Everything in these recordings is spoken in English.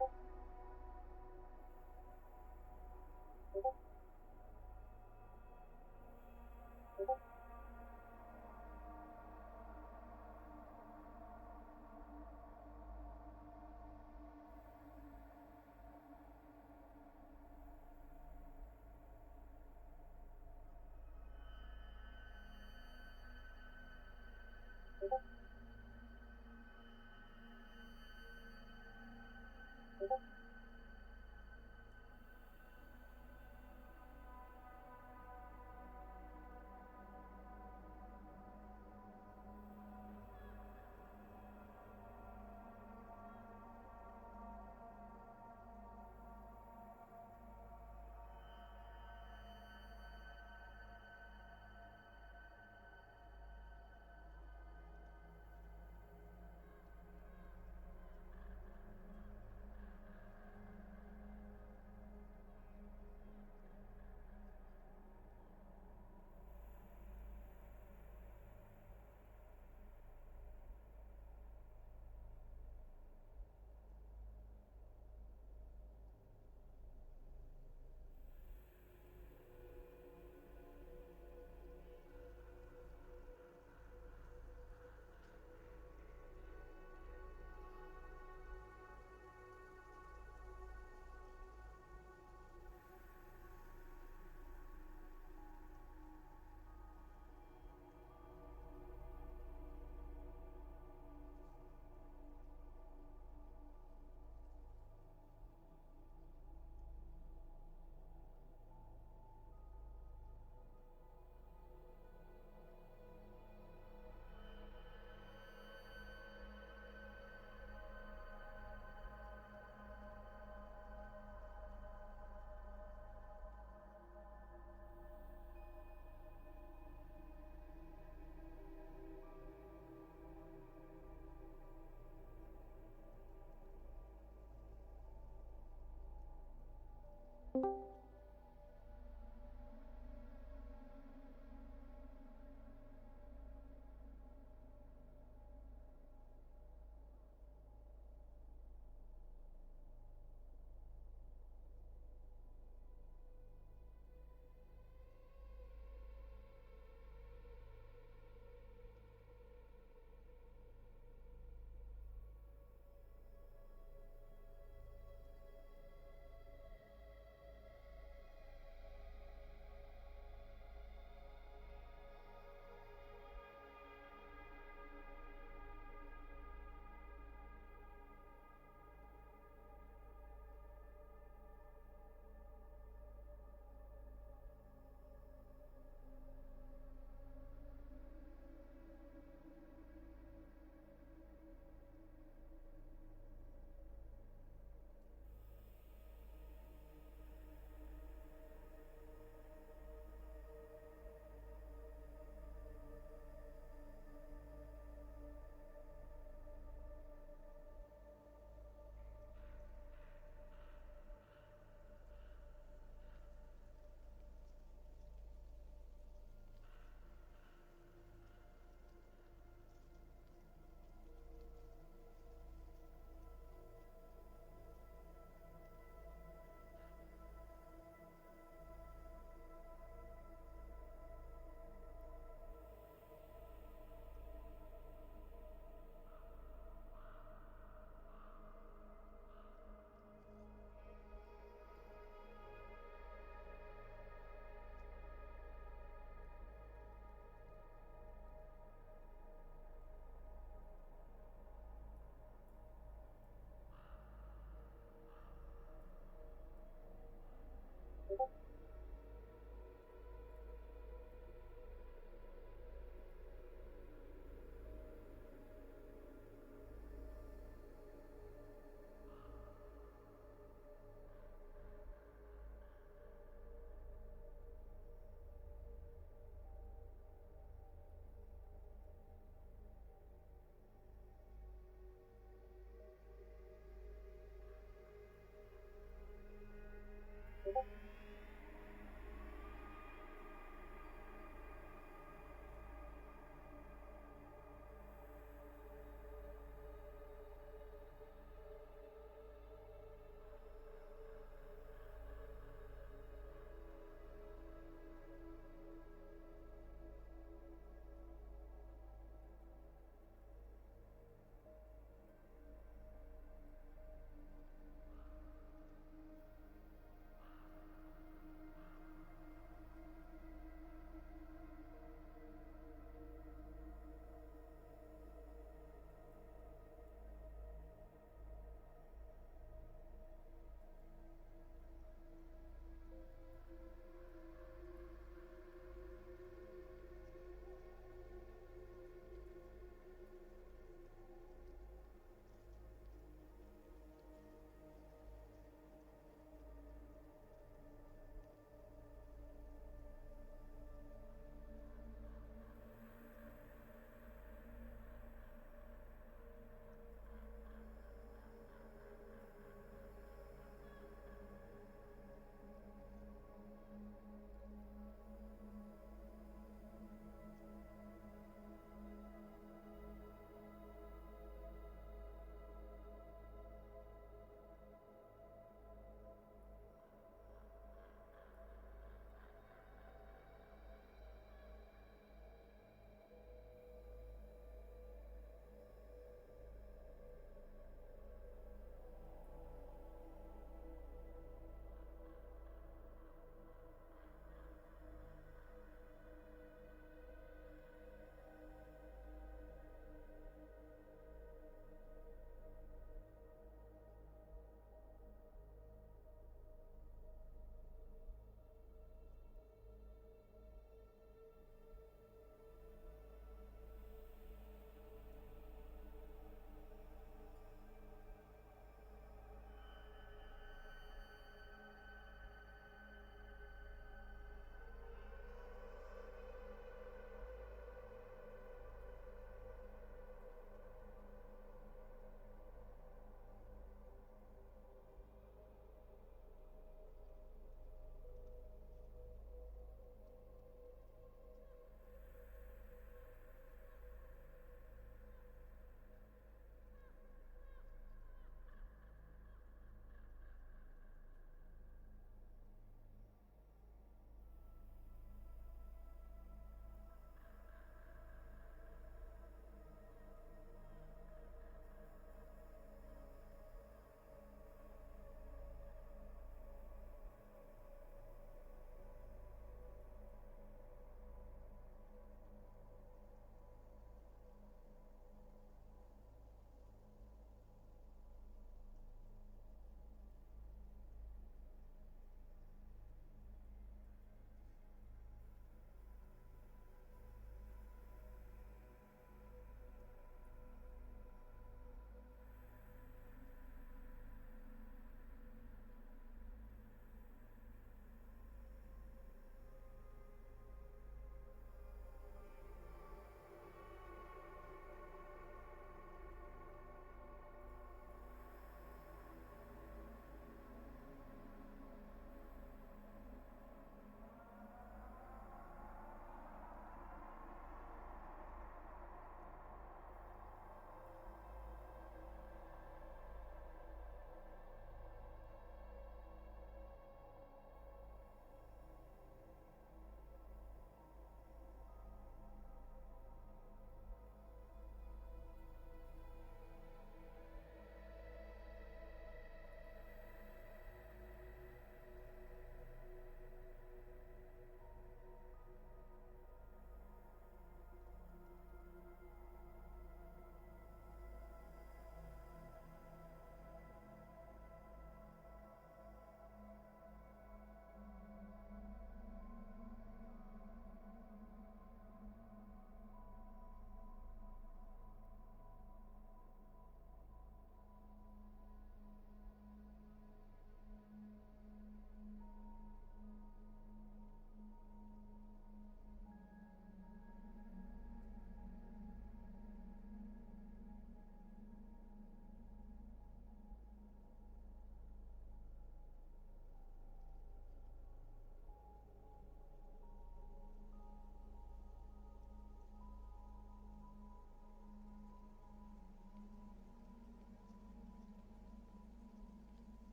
you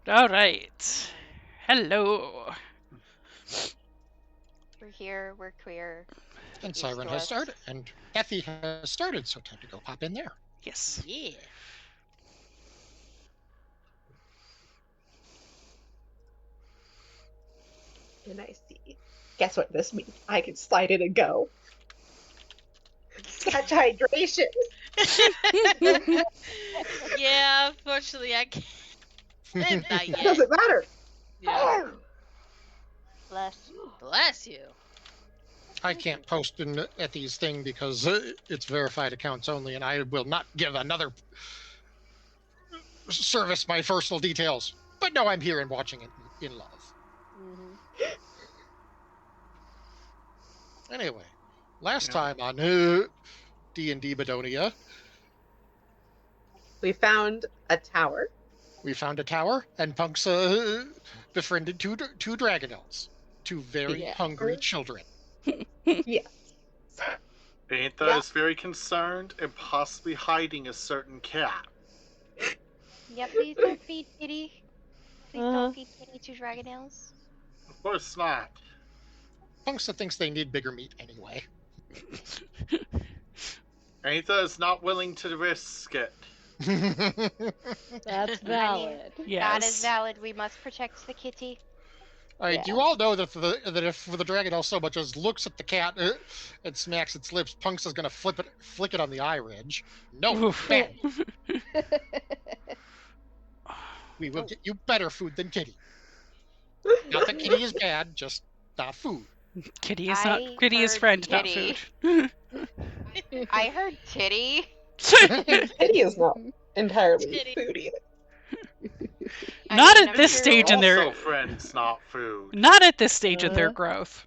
All right. Hello. We're here, we're queer. And Used Siren to has us. started, and Effie has started, so time to go pop in there. Yes. Yeah. And I see. Guess what this means? I can slide in and go. Such hydration. Yeah, unfortunately, I can't. Not That yet. doesn't matter. Yeah. Bless. Bless you. I can't post in Effie's thing because it's verified accounts only, and I will not give another service my personal details. But no, I'm here and watching it in love. Mm-hmm. Anyway, last time on D&D-Aba-DnD-onia, We found a tower. we found a tower, and Punks befriended two Dragonlance, two very Yeah. hungry children. Yes. Aintha Yeah. is very concerned and possibly hiding a certain cat. Yeah, please don't feed Kitty. Please Uh-huh. don't feed Kitty to Dragonales. Of course not. Punksa thinks they need bigger meat anyway. Aintha is not willing to risk it. That's valid. Yes. That is valid. We must protect the kitty. Alright, you all know that if the Dragonel so much as looks at the cat and smacks its lips, Punksa's gonna flick it on the eye ridge. No, Oof. bad. We will get you better food than Kitty. Not that Kitty is bad, just not food. Kitty is not. I Kitty is heard friend, kitty. not I heard titty. food. Kitty is not entirely Kitty. food either. Not mean, at I'm this sure- stage in their. Also, friends, not food. Not at this stage of their growth.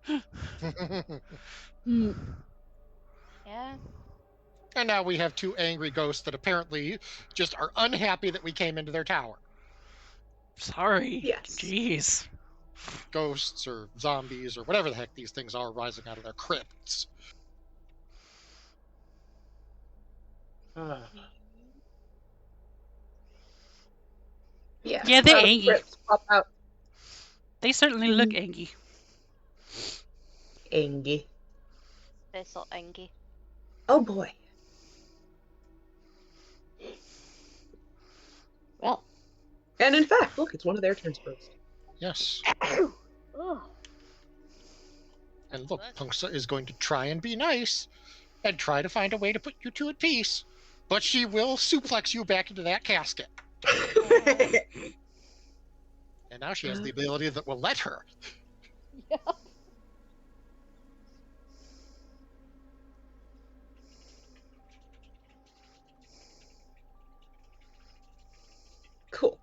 Yeah. And now we have two angry ghosts that apparently just are unhappy that we came into their tower. Sorry. Yes. Jeez. Ghosts or zombies or whatever the heck these things are rising out of their crypts. Yeah. Yeah, they're Out of angry. crypts pop out. They certainly look angry. Angie. Thistle Angie. Oh boy. Well, And in fact, look, it's one of their turns first. Yes. ugh. And look, Punksa is going to try and be nice and try to find a way to put you two at peace. But she will suplex you back into that casket. And now she has the ability that will let her. Yeah. Cool.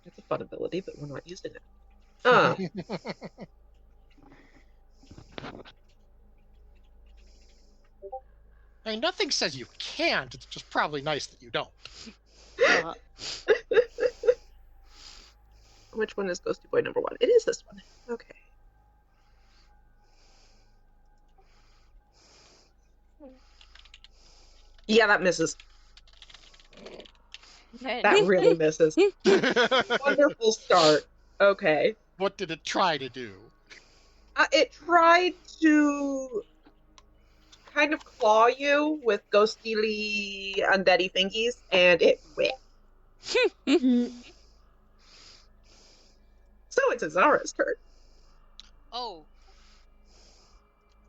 That's a fun ability, but we're not using it. I mean, nothing says you can't. It's just probably nice that you don't. Uh, Which one is Ghosty Boy number 1? It is this one. Okay. Yeah, that misses. That really misses. Wonderful start. Okay. What did it try to do? It tried to kind of claw you with ghostly undeady fingies, and it whipped. So it's Azara's turn. Oh.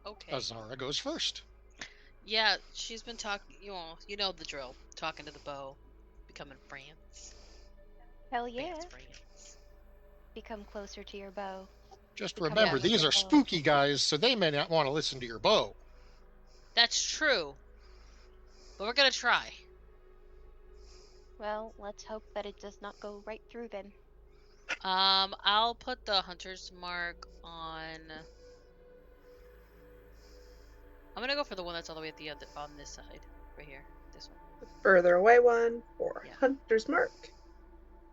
Okay. Azara goes first. Yeah, she's been talking. You know the drill. Talking to the bow, becoming friends. Hell yeah. Fans friends. Become closer to your bow. Just Become remember, like these a are bow. spooky guys, so they may not want to listen to your bow. That's true. But we're gonna try. Well, let's hope that it does not go right through them. I'll put the hunter's mark on. I'm gonna go for the one that's all the way at the other on this side, right here. This one. The further away one for Yeah. Hunter's Mark.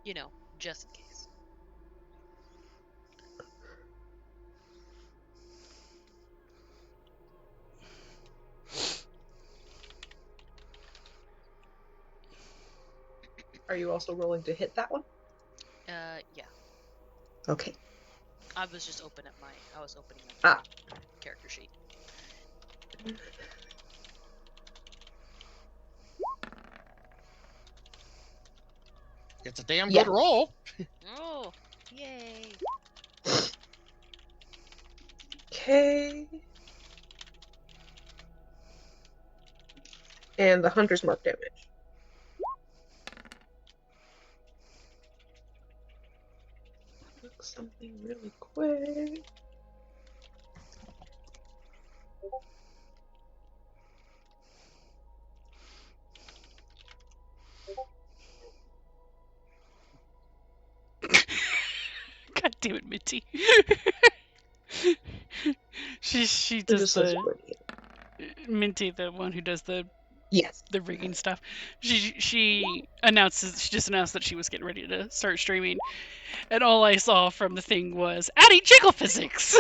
You know, just in case. Are you also rolling to hit that one? Yeah. Okay. I was just opening up my Ah. character sheet. It's a damn Yeah. good roll. Oh, yay! Okay. And the hunter's mark damage. Look something really quick. God damn it, Minty. she It does just says the 48. Minty, the one who does the Yes. rigging stuff. She just announced that she was getting ready to start streaming, and all I saw from the thing was adding jiggle physics.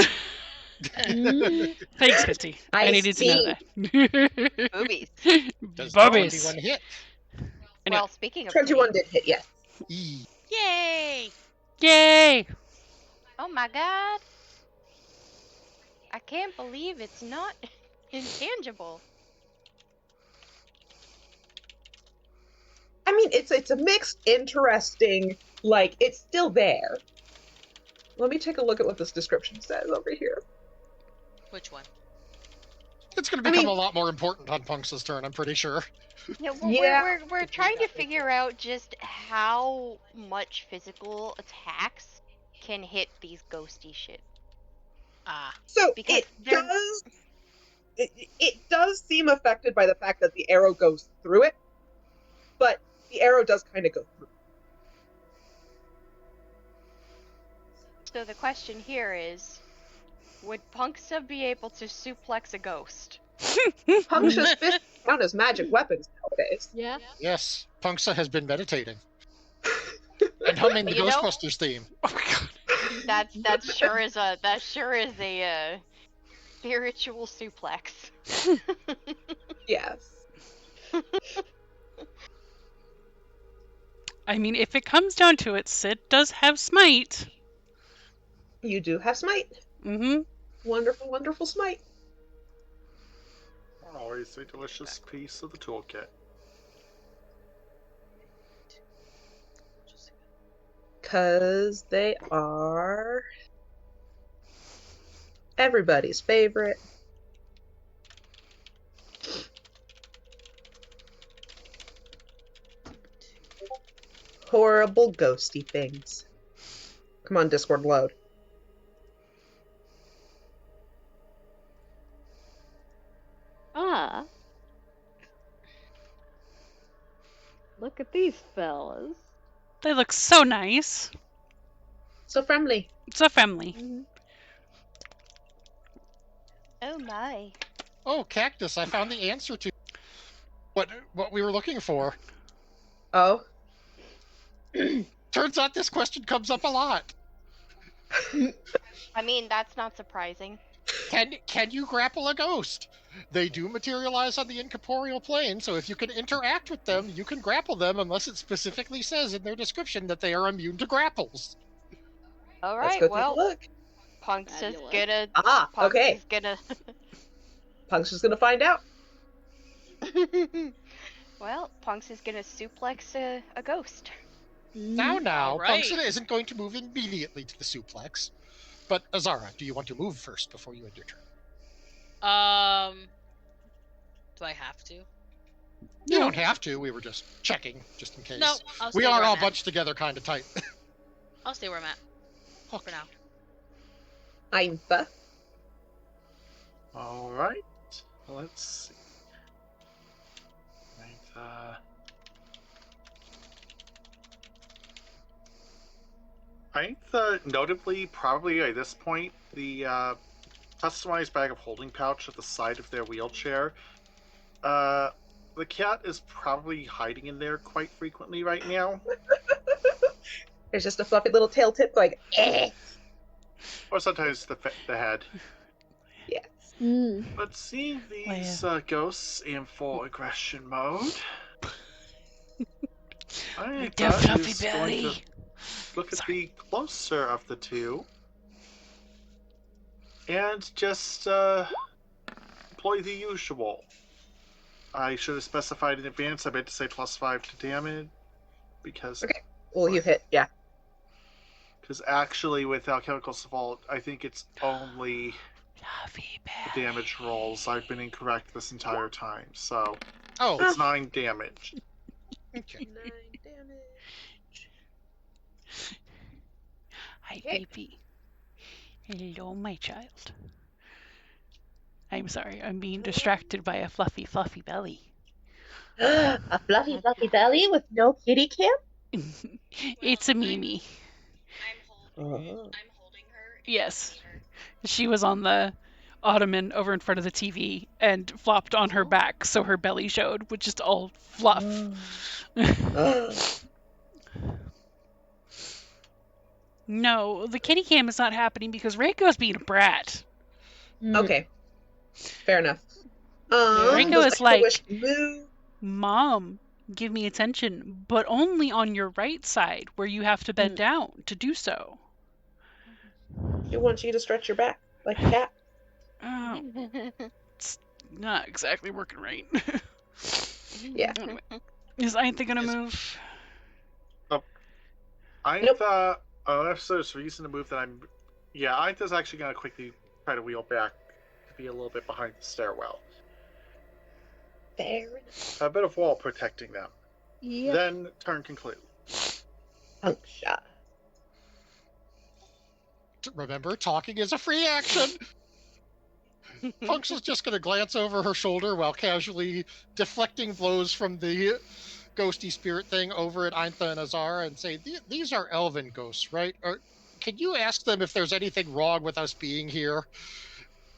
Thanks, Minty. I needed to know see. that. Boobies. Does the Boobies. 21 hit? Anyway. Well, speaking of 21 titties. did hit, yes. E. Yay! Yay! Oh my god. I can't believe it's not intangible. I mean, it's a mixed, interesting, like, it's still there. Let me take a look at what this description says over here. Which one? It's going to I become mean- a lot more important on Punks' turn, I'm pretty sure. Yeah, well, Yeah. we're trying to figure out just how much physical attacks can hit these ghosty shit. Ah, So Because it does seem affected by the fact that the arrow goes through it, but the arrow does kind of go through. So the question here is, would Punksa be able to suplex a ghost? Punctious fists count as magic weapons nowadays. Yeah. Yes, Punksa has been meditating. And humming the You know- Ghostbusters theme. Oh my god. That sure is a spiritual suplex. Yes. I mean, if it comes down to it, Sid does have smite. You do have smite. Mm-hmm. Wonderful, wonderful smite. Always a delicious piece of the toolkit. Because they are everybody's favorite. Horrible ghosty things. Come on, Discord, load. Ah. Look at these fellas. They look so nice. So friendly. So family. Oh my. Oh, Cactus, I found the answer to what we were looking for. Oh. Turns out this question comes up a lot. I mean, that's not surprising. Can you grapple a ghost? They do materialize on the incorporeal plane, so if you can interact with them, you can grapple them unless it specifically says in their description that they are immune to grapples. All Let's right, go take a well, look. Punk's is Fabulous. gonna. Ah, Punk's okay. is gonna. Punk's just gonna find out. Well, Punk's is gonna suplex a ghost. Now, All right. Punxsutawney isn't going to move immediately to the suplex. But, Azara, do you want to move first before you end your turn? Do I have to? You don't have to. We were just checking, just in case. No, I'll stay We where are I'm all at. bunched together kind of tight. I'll stay where I'm at for now. Eintha. Alright. Let's see. Right, I think notably, probably at this point, the customized bag of holding pouch at the side of their wheelchair, the cat is probably hiding in there quite frequently right now. There's just a fluffy little tail tip going, eh. Or sometimes the head. Yes. But seeing these Leia. ghosts in full aggression mode, I You're thought deaf, he was going to look at Sorry. the closer of the two and just employ the usual. I should have specified in advance. I meant to say +5 to damage because Okay. Well, you hit, yeah. actually with Alchemical Vault, I think it's only Fluffy the damage rolls. I've been incorrect this entire time, so Oh, it's 9 damage. okay. 9 damage. Hi, Okay. baby. Hello, my child. I'm sorry, I'm being distracted by a fluffy, fluffy belly. A fluffy, fluffy belly with no kitty cam? It's a Mimi. Oh. Yes. She was on the ottoman over in front of the TV and flopped on her back so her belly showed, with just all fluff. No, the kitty cam is not happening because Reiko's being a brat. Okay. Fair enough. Reiko does is Reiko like, wish to move? Mom, give me attention, but only on your right side where you have to bend down to do so. She wants you to stretch your back like a cat. Oh, it's not exactly working right. Yeah. Anyway, is Aintha gonna move? Unless there's reason to move that Aintha's actually going to quickly try to wheel back to be a little bit behind the stairwell. Fair enough. A bit of wall protecting them. Yep. Then turn conclude. Punk shot. Remember, talking is a free action. Punks is just going to glance over her shoulder while casually deflecting blows from the ghosty spirit thing over at Eintha and Azara and say, these are elven ghosts, right? Or can you ask them if there's anything wrong with us being here?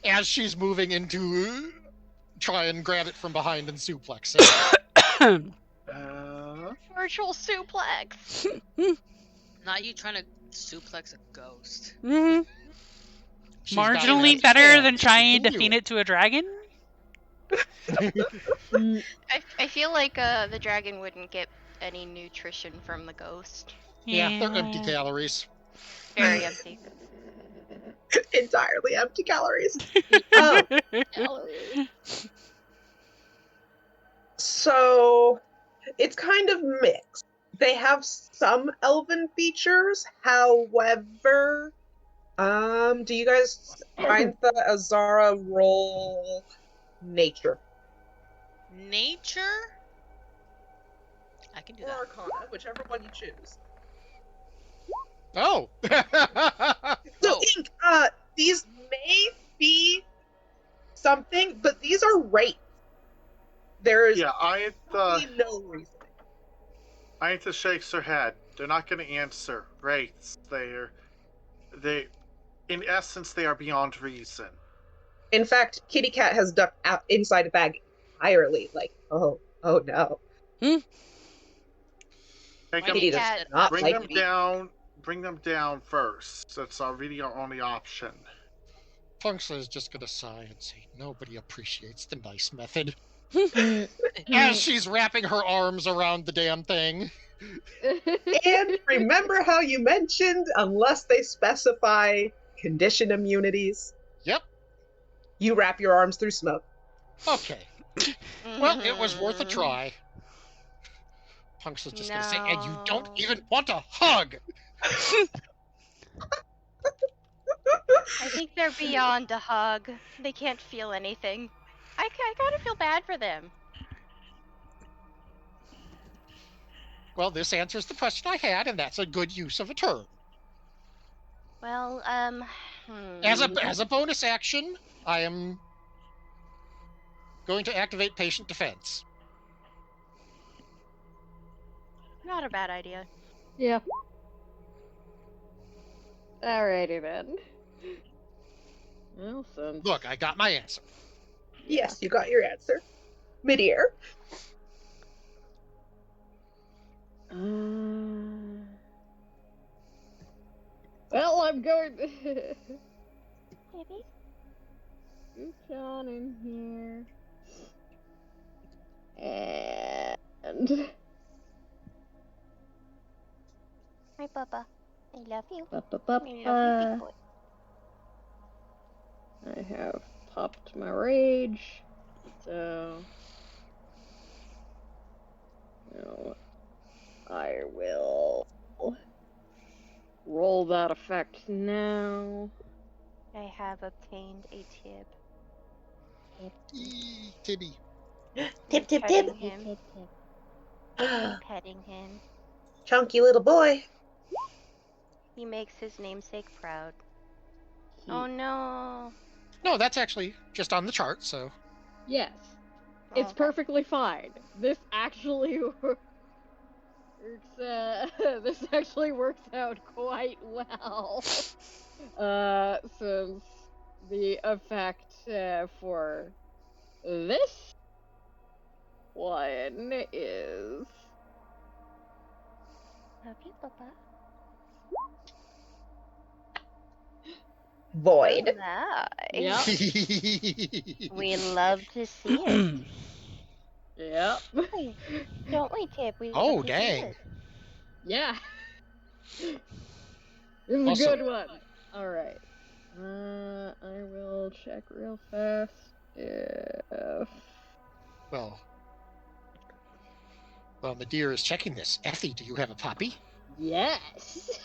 As she's moving into try and grab it from behind and suplex it. Virtual suplex. Not you trying to suplex a ghost. Mm-hmm. She's got Marginally left better hand. than She trying can to do feed it to a dragon? I feel like the dragon wouldn't get any nutrition from the ghost. Yeah, they're empty calories. Very empty. Entirely empty calories. So it's kind of mixed. They have some elven features, however, do you guys find the Azara roll nature? Nature? I can do Or that. Arcana, whichever one you choose. Oh! So, Ink, these may be something, but these are rates. There is no reason. Aintha shakes her head. They're not going to answer. Wraiths. In essence, they are beyond reason. In fact, Kitty Cat has ducked out inside a bag entirely. Like, oh no. Kitty does not Bring like them me. down. Bring them down first. That's really our only option. Punks is just going to sigh and say, nobody appreciates the nice method. As she's wrapping her arms around the damn thing. And remember how you mentioned, unless they specify condition immunities? Yep. You wrap your arms through smoke. Okay. Well, it was worth a try. Punks is just going to say, and you don't even want a hug! I think they're beyond a hug. They can't feel anything. I kind of feel bad for them. Well, this answers the question I had, and that's a good use of a turn. Well, As a bonus action, I am going to activate patient defense. Not a bad idea. Yeah. Alrighty then. Well, since... Look, I got my answer. Yes, you got your answer. Midair. Well, I'm going to Maybe. scoot on in here. And Hi, Bubba. I love you. Ba, ba, I ba, love you, big ba. boy. I have popped my rage, so now I will roll that effect now. I have obtained a tib. Tibby. Tip, tip, Petting tip. him. I'm petting him. Chunky little boy. He makes his namesake proud. He- Oh no. No, that's actually just on the chart, so. Yes, it's Okay. perfectly fine. This actually works. This actually works out quite well. Since the effect for this one is Love you, Bubba. Void. Oh, Yep. We love to see it. Yep. Don't we, Tip? We Oh, love to see dang. it. Yeah. This is a Also- good one. Alright. I will check real fast if... Well, Madeir is checking this. Effie, do you have a puppy? Yes!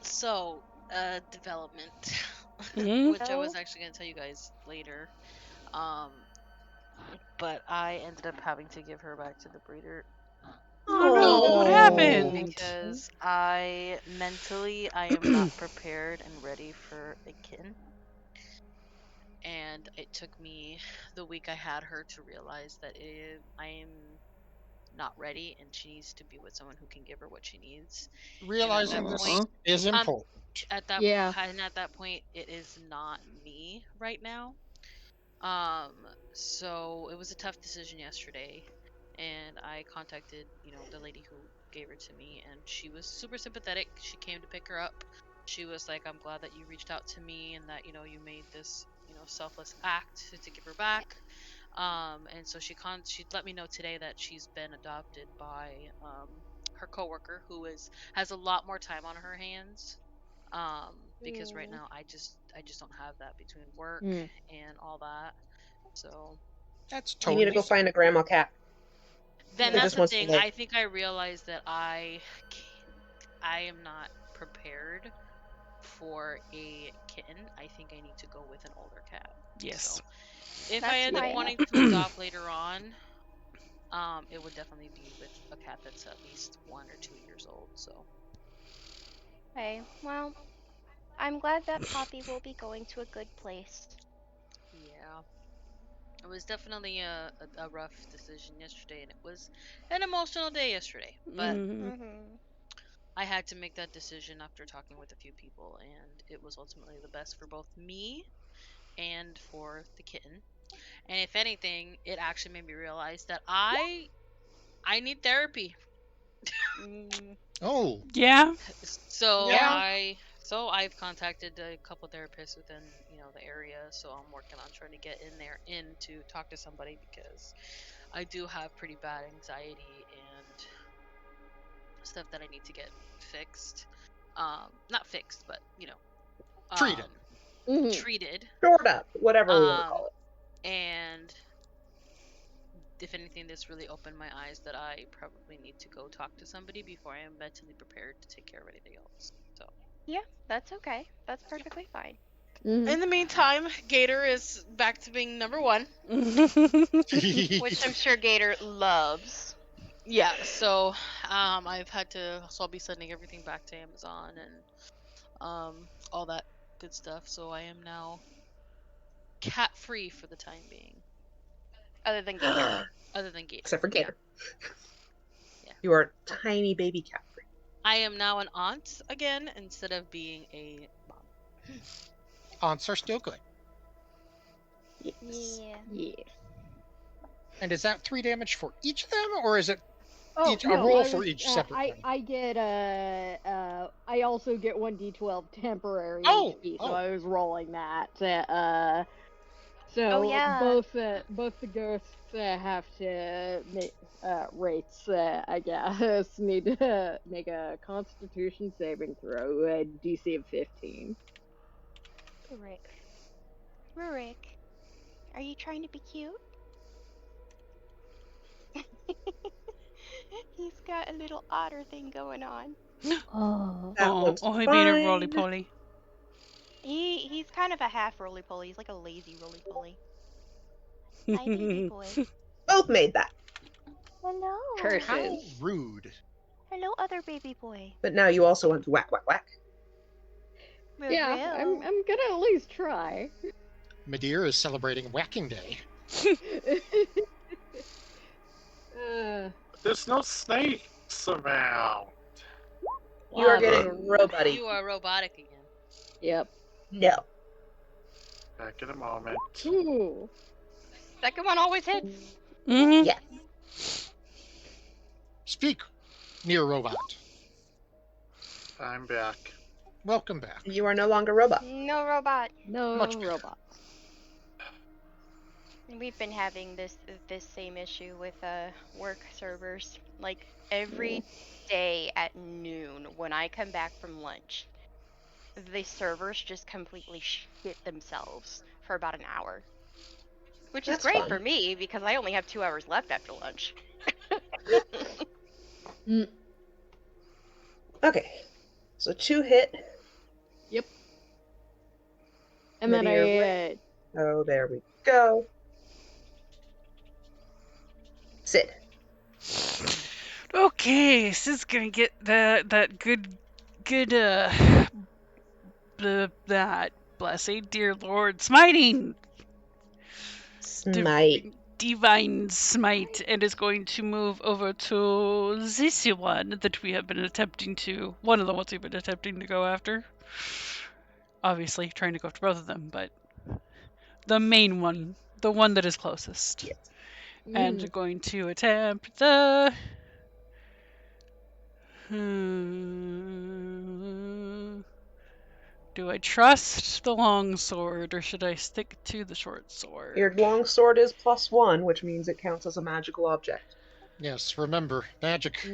So, development, Mhm. which I was Oh. actually gonna tell you guys later. But I ended up having to give her back to the breeder Oh no, what happened? because I am not prepared and ready for a kitten. And it took me the week I had her to realize that I am not ready and she needs to be with someone who can give her what she needs. Realizing that this point, is important. At that Yeah. and at that point, it is not me right now. So it was a tough decision yesterday, and I contacted, the lady who gave her to me, and she was super sympathetic. She came to pick her up. She was like, "I'm glad that you reached out to me and that you made this selfless act to give her back." And so she let me know today that she's been adopted by her coworker who has a lot more time on her hands. Because right now I just don't have that between work Mm. and all that. So That's You need to totally go find a grandma cat. then Who that's just the wants to thing. live. I think I realized that I am not prepared for a kitten. I think I need to go with an older cat. Yes. So if I That's end up fine. wanting to adopt later on, it would definitely be with a cat that's at least 1 or 2 years old. So Okay, well, I'm glad that Poppy will be going to a good place. yeah. It was definitely a rough decision yesterday, and it was an emotional day yesterday. But Mhm. Mm-hmm. I had to make that decision after talking with a few people, and it was ultimately the best for both me and for the kitten. And if anything, it actually made me realize that I need therapy. Oh, Yeah. So Yeah. I've contacted a couple therapists within the area. So I'm working on trying to get in to talk to somebody because I do have pretty bad anxiety and stuff that I need to get fixed. Not fixed, but Treated. Mhm. treated. Stored up, whatever we want to call it. And if anything, this really opened my eyes that I probably need to go talk to somebody before I am mentally prepared to take care of anything else. So Yeah, that's okay. That's perfectly fine. Mhm. in the meantime, Gator is back to being number 1. Which I'm sure Gator loves. Yeah, so I'll be sending everything back to Amazon and all that good stuff. So I am now cat free for the time being, Other than Gator. other than Gator. Except for Gator. Yeah. You are a tiny baby cat. I am now an aunt again instead of being a mom. Aunts are still good. Yes. Yeah. Yeah. And is that 3 damage for each of them, or is it Oh, a no, roll I for was, each separate one? I get I also get 1d12 temporary Oh, HP, so oh. I was rolling that. So Oh, yeah. both the ghosts have to make rates. I guess need to make a Constitution saving throw, a DC of 15. Rurik, are you trying to be cute? He's got a little otter thing going on. Oh. That Oh, looks he being a roly fine. poly. He's kind of a half roly-poly. He's like a lazy roly-poly. Hi, baby boy. Both made that. Hello. Curses. How rude. Hello, other baby boy. But now you also want to whack, whack, whack. Yeah, I'm gonna at least try. Madeir is celebrating Whacking Day. There's no snakes around. You are Wow, getting roboty. You are robotic again. Yep. No. Back in a moment. Ooh. Second one always hits. Mm-hmm. Yeah. Speak, near robot. I'm back. Welcome back. You are no longer robot. No robot. No Much better. robots. We've been having this same issue with work servers. Like every day at noon when I come back from lunch, the servers just completely shit themselves for about an hour. Which is That's great fun. for me because I only have 2 hours left after lunch. Okay. So 2 hit. Yep. And then Lydia, Oh, there we go. Sid. Okay, Sid's gonna get that good that blessed dear Lord smiting. Smite. Divine smite, and is going to move over to this one that we have been attempting to. One of the ones we've been attempting to go after. Obviously, trying to go after both of them, but the main one, the one that is closest. Yes. And going to attempt the. Do I trust the long sword or should I stick to the short sword? Your long sword is +1, which means it counts as a magical object. Yes, remember, magic.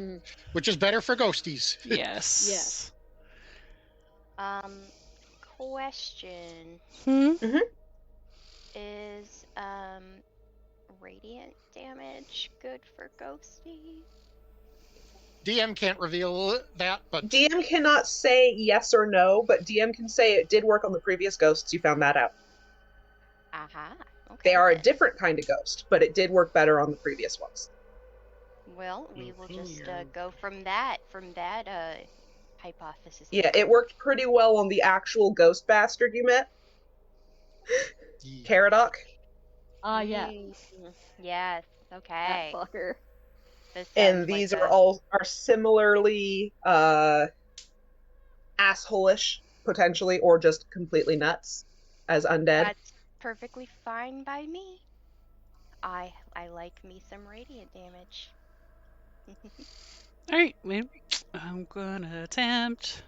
Which is better for ghosties. Yes. Yes. Question. Mm-hmm. Is radiant damage good for ghosty? DM can't reveal that, but DM cannot say yes or no, but DM can say it did work on the previous ghosts. You found that out. Aha. Okay. They are a then. different kind of ghost, but it did work better on the previous ones. Well, we will just go from that hypothesis. Yeah, it worked pretty well on the actual ghost bastard you met. Caradoc. Yeah. Yes. That Okay. fucker. This And sounds these like are similarly asshole-ish, potentially, or just completely nuts as undead. That's perfectly fine by me. I like me some radiant damage. Alright, well, I'm gonna attempt.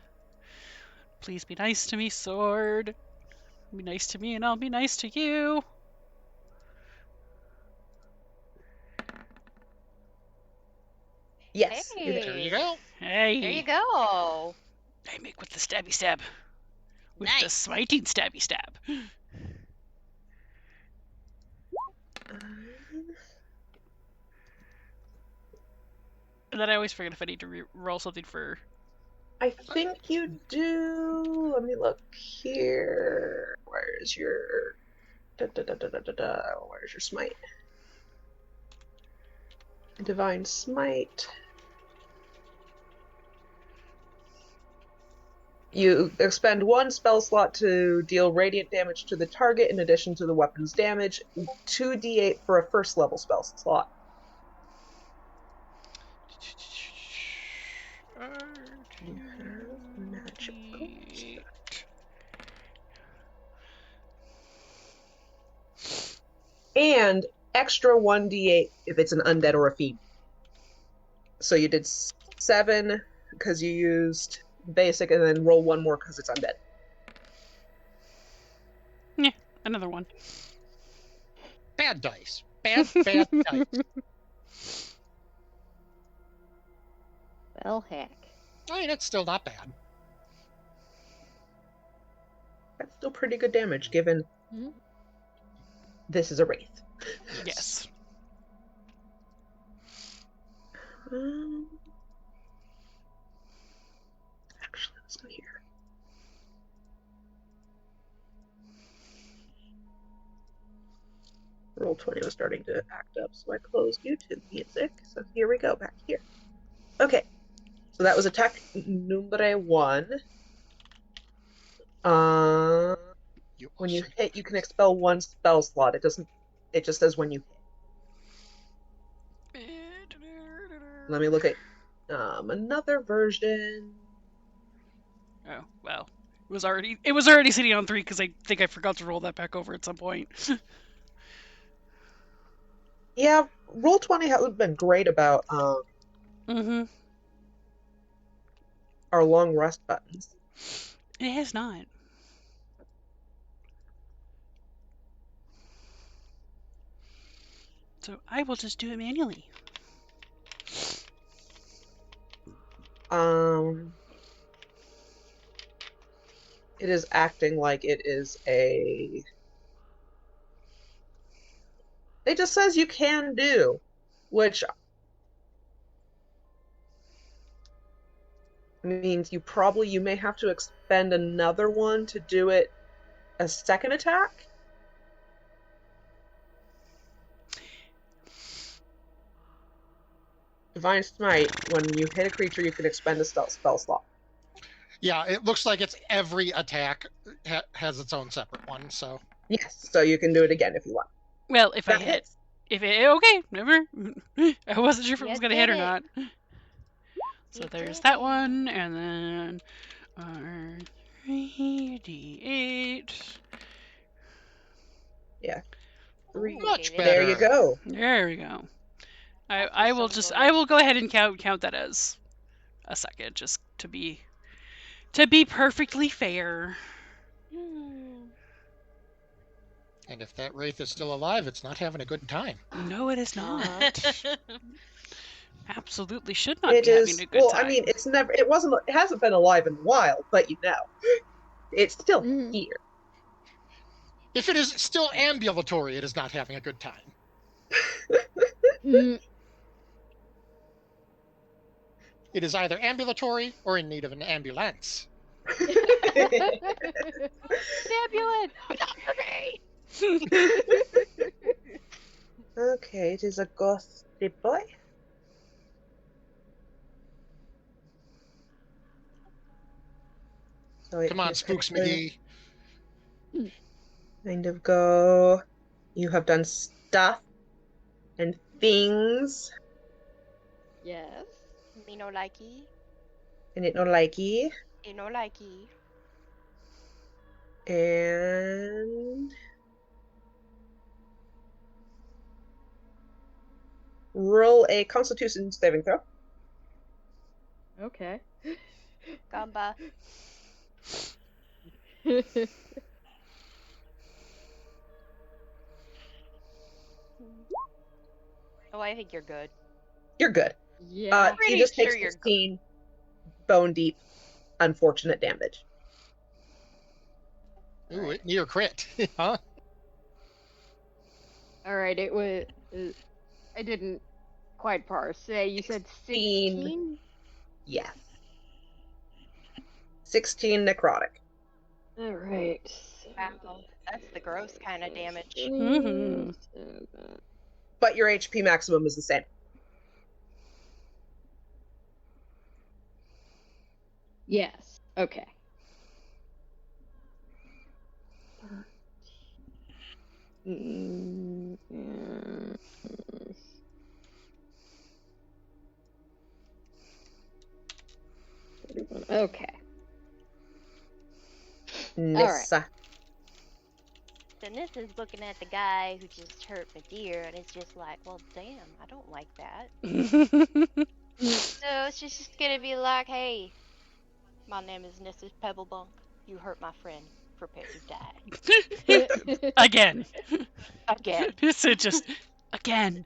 Please be nice to me, sword. Be nice to me and I'll be nice to you. Yes. Hey. there you go. Hey. There you go. I make with the stabby stab. With the Nice. smiting stabby stab. And then I always forget if I need to roll something for. I think you do. Let me look here. Where's your Where's your smite? Divine smite. You expend 1 spell slot to deal radiant damage to the target in addition to the weapon's damage. 2d8 for a first level spell slot. Magical. And extra 1d8 if it's an undead or a fiend. So you did 7 because you used basic, and then roll 1 more because it's undead. Yeah, another one. bad dice. Bad dice. Well, heck. I mean, it's still not bad. That's still pretty good damage, given this is a wraith. Yes. Actually, let's go here. Roll20 was starting to act up, so I closed YouTube music. So here we go, back here. Okay, so that was attack number 1. When you hit, you can expel 1 spell slot. It doesn't. It just says when you hit. Let me look at another version. Oh, well. It was already sitting on 3 because I think I forgot to roll that back over at some point. Yeah, Roll20 has been great about Mm-hmm. our long rest buttons. It has not. So I will just do it manually. It is acting like it is a... It just says you can do, which means you may have to expend another one to do it a second attack. Divine Smite, when you hit a creature, you can expend a spell slot. Yeah, it looks like it's every attack has its own separate one, so. Yes, so you can do it again if you want. Well, if That I hit. hits. If it. Okay, never. I wasn't sure if it was You going to hit or did it. not. So You there's did that it. one, and then. 3d8. Yeah. 3. Much Okay, There you better. go. There we go. After I will some just. knowledge. I will go ahead and count that as a second, just to be perfectly fair. And if that wraith is still alive, it's not having a good time. No, it is not. Absolutely should not It be is. having a good time. I mean, it's never. It wasn't. It hasn't been alive in a while, but it's still here. If it is still ambulatory, it is not having a good time. It is either ambulatory or in need of an ambulance. Ambulance! Okay, it is a ghosty boy. So Come on, Spooks McGee. Kind of go. You have done stuff and things, Yes. Me no likey. and it no likey, Me no likey. and roll a Constitution saving throw. Okay. Gamba. Oh, I think you're good. You're good. Yeah. You just take Pretty sure you're 16 bone deep, unfortunate damage. Ooh, it near crit. Huh? Alright, it was. I didn't quite parse. You said 16? Yes. 16 necrotic. Alright. Wow, that's the gross kind of damage. Mhm. But your HP maximum is the same. Yes. Okay. Okay. Nissa. So this is looking at the guy who just hurt my deer, and it's just like, well, damn, I don't like that. So it's just gonna be like, hey, my name is Mrs. Pebblebunk. You hurt my friend. Prepare to die. Again. Again. So just again.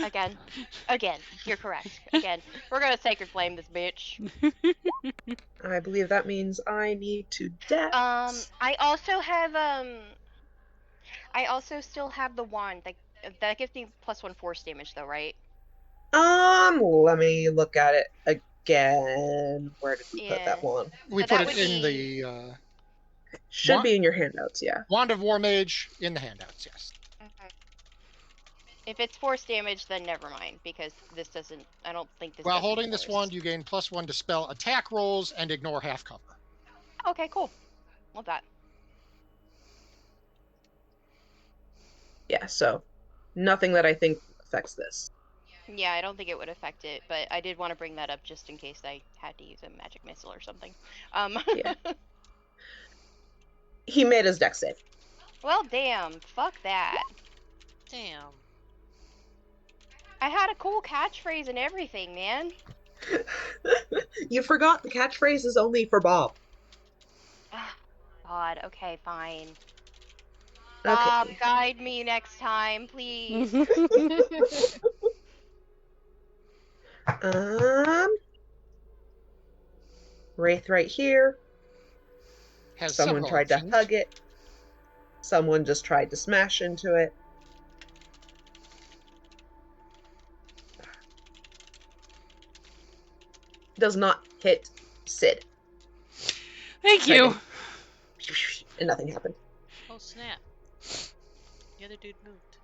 Again. Again. You're correct. Again. We're gonna sacred flame this bitch. I believe that means I need to dex. I also have I also still have the wand. That gives me +1 force damage though, right? Let me look at it again. Where did we put Yeah. that one? We So put that it would in be the Should be in your handouts, yeah. Wand of War Mage in the handouts, yes. Mhm. If it's force damage, then never mind, because this doesn't. I don't think this While does any holding this force. wand, you gain +1 to spell attack rolls and ignore half cover. Okay, cool. Love that. Yeah, so nothing that I think affects this. Yeah, I don't think it would affect it, but I did want to bring that up just in case I had to use a magic missile or something. Yeah. He made his dex save. Well, damn. Fuck that. Damn. I had a cool catchphrase and everything, man. You forgot the catchphrase is only for Bob. Ah, God. Okay, fine. Okay. Bob, guide me next time, please. Wraith right here. Has Someone several tried to options. hug it. Someone just tried to smash into it. Does not hit Sid. Thank you. And nothing happened. Oh snap! The other dude moved.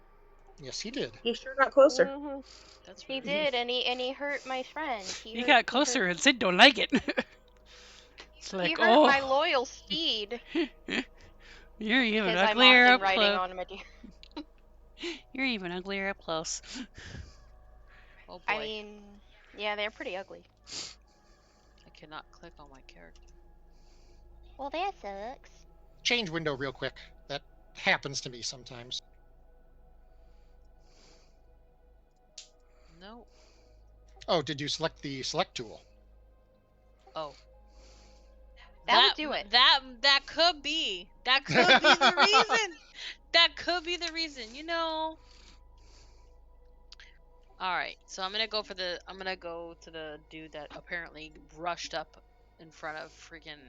Yes, he did. He sure got closer. Mhm. That's He rude. did, and he hurt my friend. He got closer and Sid don't like it. It's He like, hurt my oh, loyal steed you're even because I'm uglier often up riding close. on a deer. You're even uglier up close. Oh boy. I mean, yeah, they're pretty ugly. I cannot click on my character. Well, that sucks. Change window real quick. That happens to me sometimes. No. Oh, did you select the select tool? Oh. That would do it. That could be. That could be the reason. That could be the reason. You know. All right. So I'm gonna go to the dude that apparently rushed up in front of freaking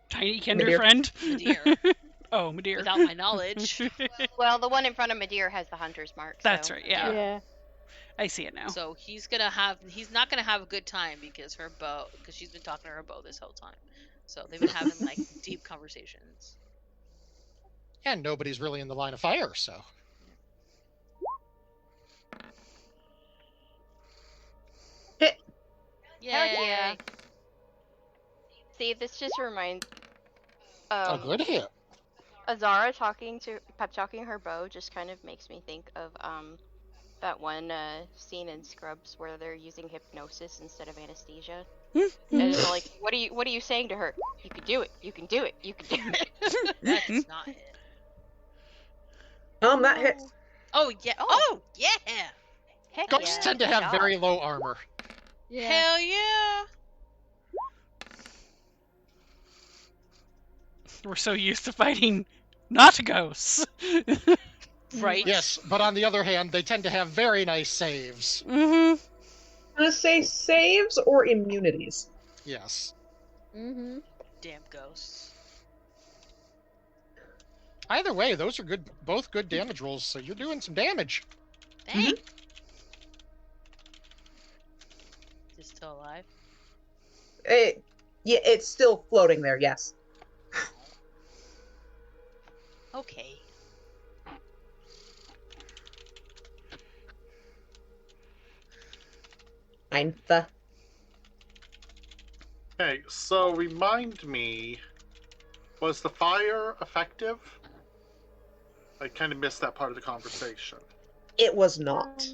Tiny Kinder Midir. friend. Midir Oh, Midir. without my knowledge. Well, the one in front of Madeir has the hunter's mark. That's so, right, yeah. Yeah. I see it now. So he's not gonna have a good time because she's been talking to her bow this whole time. So they've been having like deep conversations. And nobody's really in the line of fire, so. Hit. Hell Yay. yeah. See, this just reminds. A good hit. Azara pep talking her bow just kind of makes me think of that one scene in Scrubs where they're using hypnosis instead of anesthesia. And it's like, what are you saying to her? You can do it. You can do it. You can do it. That does not hit. That hits. Oh yeah. Oh. Oh yeah. Heck Ghosts yeah, tend to good have job. very low armor. Yeah. Hell yeah. We're so used to fighting not ghosts. Right. Yes, but on the other hand, they tend to have very nice saves. Mm-hmm. I'm gonna say saves or immunities. Yes. Mm-hmm. Damn ghosts. Either way, those are both good damage rolls, so you're doing some damage. Dang. Is still alive? Yeah, it's still floating there, yes. Okay. Ninth. Okay, so remind me, was the fire effective? I kind of missed that part of the conversation. It was not.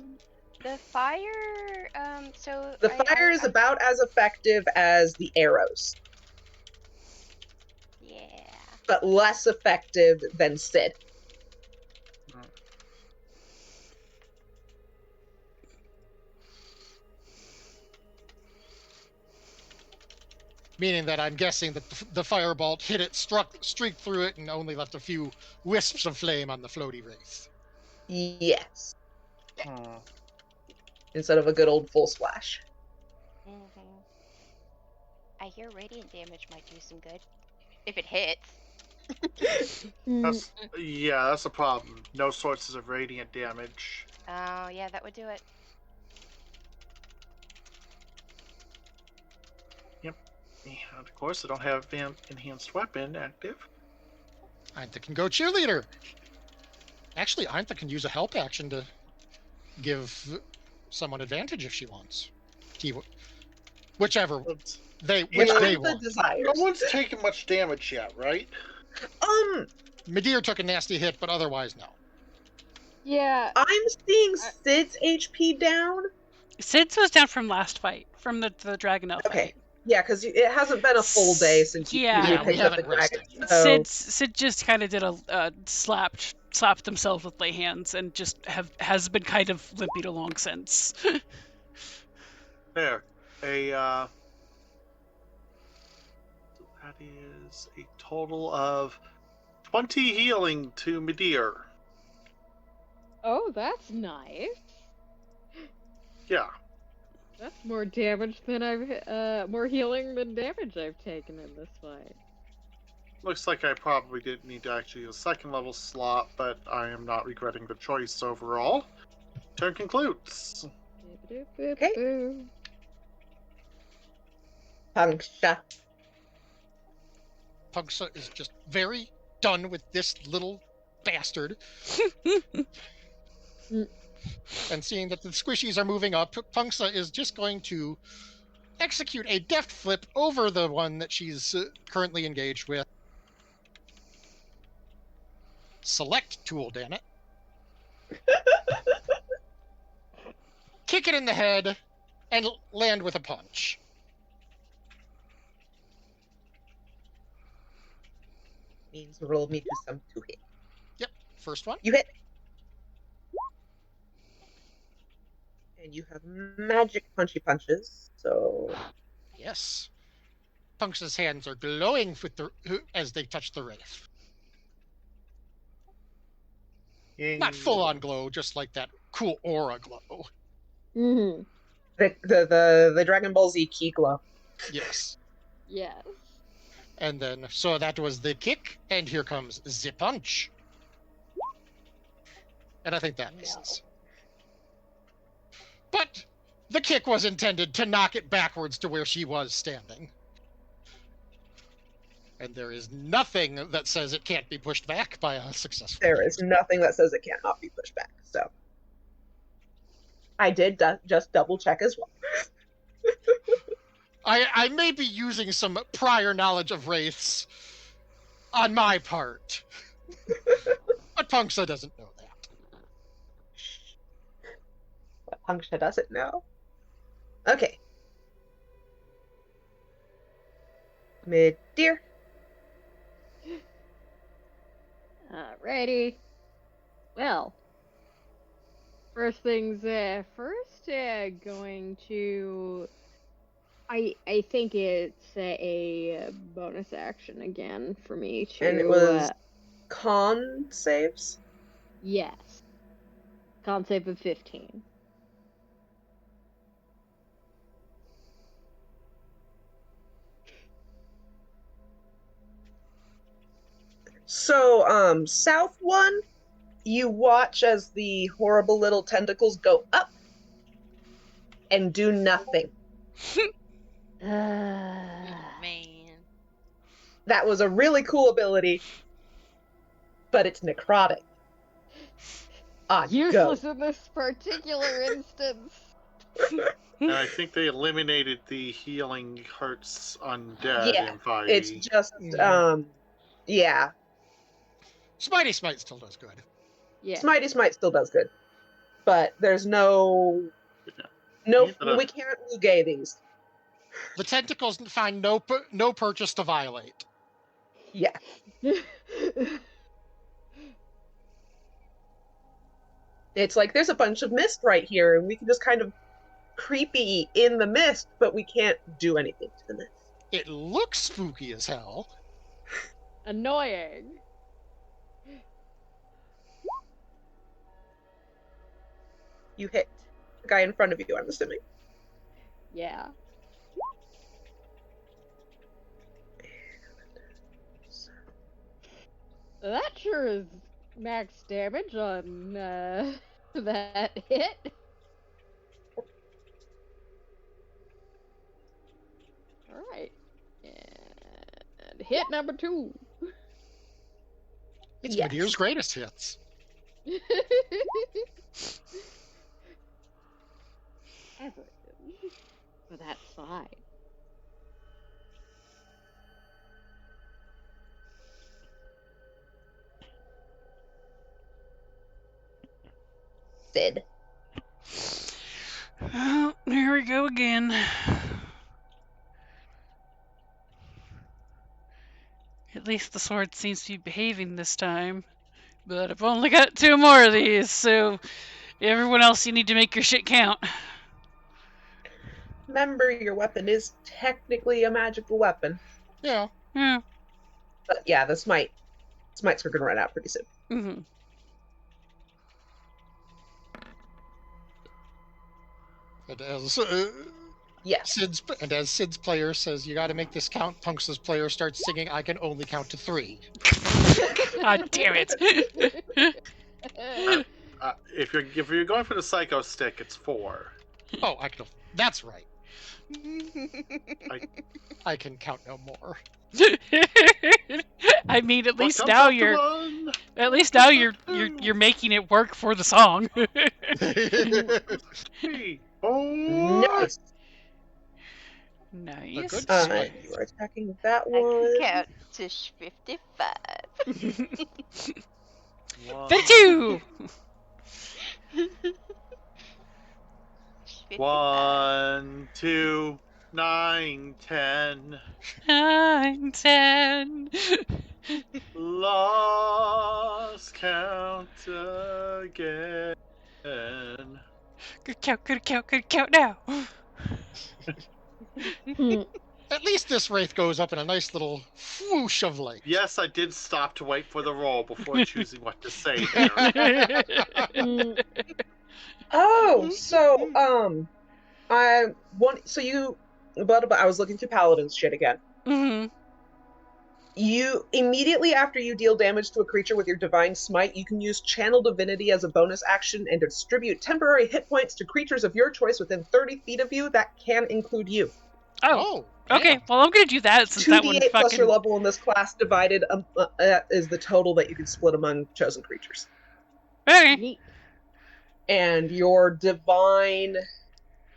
The fire, so The fire is about as effective as the arrows, Yeah. but less effective than Sid. Meaning that I'm guessing that the firebolt hit it, streaked through it, and only left a few wisps of flame on the floaty wraith. Yes. Hmm. Instead of a good old full splash. Mm-hmm. I hear radiant damage might do some good. If it hits. That's that's a problem. No sources of radiant damage. Oh, yeah, that would do it. Yep. And of course, I don't have enhanced weapon active. Eintha can go cheerleader. Actually, Eintha can use a help action to give someone advantage if she wants. Whichever But they Whichever want. desires. no one's taken much damage yet, right? Midir took a nasty hit, but otherwise no. Yeah. I'm seeing Sid's HP down. Sid's was down from last fight, from the Dragonel Okay. fight. Yeah, because it hasn't been a full day since you Yeah, we picked up the haven't dragon. rested. So Sid just kind of did a slapped themselves with lay hands and just has been kind of limping along since. There. That is a total of 20 healing to Midir. Oh, that's nice. Yeah. That's more damage than more healing than damage I've taken in this fight. Looks like I probably didn't need to actually use a second level slot, but I am not regretting the choice overall. Turn concludes. Okay. Punksha. Pugsa is just very done with this little bastard. And seeing that the squishies are moving up, Pugsa is just going to execute a deft flip over the one that she's currently engaged with. Select tool, damn it. Kick it in the head and land with a punch. Means roll me to hit. Yep, first one. You hit. And you have magic punchy punches, so Yes. Punk's hands are glowing with as they touch the wraith. Not full-on glow, just like that cool aura glow. Mm-hmm. the Dragon Ball Z key glow. Yes. Yes. And then, so that was the kick, and here comes the punch. And I think that misses. But the kick was intended to knock it backwards to where she was standing. And there is nothing that says it can't be pushed back by a successful. There is nothing that says it cannot be pushed back, so. I did just double check as well. I may be using some prior knowledge of wraiths on my part. But Punksa doesn't know that. But Punksha doesn't know. Okay. Mid-deer. Alrighty. Well, first things first, going to... I think it's a bonus action again for me to... And it was con saves? Yes. Con save of 15. So, south one, you watch as the horrible little tentacles go up and do nothing. Man. That was a really cool ability, but it's necrotic. Useless in this particular instance. And I think they eliminated the healing hurts undead Yeah, in 5e. It's just, yeah. Smitey Smite still does good. Yeah. Smitey Smite still does good. But there's no, we can't Lugay these. The tentacles find no purchase to violate. Yeah. It's like, there's a bunch of mist right here, and we can just kind of creepy in the mist, but we can't do anything to the mist. It looks spooky as hell. Annoying. You hit the guy in front of you, I'm assuming. Yeah. That sure is max damage on that hit. Alright. And hit number 2. It's Yes. Medear's greatest hits. Ever for that side. Sid. Oh, here we go again. At least the sword seems to be behaving this time. But I've only got 2 more of these, so everyone else, you need to make your shit count. Remember, your weapon is technically a magical weapon. Yeah. Yeah. But yeah, the smites are going to run out pretty soon. Mm-hmm. And as Yes. Sid's player says, you got to make this count, Punks' player starts singing, I can only count to 3. God damn it. If you're going for the psycho stick, it's 4. Oh, that's right. I can count no more. I mean, at What least comes now after you're 1? you're making it work for the song. 3, 4. Nice. Nice. good smite. You are attacking that I one. can count to 55. 52. 55. 1, 2, 9, 10. 9, 10. Lost count again. Good count now. At least this wraith goes up in a nice little whoosh of light. Yes, I did stop to wait for the roll before choosing what to say there. Oh, so I was looking through Paladin's shit again. Mm-hmm. You immediately after you deal damage to a creature with your Divine Smite, you can use Channel Divinity as a bonus action and distribute temporary hit points to creatures of your choice within 30 feet of you. That can include you. Oh. damn. Okay, well, I'm gonna do that since that one 2d8 plus fucking. your level in this class divided is the total that you can split among chosen creatures. Okay. Neat. And your Divine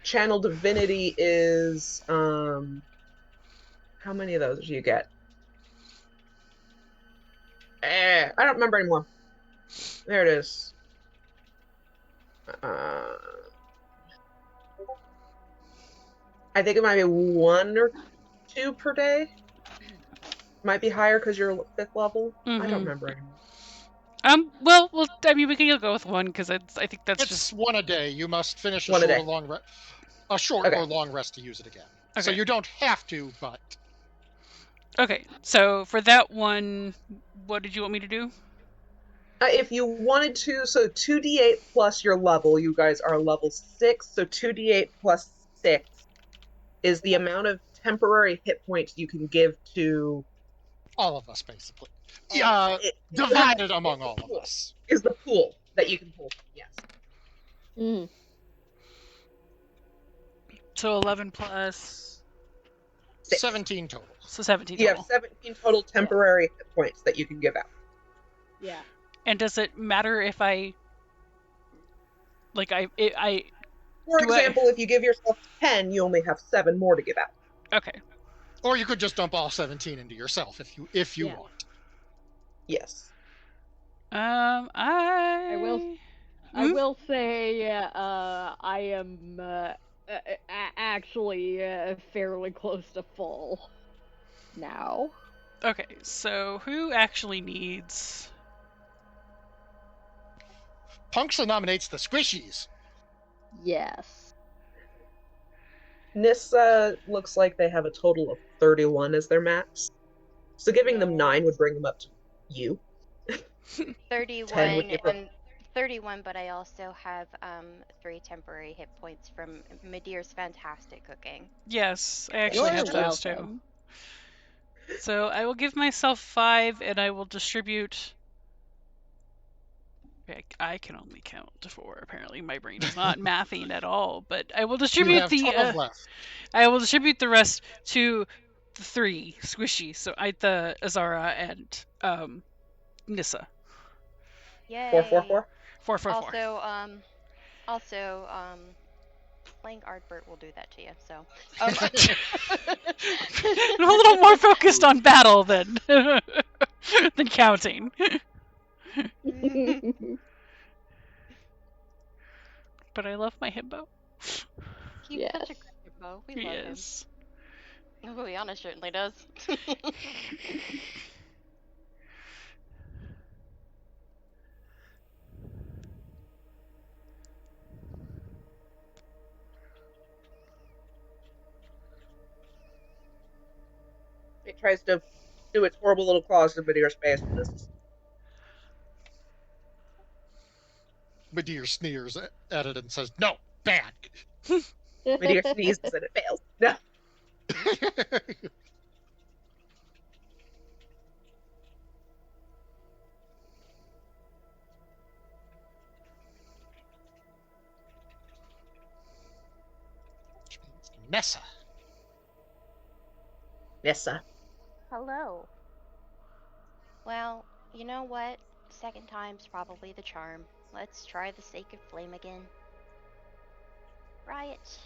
Channel Divinity is how many of those do you get? I don't remember anymore. There it is. I think it might be 1 or 2 per day. Might be higher because you're 5th level. I don't remember anymore. Well, I mean, we can go with 1 because I think that's It's just 1 a day. You must finish One a day. a short Okay. or long rest to use it again. So Okay. you don't have to, but okay. So for that one, what did you want me to do? If you wanted to, so 2d8 plus your level, you guys are level 6, so 2d8 plus 6 is the amount of temporary hit points you can give to... all of us, basically. it- Divided among all of us. Is the pool that you can pull, yes. Mm. So 11 plus 6. 17 total. so 17 You total. have 17 total temporary hit points that you can give out. Yeah. And does it matter if I like I For Do I- example, if you give yourself 10, you only have 7 more to give out. okay. Or you could just dump all 17 into yourself if you Yeah. want. Yes. I Hmm? will say I am actually fairly close to full now. Okay, so who actually needs? Punksa nominates the squishies. Yes. Nissa looks like they have a total of 31 as their max. So giving them 9 would bring them up to you. 10 would 31 give her. and 31, but I also have 3 temporary hit points from Madeir's fantastic cooking. Yes, I actually You're have those too. welcome. So I will give myself 5, and I will distribute. I can only count to 4. Apparently, my brain is not mathing at all. But I will You distribute have the. 12 left. I will distribute the rest to the 3 squishy. So Aitha, Azara, and Nissa. Yay! 4, 4, 4. 4, 4, 4. Also, playing Ardbert will do that to you. So, I'm a little more focused on battle than than counting. But I love my himbo. he's Yes. such a great hippo. We He love him. is. Liliana certainly does. It tries to do its horrible little claws to Madeir's face. Madeir sneers at it and says, "No, bad." Madeir sneezes and it fails. No. Nessa. Nissa. Hello. Well, you know what? Second time's probably the charm. Let's try the Sacred Flame again. Riot.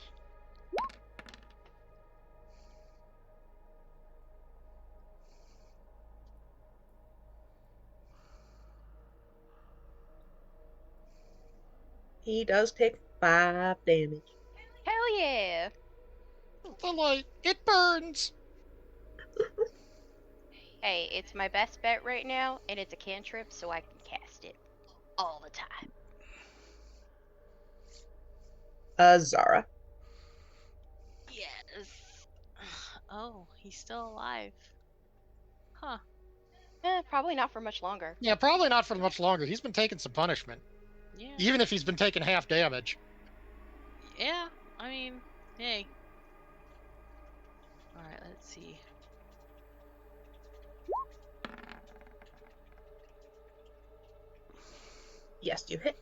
He does take 5 damage. Hell yeah! The light, it burns. Hey, it's my best bet right now, and it's a cantrip, so I can cast it all the time. Zara. Yes. Oh, he's still alive. Huh. Probably not for much longer. Yeah, probably not for much longer. He's been taking some punishment, Yeah. even if he's been taking half damage. Yeah. I mean, hey. All right. Let's see. Yes, you hit.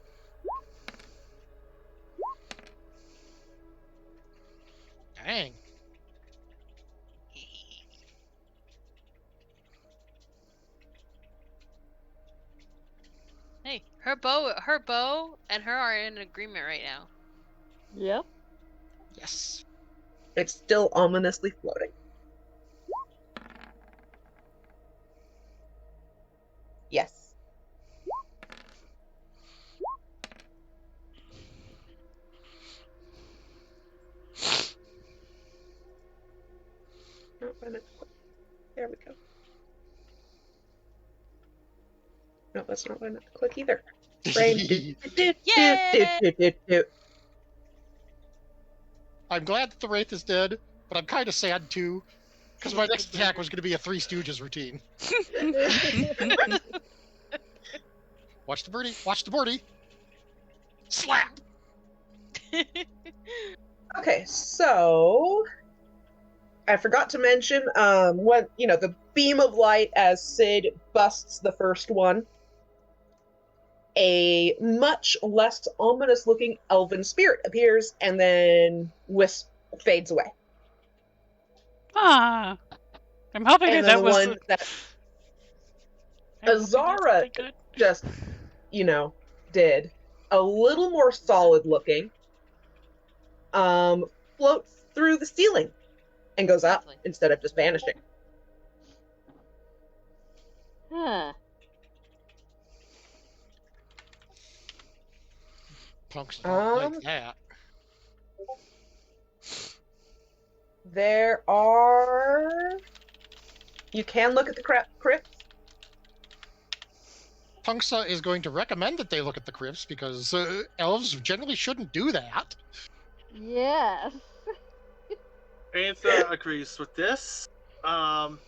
Dang. Hey, her bow, and her are in agreement right now. Yep. Yes. It's still ominously floating. Yes. No, wait a minute. There we go. No, that's not what I meant to click either. Brain. Yay! I'm glad that the Wraith is dead, but I'm kind of sad too, because my next attack was going to be a Three Stooges routine. Watch the birdie. Watch the birdie. Slap. Okay, so I forgot to mention when the beam of light as Sid busts the first one, a much less ominous looking elven spirit appears and then fades away. Ah, I'm hoping And then that the was one that I'm hoping that's Azara something good. just did a little more solid looking, floats through the ceiling and goes up Lovely. instead of just vanishing. Huh. Punks don't Um, like that. There are. You can look at the crypts. Punksa is going to recommend that they look at the crypts because elves generally shouldn't do that. Yes. Aantha agrees with this. But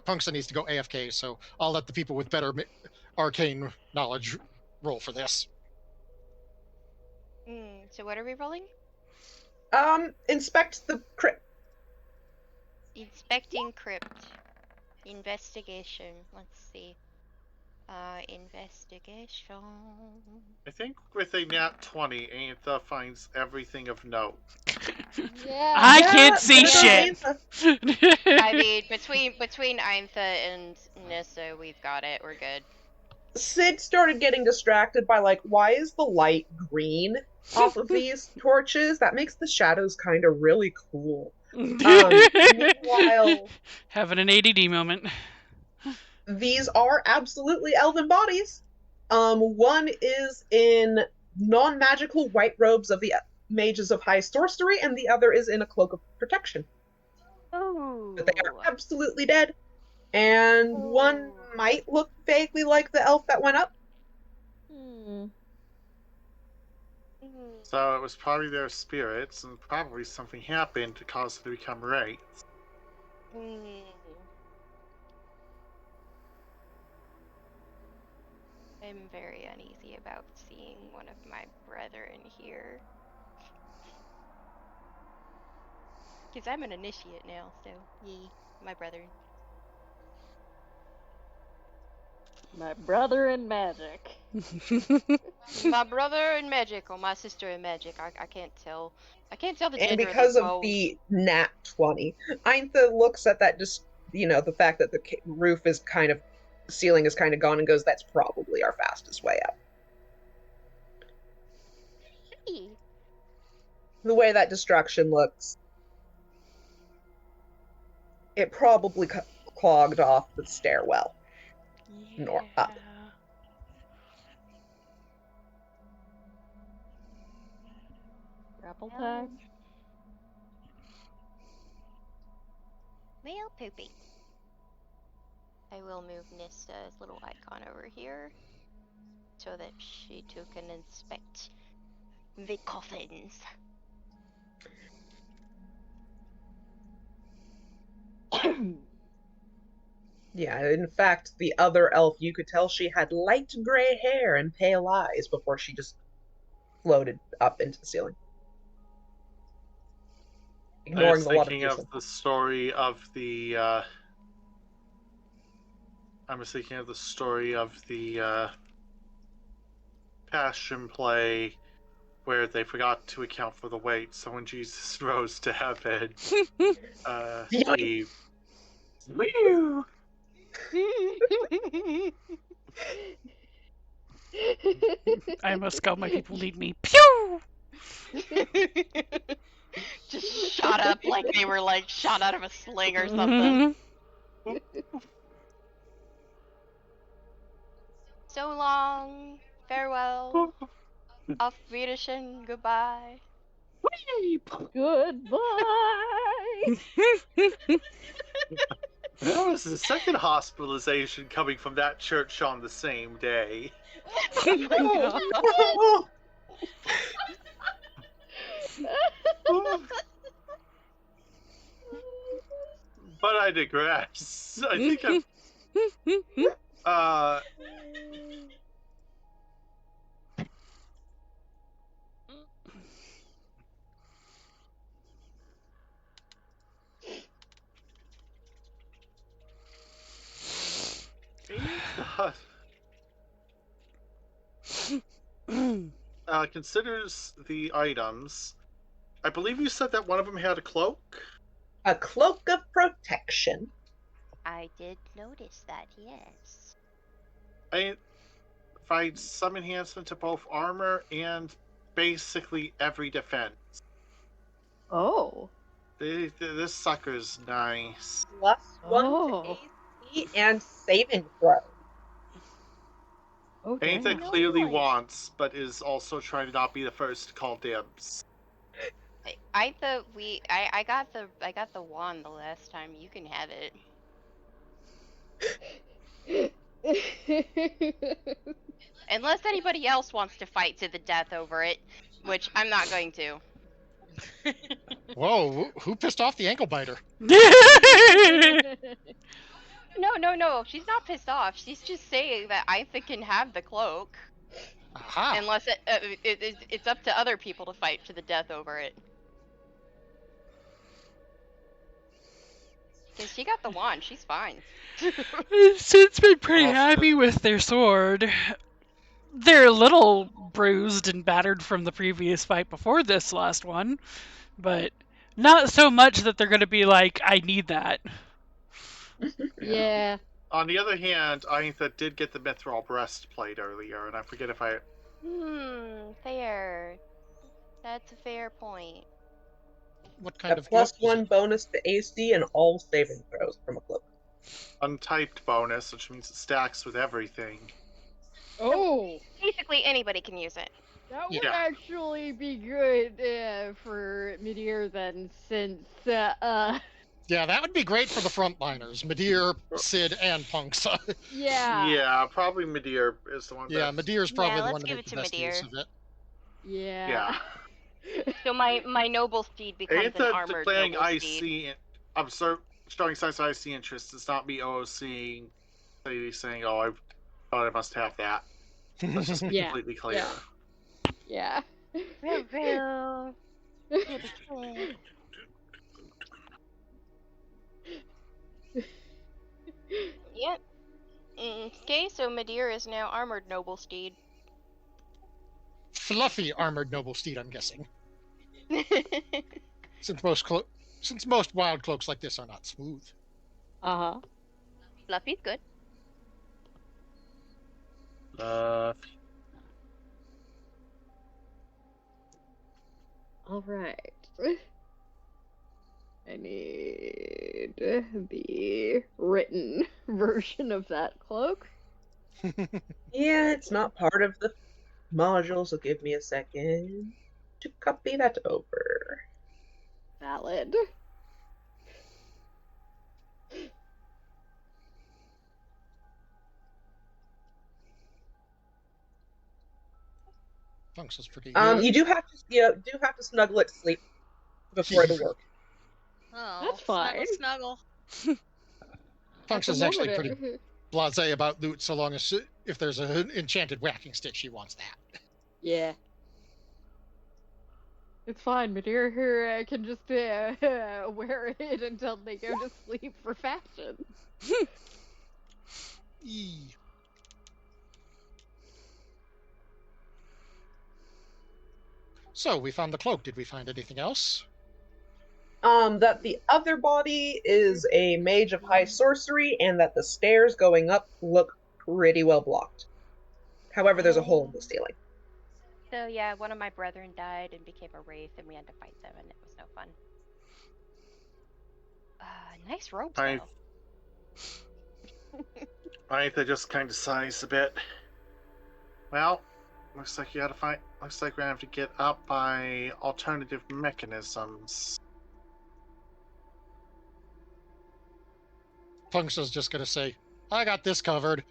Punksa needs to go AFK, so I'll let the people with better arcane knowledge roll for this. So what are we rolling? Inspect the crypt. Inspecting crypt. Investigation. Let's see. Investigation. I think with a nat 20, Aantha finds everything of note. Yeah. I Yeah, can't see there shit. goes I mean, between Eintha and Nissa, we've got it. We're good. Sid started getting distracted by, like, why is the light green off of these torches? That makes the shadows kind of really cool. Meanwhile, Having an ADD moment. these are absolutely elven bodies. One is in non-magical white robes of the mages of high sorcery, and the other is in a cloak of protection. Oh. But they are absolutely dead. And one might look vaguely like the elf that went up. So it was probably their spirits, and probably something happened to cause them to become wraiths. I'm very uneasy about seeing one of my brethren here. Because I'm an initiate now, so yay, my brethren. My brother in magic. My brother in magic or my sister in magic. I can't tell. I can't tell the And gender because of of both. the nat 20, Eintha looks at that, just, the fact that the roof is kind of, ceiling is kind of gone, and goes, that's probably our fastest way out. Hey. The way that destruction looks, it probably clogged off the stairwell. Nor up. Grapple tag. Well, poopy. I will move Nista's little icon over here so that she too can inspect the coffins. Yeah, in fact, the other elf, you could tell she had light gray hair and pale eyes before she just floated up into the ceiling. Ignoring the lot of Thinking of the story of the I was thinking of the story of the Passion Play where they forgot to account for the weight, so when Jesus rose to heaven, he... Woo! I must go. My people need me. Pew! Just shot up like they were like shot out of a sling or something. So long, farewell, auf Wiedersehen, goodbye. Goodbye. That was the second hospitalization coming from that church on the same day. But I digress. I think considers the items. I believe you said that one of them had a cloak? A cloak of protection. I did notice that, yes. I provide some enhancement to both armor and basically every defense. Oh. This sucker's nice. +1 to AC and saving throw. Okay. Anything clearly wants, but is also trying to not be the first to call dibs. I got the wand the last time. You can have it. Unless anybody else wants to fight to the death over it, which I'm not going to. Whoa, who pissed off the ankle biter? No. She's not pissed off. She's just saying that Aitha can have the cloak, Aha. unless it's up to other people to fight to the death over it. Because she got the wand, she's fine. Since been pretty Well, happy with their sword. They're a little bruised and battered from the previous fight before this last one, but not so much that they're going to be like, I need that. Yeah. On the other hand, Aintha did get the mithril breastplate earlier, and I forget if I... Fair. That's a fair point. What kind A of cloak is +1 it? bonus to AC and all saving throws from a cloak. untyped bonus, which means it stacks with everything. Oh, Basically, anybody can use it. that would Yeah. actually be good for Midir then, since Yeah, that would be great for the frontliners, Midir, Sid, and Punksa. yeah. Yeah, probably Midir is the one. Yeah, that... Midir's probably the let's one to give make it the to best use Midir. of it. Yeah. So my noble steed becomes an Aintha armored declaring noble steed. IC, showing signs of IC interest does not be OOC saying, oh, I must have that. Let's just be Yeah, completely clear. yeah. Real. Yep. Okay, so Midir is now armored noble steed. Fluffy armored noble steed, I'm guessing. Since most wild cloaks like this are not smooth. Uh-huh. Fluffy's good. All right. I need the written version of that cloak. Yeah, it's not part of the module, so give me a second to copy that over. Valid. Punksa's pretty good. You do have to snuggle it to sleep before it'll work. Oh, That's fine. Snuggle. Punksa's actually pretty blasé about loot, so long as if there's an enchanted whacking stick, she wants that. Yeah. It's fine. Midir here can just wear it until they go to sleep for fashion. Eee. So, we found the cloak. Did we find anything else? That the other body is a mage of high sorcery, and that the stairs going up look pretty well blocked. However, there's a hole in the ceiling. So yeah, one of my brethren died and became a wraith, and we had to fight them, and it was no fun. Nice ropes though. Aintha just kind of sighs a bit. Well, looks like we're gonna have to get up by alternative mechanisms. Punksa's just gonna say, I got this covered.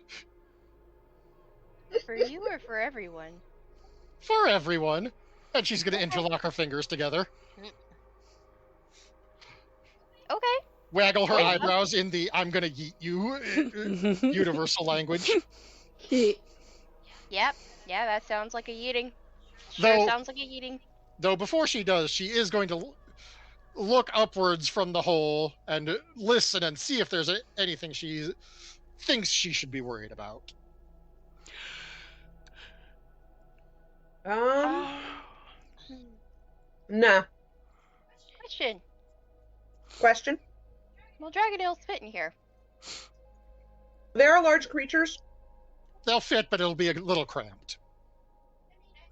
For you or for everyone? For everyone. And she's gonna interlock her fingers together. Okay. Waggle her Wait, what? eyebrows in the I'm gonna yeet you universal language. Yep. Yeah, that sounds like a yeeting. Though- Sounds like a yeeting. Though before she does, she is going to look upwards from the hole and listen and see if there's anything she thinks she should be worried about. Nah. Question? Well, Dragonales fit in here. There are large creatures. They'll fit, but it'll be a little cramped.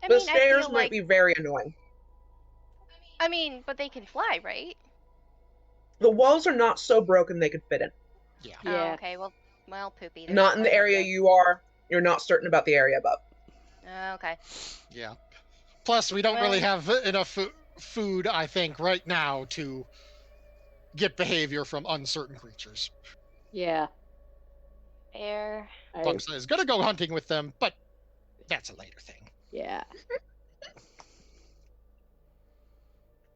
The stairs might be very annoying. I mean, but they can fly, right? The walls are not so broken they could fit in. Yeah. Oh, okay. Well, poopy. There's Not in the plenty area of you are. You're not certain about the area above. them. Okay. Yeah. Plus, we don't really Well- have enough food, I think, right now to get behavior from uncertain creatures. Yeah. Fair. Punksa is gonna go hunting with them, but that's a later thing. Yeah.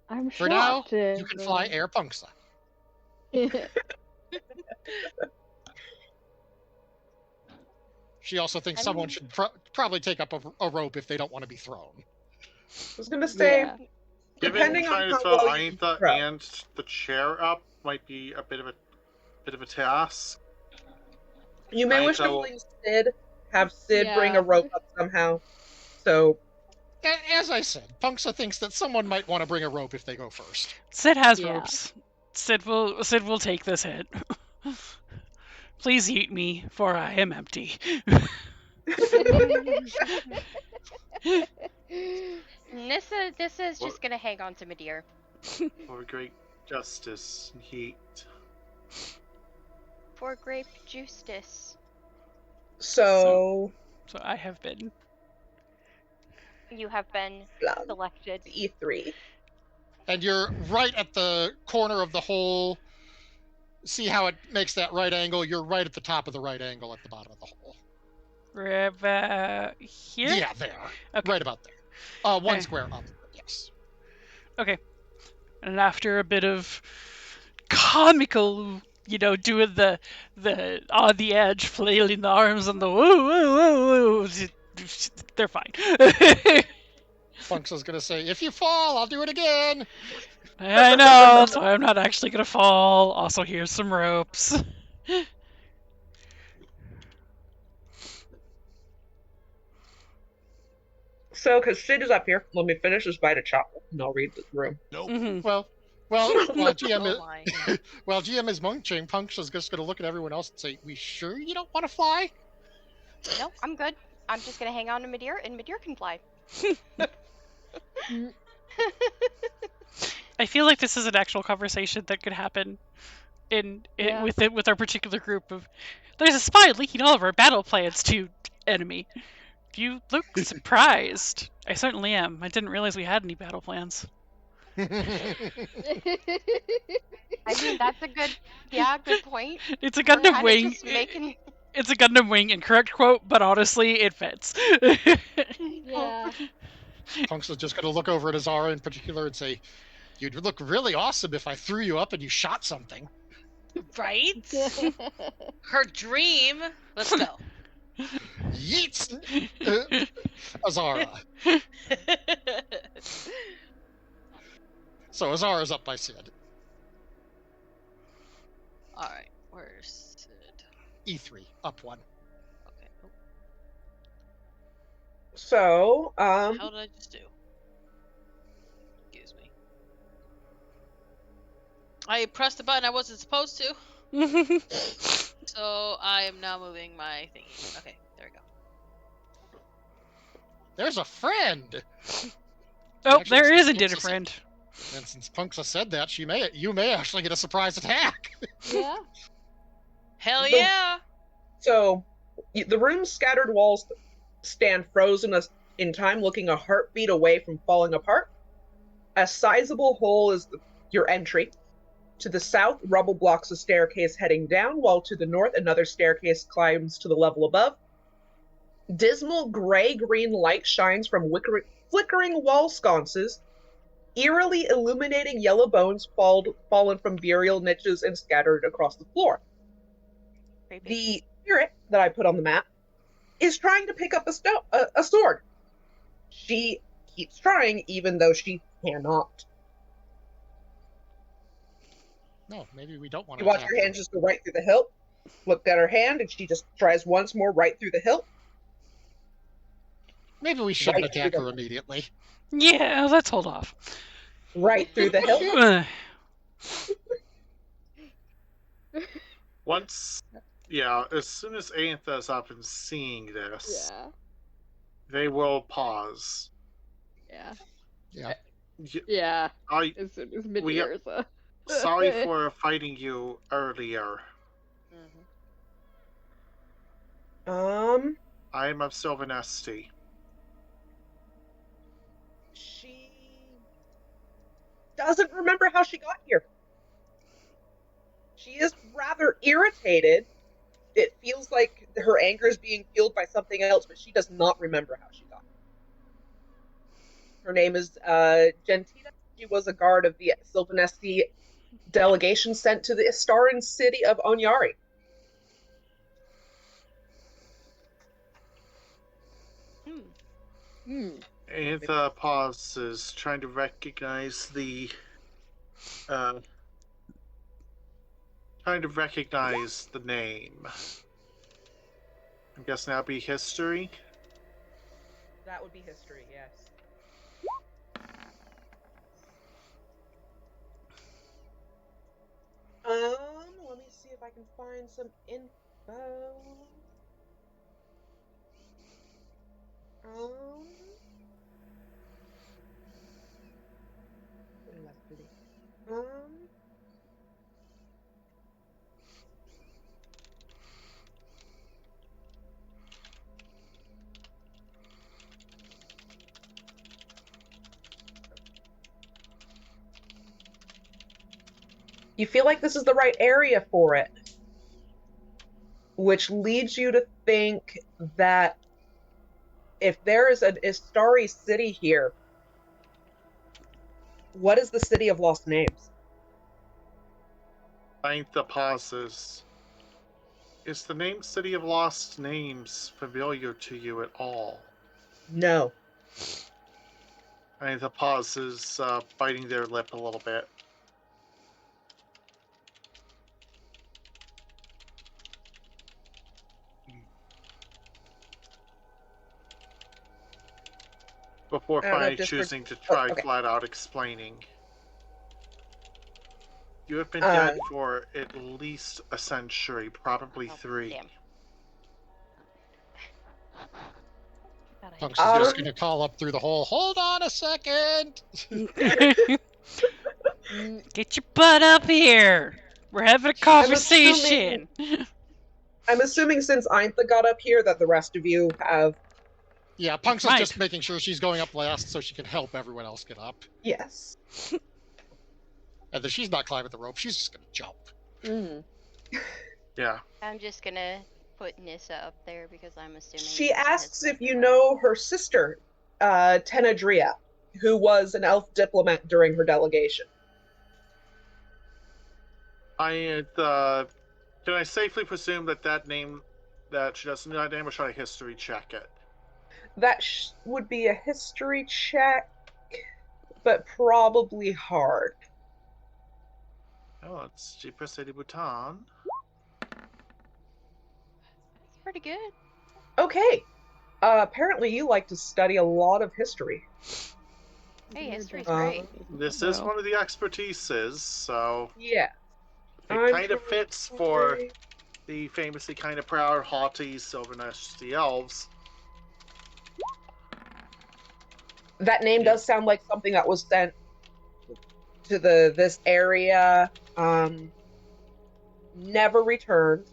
I'm For now, shocked. you can fly Air Punksa. She also thinks I someone mean- should probably take up a rope if they don't want to be thrown. I was gonna say, Yeah. Given depending on trying to how throw well you can Ainitha throw. and the chair up might be a bit of a task. You may wish to Ainitha will- fling Sid, have Sid bring Yeah. a rope up somehow. So, As I said, Punksa thinks that someone might want to bring a rope if they go first. Sid has Yeah. ropes. Sid will take this hit. Please eat me, for I am empty. Nissa is just gonna hang on to Midir. for great justice and heat. For grape justice. so So I have been. You have been Plug. selected. E3. And you're right at the corner of the hole. See how it makes that right angle? You're right at the top of the right angle at the bottom of the hole. Here? Yeah, there. Okay. Right about there. One Okay. square up. Yes. Okay. And after a bit of comical, doing the on the edge, flailing the arms and the woo woo woo woo, they're fine. Punksa's gonna say, "If you fall, I'll do it again." I know, that's why I'm not actually gonna fall. Also, here's some ropes. So, because Sid is up here, let me finish this bite of chocolate, and I'll read the room. Mhm. Well, while GM Oh my. while GM is munching, Punksa's just gonna look at everyone else and say, "We sure you don't want to fly?" No, I'm good. I'm just gonna hang on to Midir, and Midir can fly. I feel like this is an actual conversation that could happen Yeah. with our particular group of. There's a spy leaking all of our battle plans to enemy. You look surprised. I certainly am. I didn't realize we had any battle plans. I mean, that's a good point. It's a We're Gundam kinda wing. just making. It's a Gundam wing, incorrect quote, but honestly, it fits. Yeah. Punksa's just gonna look over at Azara in particular and say, "You'd look really awesome if I threw you up and you shot something." Right? Her dream. Let's go. Yeets, Azara. So Azara's up by Sid. All right. Where's Sid? E3 up one. Okay. Oh, So, how did I just do? Excuse me. I pressed the button I wasn't supposed to, so I am now moving my thingy. Okay, there we go. There's a friend. Oh, Actually, there since is indeed a Punksa friend. And since Punksa said that, you may actually get a surprise attack. Yeah. Hell The- yeah! so the room's scattered walls stand frozen in time, looking a heartbeat away from falling apart. A sizable hole is your entry. To the south, rubble blocks a staircase heading down, while to the north, another staircase climbs to the level above. Dismal gray-green light shines from flickering wall sconces, eerily illuminating yellow bones fallen from burial niches and scattered across the floor. Creepy. The spirit that I put on the map is trying to pick up a sword. She keeps trying, even though she cannot. No, maybe we don't want You to watch attack her her. hand just go right through the hilt. Looked at her hand, and she just tries once more right through the hilt. Maybe we shouldn't Right attack through her the- immediately. Yeah, let's hold off. Right through the hilt. Ugh. Once, as soon as Aintha's up and seeing this, Yeah. they will pause. Yeah. Yeah. Yeah. I As soon as We- Midir's sorry for fighting you earlier. I am of Sylvanesti. She doesn't remember how she got here. She is rather irritated. It feels like her anger is being fueled by something else, but she does not remember how she got here. Her name is Gentita He was a guard of the Sylvanesti delegation sent to the Istaran city of Onyari. Antha pauses, trying to recognize the name. I'm guessing that'd be history. That would be history, yes. Let me see if I can find some info. You feel like this is the right area for it, which leads you to think that if there is an Istari city here, what is the City of Lost Names? Antha pauses. Is the name City of Lost Names familiar to you at all? No. Antha pauses, biting their lip a little bit. Before finally choosing to try flat out explaining. You have been dead for at least a century, probably 3. Damn. Punks is just going to call up through the hole. Hold on a second. Get your butt up here. We're having a conversation. I'm assuming since Eintha got up here that the rest of you have. Yeah, Punks is just making sure she's going up last so she can help everyone else get up. Yes. And then she's not climbing the rope. She's just going to jump. Yeah. I'm just going to put Nissa up there because I'm assuming. She asks if you know her sister, Tenadria, who was an elf diplomat during her delegation. Can I safely presume that name, that she doesn't know that name, or should I history check it? That would be a history check, but probably hard. Oh, it's Jeepers City Bhutan. That's pretty good. Okay. Apparently you like to study a lot of history. Hey, history's great. This is one of the expertises, so... Yeah. It kind of fits for the famously kind of proud, haughty Sylvanesti elves. That name does sound like something that was sent to this area. Never returned.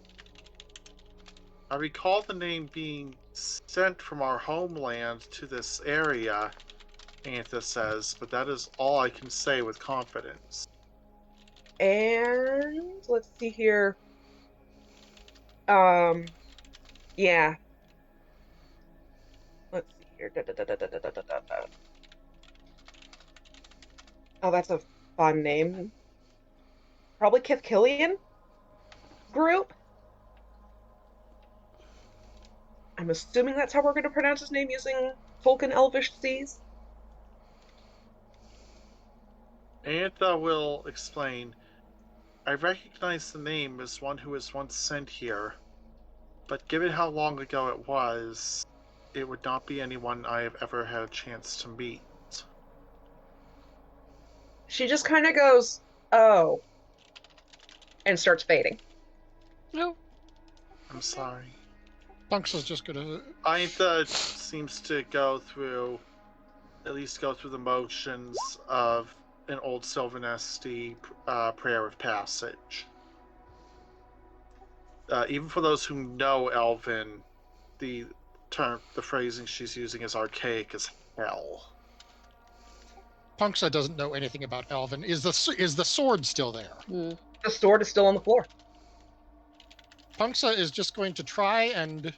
I recall the name being sent from our homeland to this area, Antha says, but that is all I can say with confidence. And let's see here. Yeah. Let's see here. Oh, that's a fun name. Probably Kithkillian group. I'm assuming that's how we're going to pronounce his name using Tolkien Elvish Seas. Antha will explain. I recognize the name as one who was once sent here, but given how long ago it was, it would not be anyone I have ever had a chance to meet. She just kind of goes, oh, and starts fading. No. I'm sorry. Punks is just gonna... Eintha seems to at least go through the motions of an old Sylvanesti prayer of passage. Even for those who know Elven, the phrasing she's using is archaic as hell. Punksa doesn't know anything about Elven. Is the sword still there? The sword is still on the floor. Punksa is just going to try and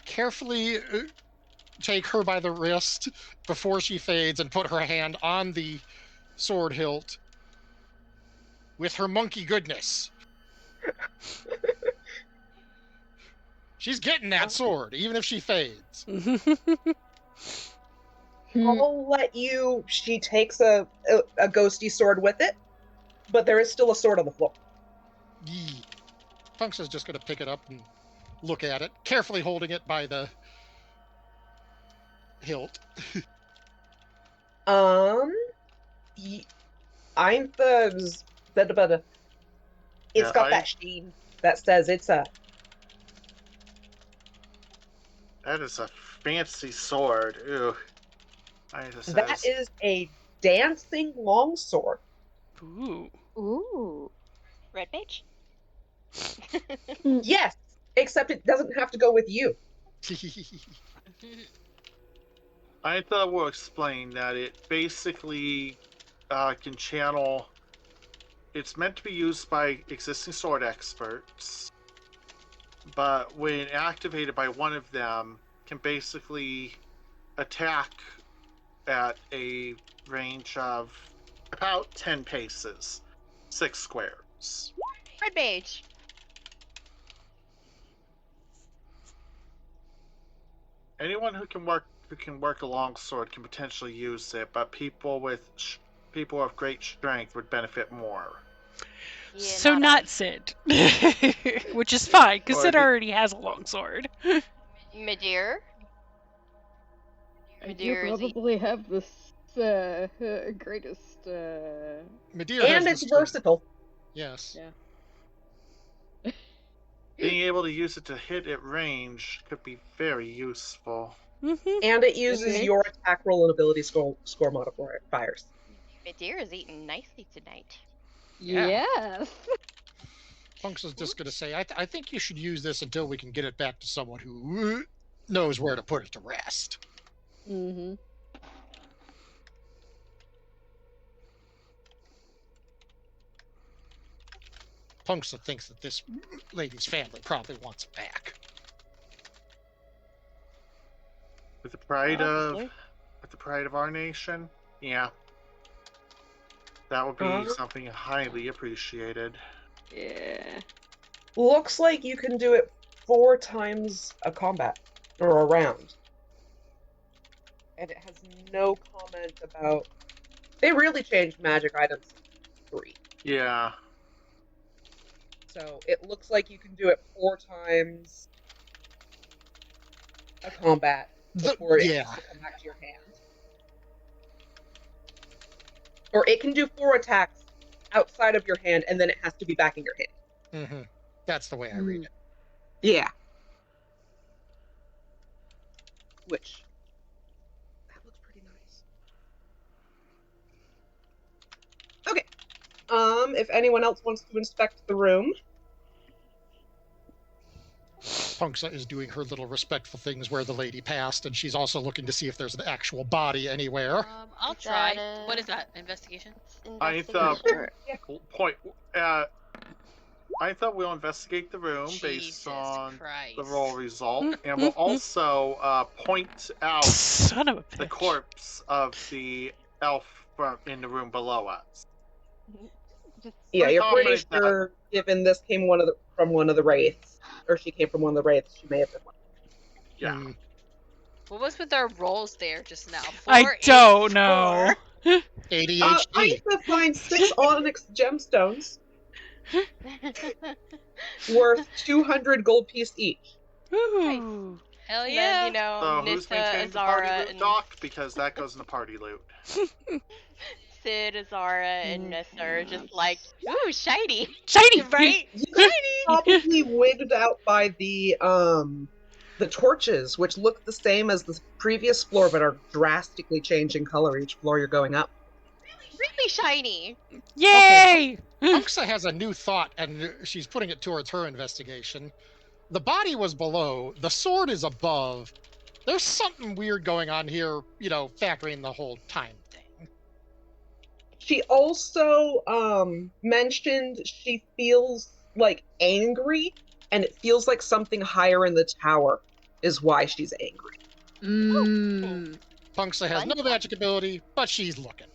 carefully take her by the wrist before she fades and put her hand on the sword hilt with her monkey goodness. She's getting that sword, even if she fades. I'll let you. She takes a ghosty sword with it, but there is still a sword on the floor. Yee. Punks is just going to pick it up and look at it, carefully holding it by the hilt. I'm the. It's got that sheen that says it's a. That is a fancy sword. Ew. That is a dancing longsword. Ooh. Ooh. Red mage? Yes, except it doesn't have to go with you. I thought we'll explain that it basically can channel. It's meant to be used by existing sword experts, but when activated by one of them, can basically attack at a range of about 10 paces, 6 squares. Red mage. Anyone who can work a longsword can potentially use it, but people of great strength would benefit more. Yeah, So not not us. Sid. Which is fine, because Or Sid the- already has a longsword. Midir? I do Midir is probably have this greatest. Midir has And the it's sword. versatile. Yes. Yeah. Being able to use it to hit at range could be very useful. Mm-hmm. And it uses Indeed. your attack roll and ability score modifiers. Midir is eating nicely tonight. Yeah. Yes. Punks is just going to say, I think you should use this until we can get it back to someone who knows where to put it to rest. Mm-hmm. Punks thinks that this lady's family probably wants it back. With the pride Probably. of our nation, yeah. That would be something highly appreciated. Yeah. Looks like you can do it 4 times a combat or a round. And it has no comment about. They really changed magic items 3. Yeah. So it looks like you can do it 4 times a combat before it has to come back to your hand. Or it can do 4 attacks outside of your hand, and then it has to be back in your hand. Mm-hmm. That's the way I read it. Yeah. Which, that looks pretty nice. Okay. If anyone else wants to inspect the room. Punksa is doing her little respectful things where the lady passed, and she's also looking to see if there's an actual body anywhere. I'll Is try. that What is that? Investigation? I thought Yeah. I thought we'll investigate the room Jesus based on Christ. the roll result, and we'll also point out Son of a the bitch. corpse of the elf in the room below us. Yeah, Pretty you're pretty confident that- sure, given this came from one of the wraiths, or she came from one of the wraiths, she may have been one. Yeah. Mm. What was with our rolls there just now? I 4, 8, don't know. 4. ADHD. Aisa finds 6 onyx gemstones worth 200 gold piece each. Ooh. Hell And yeah. then, you know, So who's Nissa, maintaining the party Azara, loot, and Doc? Because that goes in the party loot. Sid, Azara, and Nissa are just like, ooh, shiny. Shiny! Right? You guys are probably wigged out by the torches, which look the same as the previous floor, but are drastically changing color each floor you're going up. Really shiny. Yay! Punksa has a new thought, and she's putting it towards her investigation. The body was below, the sword is above. There's something weird going on here, factoring the whole time thing. She also mentioned she feels like angry, and it feels like something higher in the tower is why she's angry. Punksa has Fun no fact. magic ability, but she's looking.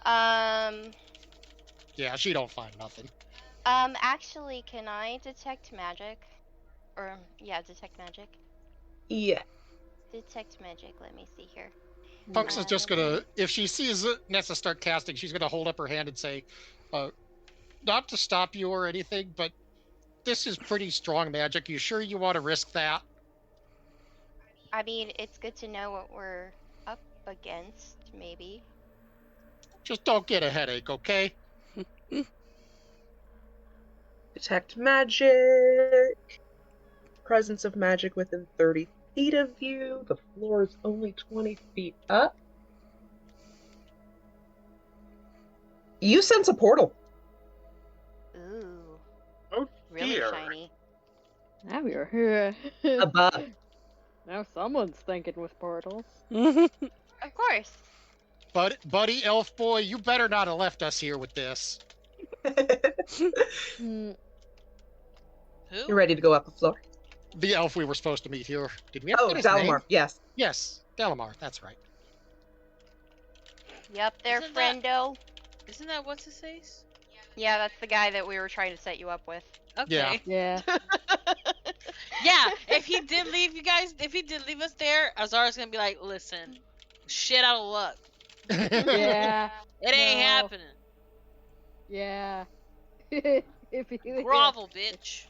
Um, Yeah, she don't find nothing. actually, can I detect magic? Or, yeah, detect magic. Yeah. Detect magic, let me see here. Punks is just Let me- gonna, if she sees Nessa start casting, she's gonna hold up her hand and say, not to stop you or anything, but this is pretty strong magic. You sure you want to risk that? I mean, it's good to know what we're up against, maybe. Just don't get a headache, okay? Detect magic. Presence of magic within 30 feet of you. The floor is only 20 feet up. You sense a portal. Ooh, Oh really dear. shiny. Now you're here. Above. Now someone's thinking with portals. Of course. Buddy elf boy, you better not have left us here with this. Hmm. Who? You're ready to go up the floor? The elf we were supposed to meet here. Did we ever Oh, get his name? Dalamar. Yes. Yes, Dalamar, that's right. Yup, there, Isn't that- friendo. Isn't that what's his face? Yeah, that's the guy that we were trying to set you up with. Okay. Yeah. Yeah, if he did leave you guys, if he did leave us there, Azara's gonna be like, listen, shit out of luck. Yeah. It ain't No. happening. Yeah. if he Grovel, bitch.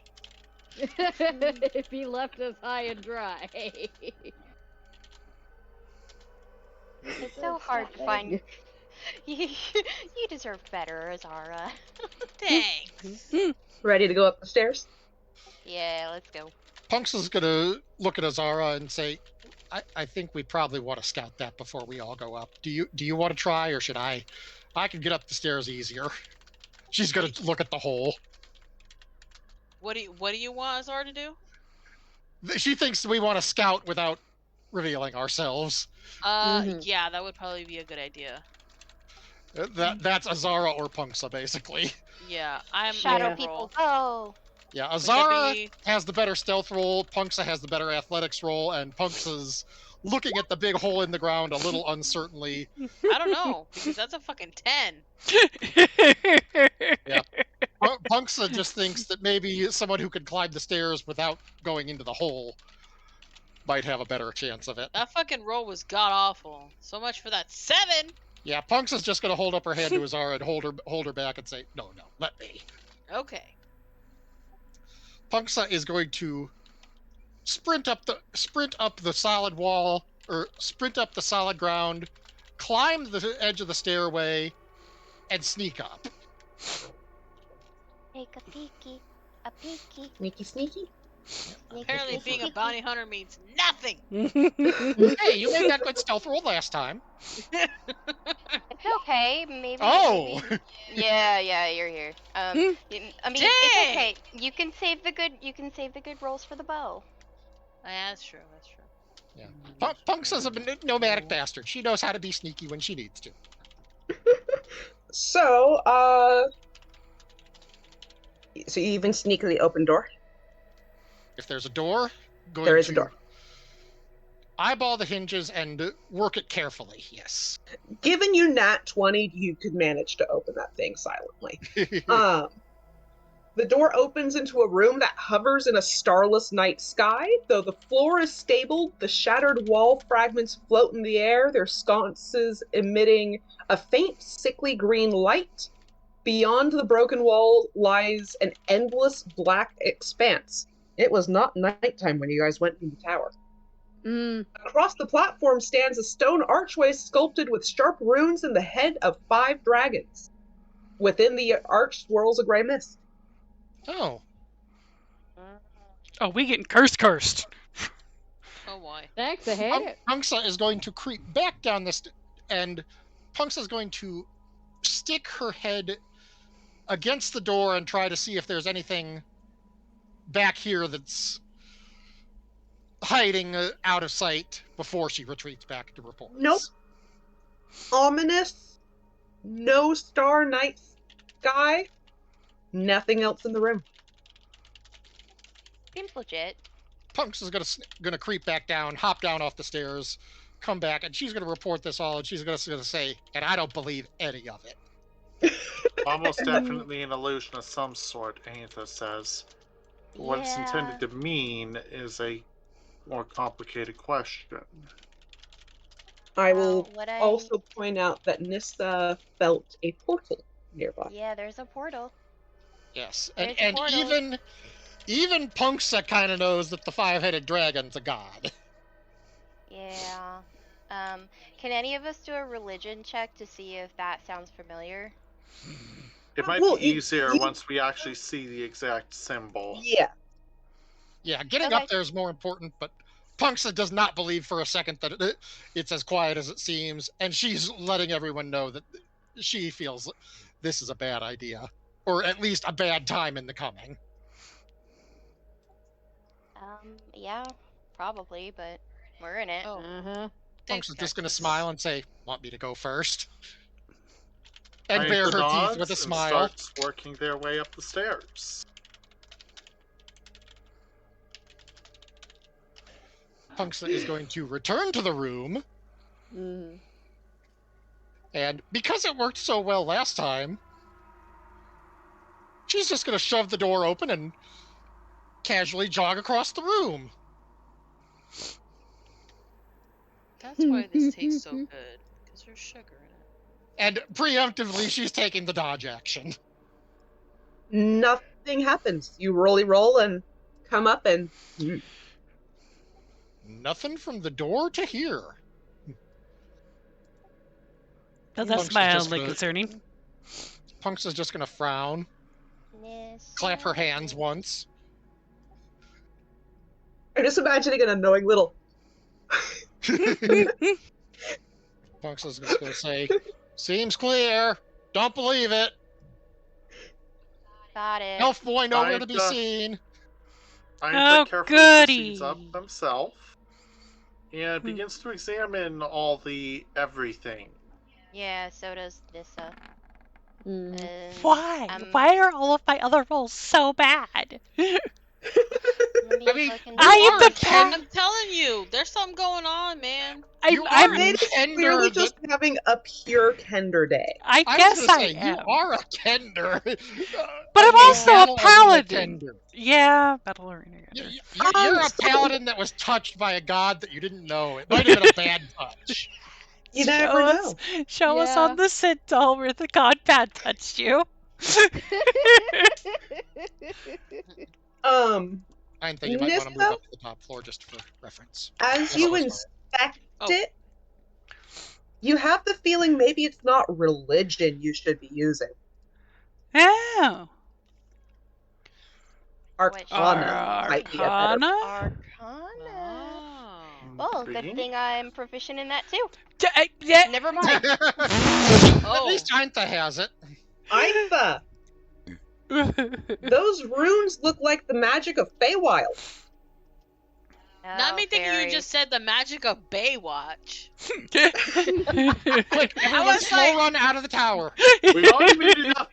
if he left us high and dry. It's so hard to find. You deserve better, Azara. Thanks. Ready to go up the stairs? Yeah, let's go. Punks is gonna look at Azara and say, I think we probably want to scout that before we all go up. Do you want to try, or should I? I can get up the stairs easier. She's gonna look at the hole. What do you want Azara to do? She thinks we want to scout without revealing ourselves. Mhm. Yeah, that would probably be a good idea. That's Azara or Punksa, basically. Yeah, I'm Shadow Yeah. people, go! Yeah, Would that Azara be- has the better stealth roll, Punksa has the better athletics roll, and Punksa's looking at the big hole in the ground a little uncertainly. I don't know, because that's a fucking 10. Punksa just thinks that maybe someone who could climb the stairs without going into the hole might have a better chance of it. That fucking roll was god awful. So much for that 7! Yeah, Punksa's just gonna hold up her hand to Azara and hold her back and say, no, let me. Okay. Punksa is going to sprint up the solid wall, or sprint up the solid ground, climb the edge of the stairway, and sneak up. Take a peeky, a peeky. Sneaky, sneaky. Apparently being a bounty hunter means nothing! Hey, you made that good stealth roll last time. It's okay, maybe. Oh! maybe- Yeah, you're here. I mean, it's Dang! okay. You can save the good rolls for the bow. That's true, that's true. Yeah. Punksa's a nomadic bastard. She knows how to be sneaky when she needs to. So, so you even sneakily open door? If there's a door, There is a door. Eyeball the hinges and work it carefully, yes. Given you nat 20, you could manage to open that thing silently. The door opens into a room that hovers in a starless night sky. Though the floor is stable, the shattered wall fragments float in the air, their sconces emitting a faint, sickly green light. Beyond the broken wall lies an endless black expanse. It was not nighttime when you guys went in the tower. Across the platform stands a stone archway sculpted with sharp runes and the head of 5 dragons. Within the arch swirls a gray mist. Oh. Oh, we getting cursed. Oh boy. Thanks, I hate it. Punksa is going to creep back down this, and Punksa is going to stick her head against the door and try to see if there's anything back here that's hiding out of sight before she retreats back to reports. Nope. Ominous, no star night sky, nothing else in the room. Seems legit. Punks is gonna creep back down, hop down off the stairs, come back and she's going to report this all, and she's going to say, and I don't believe any of it. Almost definitely an illusion of some sort, Aetha says. What it's intended to mean is a more complicated question. I will What I also point out that Nissa felt a portal nearby. Yeah, there's a portal. Yes, There's a and portal. even Punksa kind of knows that the five-headed dragon's a god. Yeah. Can any of us do a religion check to see if that sounds familiar? It might Well, be easier you- once we actually see the exact symbol. Yeah. Yeah, getting Okay. up there is more important, but Punksa does not believe for a second that it's as quiet as it seems, and she's letting everyone know that she feels this is a bad idea, or at least a bad time in the coming. Yeah, probably, but we're in it. Oh, thanks, Punksa's just going to Cactus. smile and say, "Want me to go first?" And Aetha bare her teeth nods with a and smile. starts working their way up the stairs. Punksa is going to return to the room, and because it worked so well last time, she's just going to shove the door open and casually jog across the room. That's why this tastes so good, because there's sugar in it. And preemptively, she's taking the dodge action. Nothing happens. You roll and come up and... Nothing from the door to here. Now that's Punk's mildly just concerning. Punk's just going to frown, clap her hands once. I'm just imagining an annoying little... Punk's just going to say, "Seems clear. Don't believe it. Got it. Elf boy nowhere to be Aetha- seen." Aetha Oh, carefully proceeds up goody. himself and begins to examine all the everything. Yeah, so does Nissa. Why? Why are all of my other rolls so bad? I mean, I'm telling you, there's something going on, man. I'm clearly just having a pure Kender day. I was guess gonna I say, am. You are a Kender. But I'm also a Battle Arena paladin. Kender. Yeah, Battle Arena. You're a paladin that was touched by a god that you didn't know. It might have been a bad touch. You never know. Show us on the Citadel where the god pad touched you. I think you might want to move up to the top floor just for reference. As you inspect it, you have the feeling maybe it's not religion you should be using. Oh. Arcana might be a better. Arcana. Well, good thing I'm proficient in that too. Yeah. Never mind. At least Aetha has it. Aetha! Those runes look like the magic of Feywild. Not me thinking you just said the magic of Baywatch. Quick, everyone slow run out of the tower. We've already made enough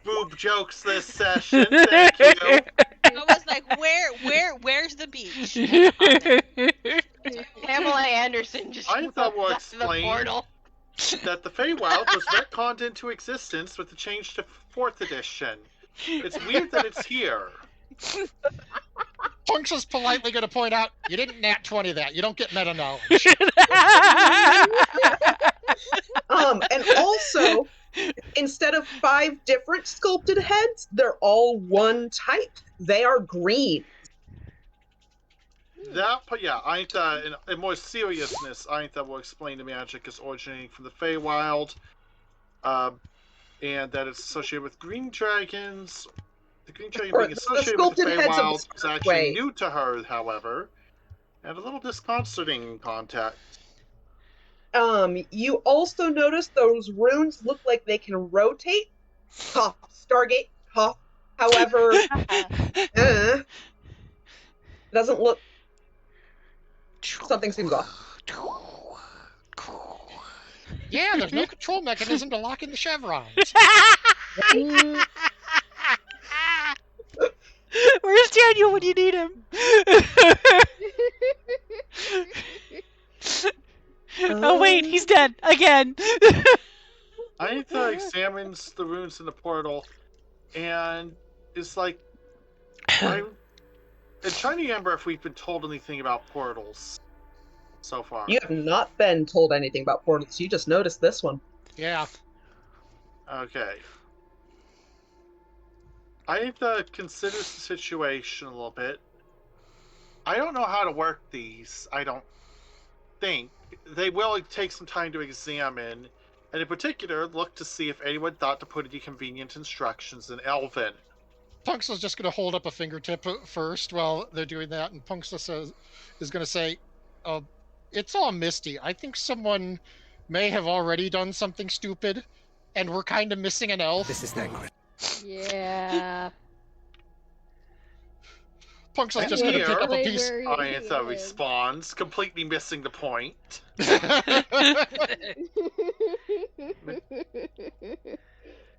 boob jokes this session. Thank you. I was like, where's the beach? Pamela Anderson just I thought we'll the explain portal. that the Feywild was retconned into existence with the change to 4th edition. It's weird that it's here. Punk's politely going to point out, you didn't nat 20 that. You don't get meta knowledge. And also, instead of 5 different sculpted heads, they're all one type. They are green. Aetha, in more seriousness, Aetha will explain the magic is originating from the Feywild, and that it's associated with green dragons. The green dragon being associated with the Feywild is actually new to her, however, and a little disconcerting in context. You also notice those runes look like they can rotate. Cough, Stargate, cough. However, doesn't look... Something seems off. Yeah, there's no control mechanism to lock in the chevrons. Where's Daniel when you need him? He's dead again. Aintha examines the runes in the portal and is like, I'm trying to remember if we've been told anything about portals so far. You have not been told anything about portals. You just noticed this one. Yeah. Okay. Aintha considers the situation a little bit. I don't know how to work these. I don't think. They will take some time to examine, and in particular, look to see if anyone thought to put any convenient instructions in Elven. Punksa's just going to hold up a fingertip first while they're doing that, and Punksa is going to say, it's all misty. I think someone may have already done something stupid, and we're kind of missing an elf. This is Dagwood. Yeah. Punksa's just going to pick up a piece. Aintha responds, completely missing the point.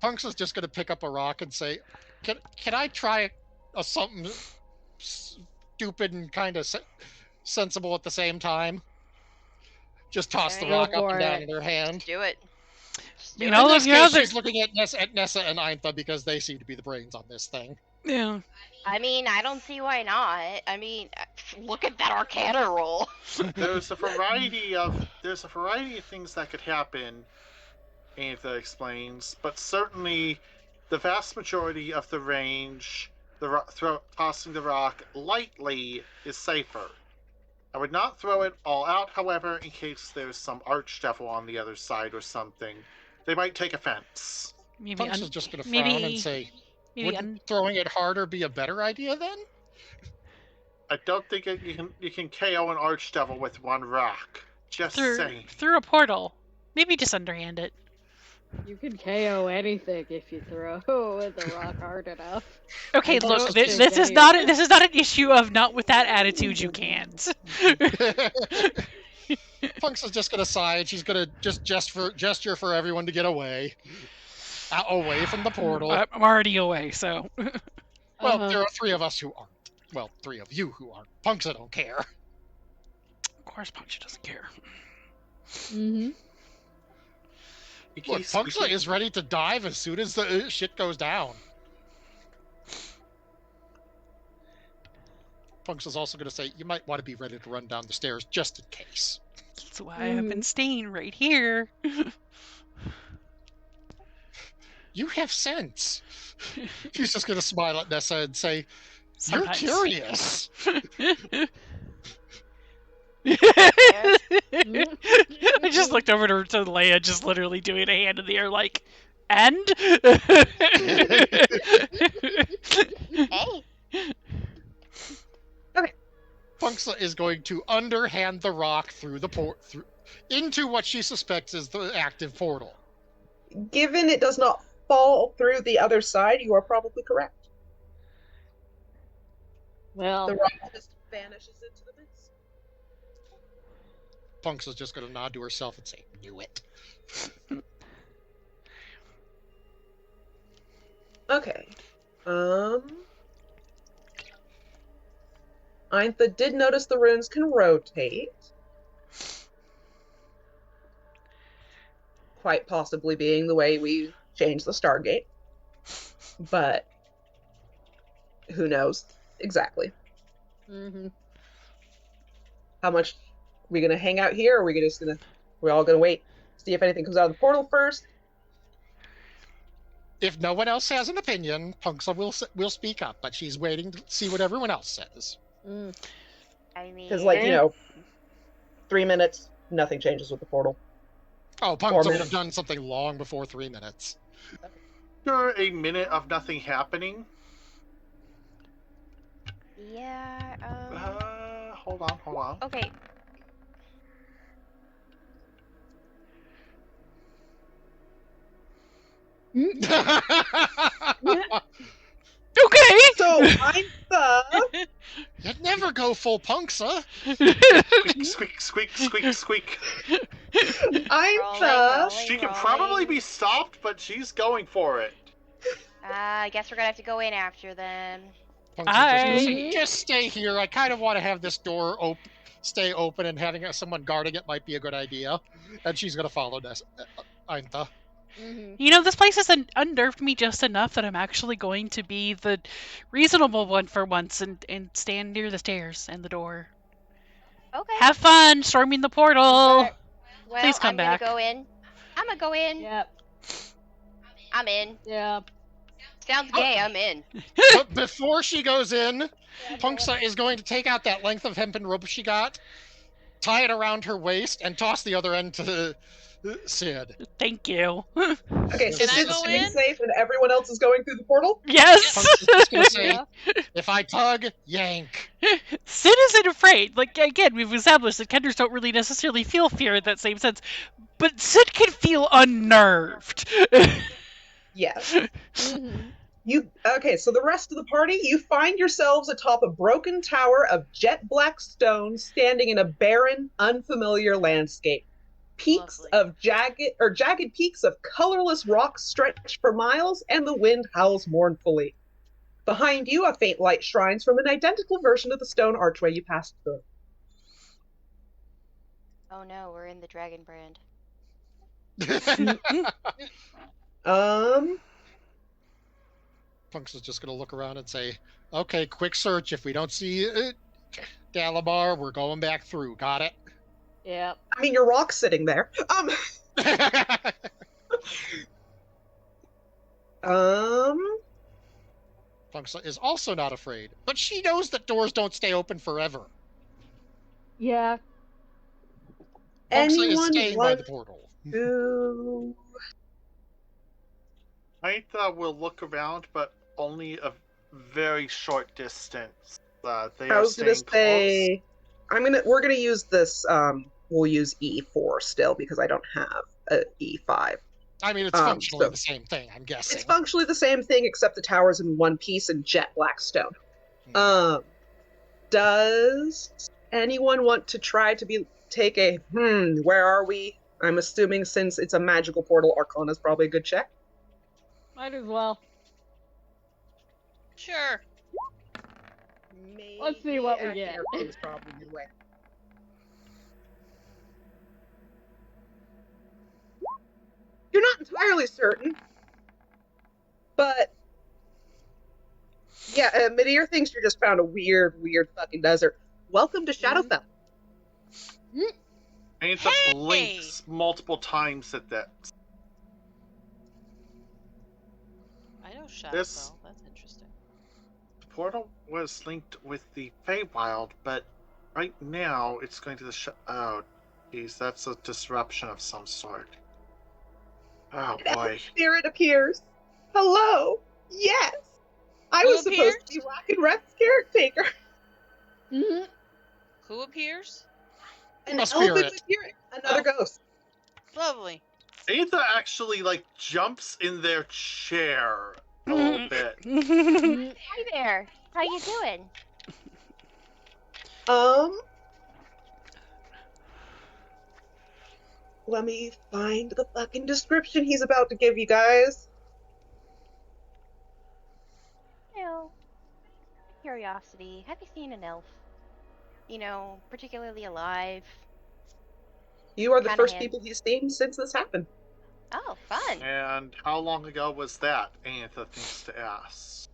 Punksa's just going to pick up a rock and say, can I try something stupid and kind of sensible at the same time? Just toss the rock up and down in her hand. Do it. You know, in this case, she's looking at Nessa and Aintha because they seem to be the brains on this thing. Yeah. I mean, I don't see why not. I mean, look at that Arcana roll. There's a variety of things that could happen, Aintha explains, but certainly the vast majority of the range, tossing the rock lightly is safer. I would not throw it all out, however, in case there's some archdevil on the other side or something. They might take offense. Punksa's just going to frown and say, wouldn't throwing it harder be a better idea then? I don't think you can KO an archdevil with one rock. Just saying. Through a portal. Maybe just underhand it. You can KO anything if you throw the rock hard enough. Okay, look, this is not an issue of not with that attitude you can't. Punksa's just gonna sigh and she's gonna just gesture for everyone to get away from the portal. I'm already away, so. Well, there are three of us who aren't. Well, three of you who aren't. Punksa don't care. Of course, Punksa doesn't care. Mm-hmm. Look, Punksa is ready to dive as soon as the shit goes down. Punksa's also going to say, you might want to be ready to run down the stairs just in case. That's why I have been staying right here. You have sense. She's just going to smile at Nessa and say, Sometimes. You're curious. I just looked over to Leia, just literally doing a hand in the air, like, and? Hey. Okay. Punksa is going to underhand the rock through the into what she suspects is the active portal. Given it does not fall through the other side, you are probably correct. Well, the rock just vanishes into the mist. Punksa's just going to nod to herself and say, knew it. Okay. Aintha did notice the runes can rotate. Quite possibly being the way we changed the Stargate. But who knows exactly. mm-hmm. How much are we gonna hang out here, or are we we're all gonna wait, see if anything comes out of the portal first? If no one else has an opinion, Punksa will speak up, but she's waiting to see what everyone else says. I mean, Because 3 minutes, nothing changes with the portal. Oh, Punksa would have done something long before 3 minutes. After a minute of nothing happening. yeah. Hold on. Okay. Okay! So, Aintha... You'd never go full Punksa. Squeak. Aintha... She can probably be stopped, but she's going for it. I guess we're gonna have to go in after then. Punks is just gonna say, Mhm. just stay here. I kind of want to have this door stay open, and having someone guarding it might be a good idea. And she's gonna follow Ainta. Mhm. You know, this place has unnerved me just enough that I'm actually going to be the reasonable one for once and stand near the stairs and the door. Okay. Have fun storming the portal. Okay. Well, Please come I'm gonna back. go in. I'm gonna go in. Yep. I'm in. Yeah. Sounds gay. I'm in. But before she goes in, Yeah, Punksa is going to take out that length of hempen rope she got, tie it around her waist, and toss the other end to Sid. Thank you. Okay, so Can I Sid's go staying in? safe and everyone else is going through the portal? Yes. Punksa's just gonna say, Yeah. if I tug, yank. Sid isn't afraid. Like, again, we've established that Kenders don't really necessarily feel fear in that same sense, but Sid can feel unnerved. Yes. Mhm. Okay, so the rest of the party, you find yourselves atop a broken tower of jet black stone standing in a barren, unfamiliar landscape. Peaks Lovely. of jagged peaks of colorless rocks stretch for miles, and the wind howls mournfully. Behind you, a faint light shines from an identical version of the stone archway you passed through. Oh no, we're in the Dragon brand. Um, Punksa's just gonna look around and say, okay, quick search. If we don't see Dalabar, we're going back through. Got it? Yep. I mean, your rock's sitting there. Punksa is also not afraid, but she knows that doors don't stay open forever. Yeah. Punksa is Anyone staying by want the portal. to? Ainta will look around, but only a very short distance. They I are was gonna staying close. say, we're gonna use this. We'll use E4 still because I don't have a E5. I mean, it's functionally so- the same thing, I'm guessing. It's functionally the same thing except the tower's in one piece in jet black stone. Does anyone want to try to take a where are we? I'm assuming since it's a magical portal, Arcana is probably a good check. Might as well. Sure. Let's see what we get. Everything's probably a good way. You're not entirely certain, but yeah, Midir thinks you just found a weird fucking desert. Welcome to Shadowfell. Ainta blinks multiple times at that. I know Shadowfell. This- That's interesting. The portal was linked with the Feywild, but right now it's going to the oh, geez, that's a disruption of some sort. Oh boy. Spirit appears. Hello. Yes. I Who was supposed to be appears? Whack and Ref's caretaker. Mhm. Who appears? An A elephant spirit. appearing. Another ghost. Lovely. Ainta actually jumps in their chair a little bit. Mhm. Hi there. How you doing? Let me find the fucking description he's about to give you guys. You curiosity. Have you seen an elf? You know, particularly alive. You are the Kinda first hand. people he's seen since this happened. Oh, fun. And how long ago was that? Ainta thinks to ask.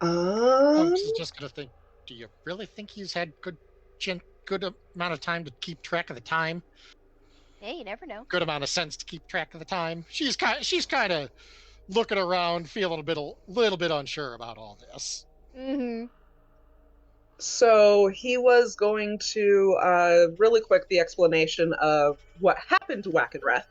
Punksa's just gonna think, do you really think he's had good amount of time to keep track of the time? Hey, you never know. Good amount of sense to keep track of the time. She's kind of looking around, feeling a little bit unsure about all this. Mhm. So he was going to really quick the explanation of what happened to Whack and Ref.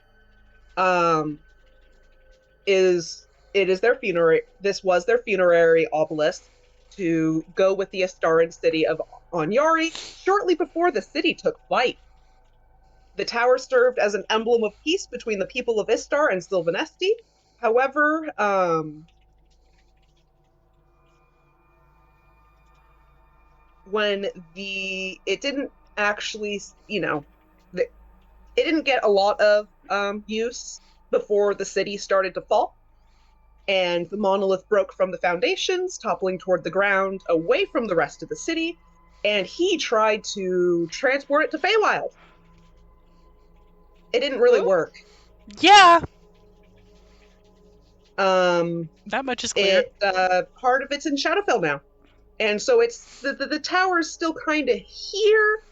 It is their funerary. This was their funerary obelisk to go with the Astaran city of Onyari shortly before the city took flight. The tower served as an emblem of peace between the people of Istar and Sylvanesti. However, it didn't actually, it didn't get a lot of use before the city started to fall. and the monolith broke from the foundations, toppling toward the ground, away from the rest of the city, and he tried to transport it to Feywild. It didn't really Whoop. work. Yeah, Um, that much is clear. part of it's in Shadowfell now, and so it's the tower's still kind of here,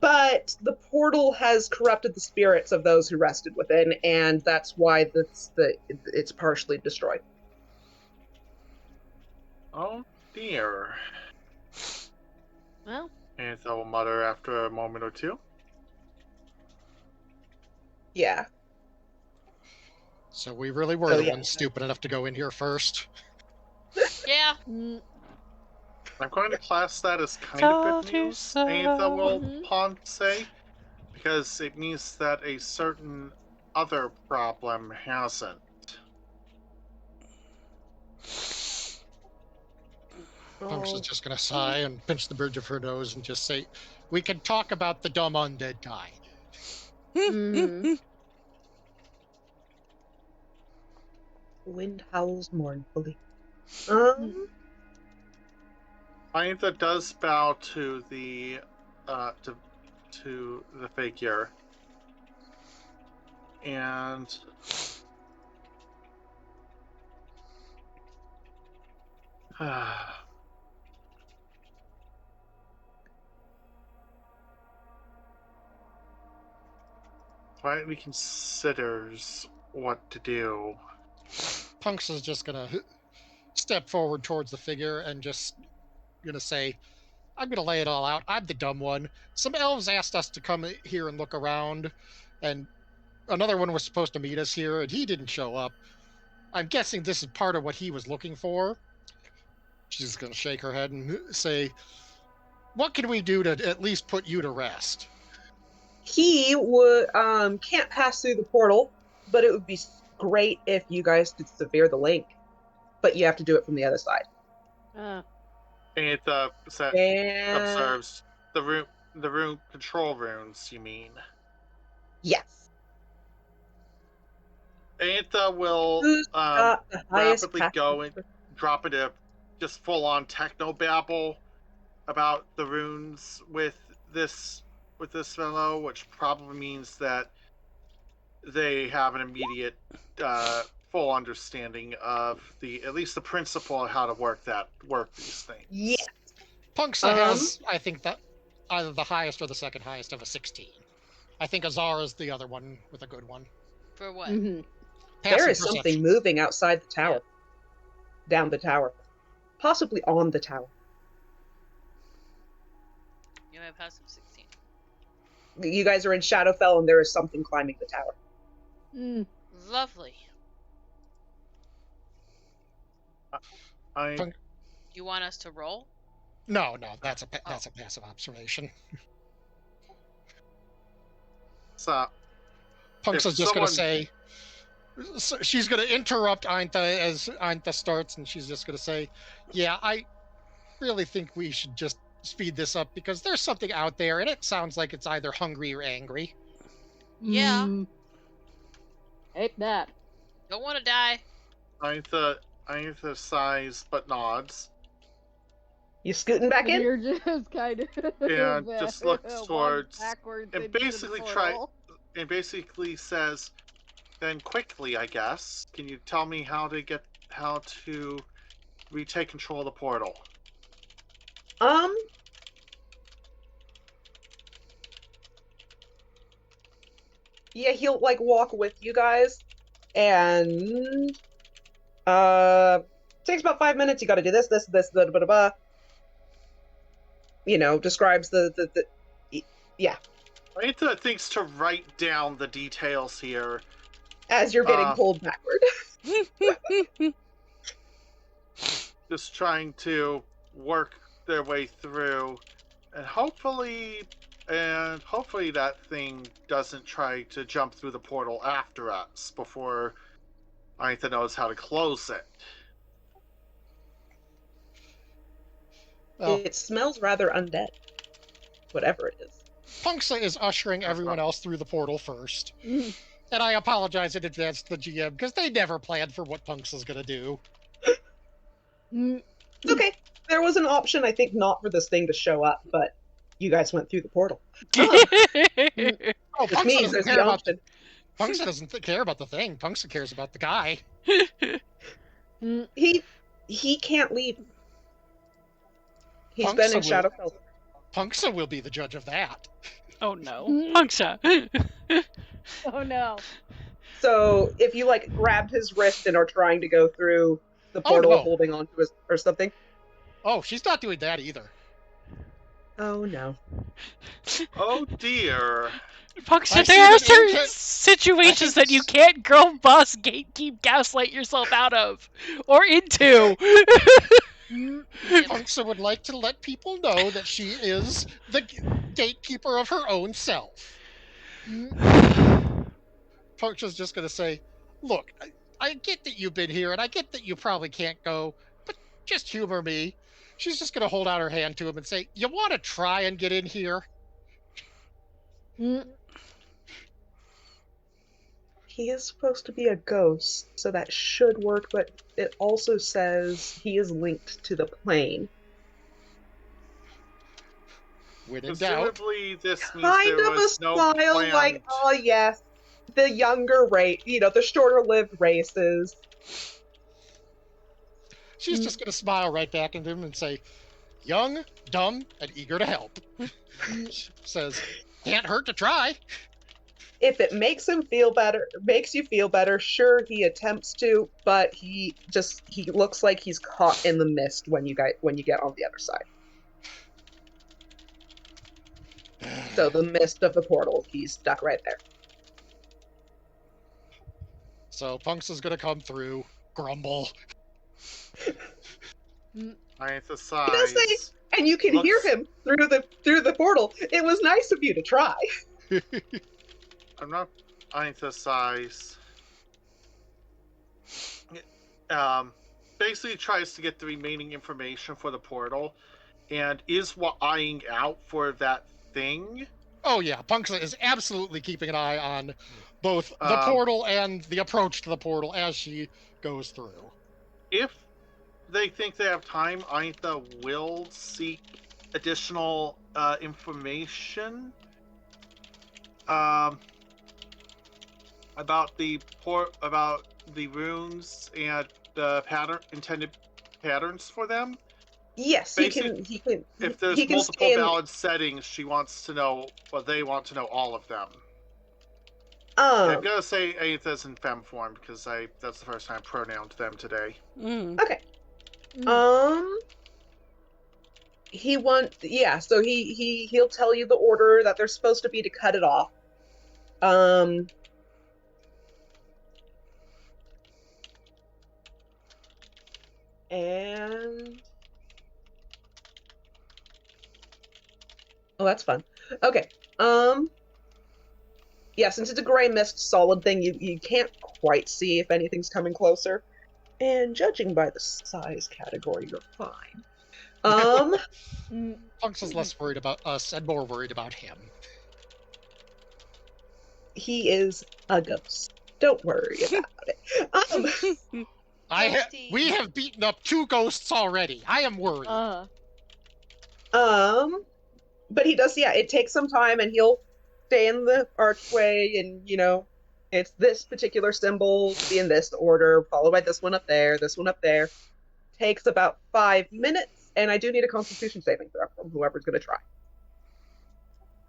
but the portal has corrupted the spirits of those who rested within, and that's why it's partially destroyed. Oh dear. Well, And I will mutter after a moment or two. Yeah. So we really were So, the yeah. ones stupid enough to go in here first. Yeah. I'm going to class that as kind Told of good you news, so. Aetha will Mhm. say, because it means that a certain other problem hasn't. Punks is Oh, just gonna sigh and pinch the bridge of her nose and just say, "We can talk about the dumb undead guy." Mhm. wind howls mournfully. Aetha does bow to the to the figure, and quietly considers what to do. Punks is just gonna step forward towards the figure and just gonna say, "I'm gonna lay it all out. I'm the dumb one. Some elves asked us to come here and look around, and another one was supposed to meet us here, and he didn't show up. I'm guessing this is part of what he was looking for." She's gonna shake her head and say, "What can we do to at least put you to rest?" He would can't pass through the portal, but it would be great if you guys could severe the link. But you have to do it from the other side. Aetha And observes the room control runes. You mean? yes, Aetha will who's got the highest rapidly path? go and drop into just full on techno babble about the runes with this fellow, which probably means that they have an immediate full understanding of at least the principle of how to work these things. Yeah. Punksa has, I think, that either the highest or the second highest of a 16. I think Azar is the other one with a good one. For what? Mhm. There Passive is something perception. moving outside the tower, down the tower, possibly on the tower. You have passive 16. You guys are in Shadowfell, and there is something climbing the tower. Mm. Lovely. I Punk- You want us to roll? No, that's a passive observation. so Punk's if is just going to someone- say, so she's going to interrupt Ainta as Ainta starts, and she's just going to say, "Yeah, I really think we should just speed this up because there's something out there, and it sounds like it's either hungry or angry." Yeah. Hate that. Don't want to die. Aetha sighs but nods You scooting back in? You're just kind of and just looks walk towards backwards and into the basically portal. says, "Then quickly, I guess. Can you tell me how to retake control of the portal?" Yeah, he'll like walk with you guys, and takes about 5 minutes. You got to do this, blah, blah, blah. Describes yeah. Aetha thinks to write down the details here. As you're getting pulled backward. Just trying to work their way through, and hopefully that thing doesn't try to jump through the portal after us before Aetha knows how to close it. Well, It smells rather undead. Whatever it is. Punksa is ushering everyone else through the portal first. And I apologize in advance to the GM, because they never planned for what Punks is going to do. Mm, Okay, there was an option, I think, not for this thing to show up, but you guys went through the portal. Oh, Oh, which Punksa means doesn't there's care the about option. Punksa doesn't care about the thing. Punksa cares about the guy. mm, He can't leave. He's been in Shadowfell. Punksa will be the judge of that. Oh no. Mm. Punksha. Oh no. So if you like grabbed his wrist and are trying to go through the Oh, portal, no. holding onto his or something. Oh, she's not doing that either. Oh no. Oh dear. Punksha, I see there are that certain Inca- situations that you can't girl boss gatekeep gaslight yourself out of or into. Mm, Punksa would like to let people know that she is the gatekeeper of her own self. mm, Punksa's just going to say, look, I get that you've been here, and I get that you probably can't go, but just humor me. She's just going to hold out her hand to him and say, you want to try and get in here? mm. He is supposed to be a ghost, so that should work, but it also says he is linked to the plane. When in doubt. Presumably, this means Kind there of a was no smile plan. like, oh yes, the younger race, the shorter lived races. She's just going to smile right back at him and say, young, dumb, and eager to help. She says, can't hurt to try. If it makes you feel better, sure, he attempts to, but he looks like he's caught in the mist when you get on the other side. So the mist of the portal, he's stuck right there. So Punks is going to come through, grumble. I He does say, emphasize. and you can hear him through the portal. It was nice of you to try. I'm not. I emphasize. Basically tries to get the remaining information for the portal, and is eyeing out for that thing. Oh yeah, Punksa is absolutely keeping an eye on both the portal and the approach to the portal as she goes through. If they think they have time, Ainta will seek additional information about the runes and the intended patterns for them. Yes, Basically, he can. If there's he can multiple stay in, valid settings, she wants to know. Well, they want to know all of them. I'm gonna say Aetha's in femme form because that's the first time I pronounced them today. Okay. So he'll tell you the order that they're supposed to be to cut it off. And oh, that's fun. Okay. Yeah, since it's a gray mist solid thing, you can't quite see if anything's coming closer. And judging by the size category, you're fine. Punks is less worried about us and more worried about him. He is a ghost. Don't worry about it. We have beaten up 2 ghosts already. I am worried. But he does, it takes some time, and he'll stay in the archway, and, it's this particular symbol, be in this order, followed by this one up there, this one up there. Takes about 5 minutes, and I do need a Constitution saving throw from whoever's going to try.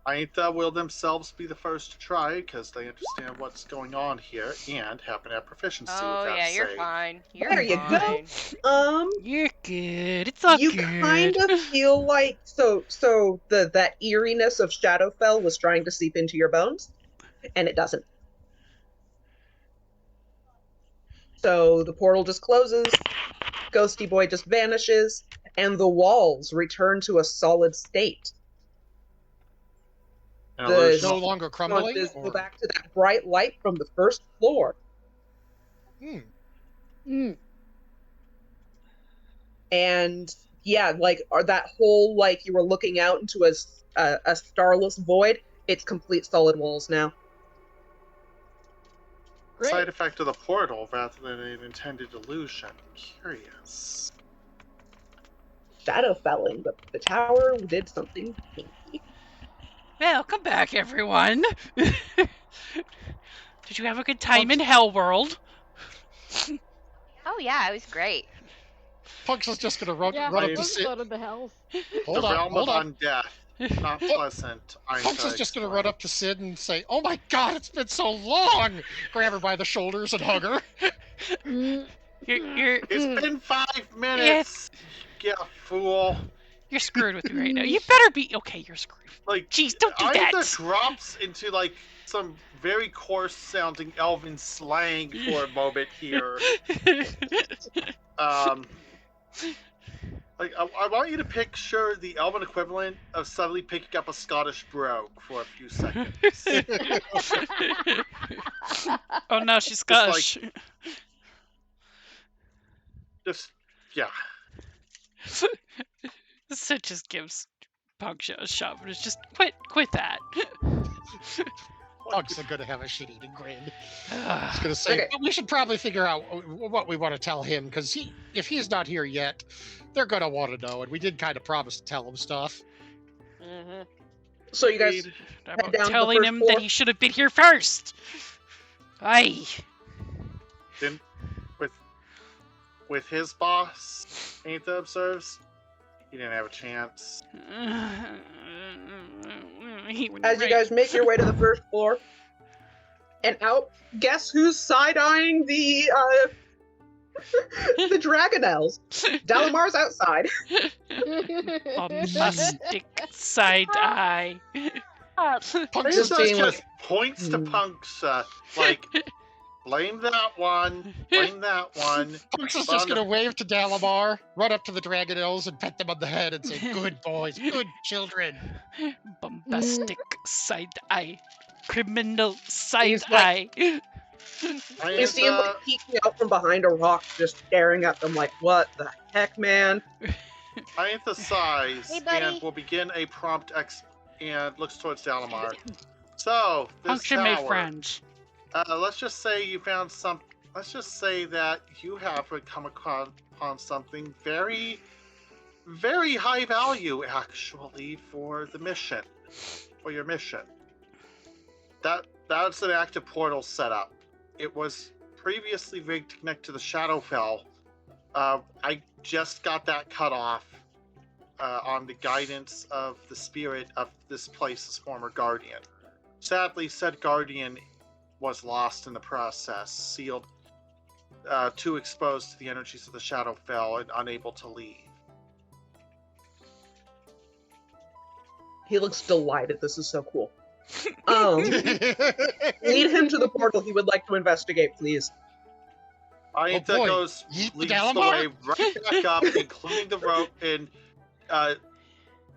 Aetha will themselves be the first to try because they understand what's going on here and happen to have proficiency with that yeah, you're save. fine. There you go. You're good. It's all you good. Kind of feel like so that eeriness of Shadowfell was trying to seep into your bones, and it doesn't. So the portal just closes, Ghosty Boy just vanishes, and the walls return to a solid state. No longer crumbling? Go back to that bright light from the first floor. And that whole, you were looking out into a starless void, it's complete solid walls now. Great. side effect of the portal rather than an intended illusion. Curious. Shadow felling, but the tower did something kinky. Welcome back, everyone. Did you have a good time in Punks- Hell World? Oh yeah, it was great. Punks is just gonna run Yeah, up I- to let's Sid. go to the hells. Hold the on, realm hold of on. undeath. Not pleasant. Punks is just gonna run up to Sid and say, "Oh my God, it's been so long!" Grab her by the shoulders and hug her. You're It's been 5 minutes. Yeah, fool. you're screwed with me right now. You better be okay. You're screwed. Like, Jeez, don't do either that. drops into like some very coarse sounding elven slang for a moment here. Like I want you to picture the elven equivalent of suddenly picking up a Scottish brogue for a few seconds. Oh no, she's Just like- Scottish. Just yeah. Sid just gives Puncture a shove and it's just quit that. Punks are gonna have a shit-eating grin. Ugh. He's gonna say, Okay. "But we should probably figure out what we want to tell him, because if he's not here yet, they're gonna want to know, and we did kind of promise to tell him stuff." Mhm. So you guys, How about down to the telling first him floor? that he should have been here first. Aye. Then with his boss, Aetha observes, he didn't have a chance. as you guys make your way to the first floor and out, guess who's side-eyeing the the Dragonelles? Dalamar's outside. Bombastic side eye. Punks Just is being just like, points to Punxa, like, blame that one, blame that one. Punks is just gonna wave to Dalamar, run up to the Dragonelles, and pet them on the head and say, "Good boys, good children." Bombastic side eye. Criminal side He's like- eye. You see him like peeking out from behind a rock, just staring at them like, what the heck, man? Aetha sighs Hey, buddy. and will begin a prompt and looks towards Dalamar. So, this Puncture tower, made friends. let's just say you found some. Let's just say that you have come upon something very, very high value, actually, for the mission, for your mission. That's an active portal setup. It was previously rigged to connect to the Shadowfell. I just got that cut off on the guidance of the spirit of this place's former guardian. Sadly, said guardian was lost in the process, sealed, too exposed to the energies of the Shadowfell and unable to leave. He looks delighted. This is so cool. Lead him to the portal he would like to investigate, please. Aetha boy. goes, Yeet the leads the Dalamar? way right back up, including the rope, and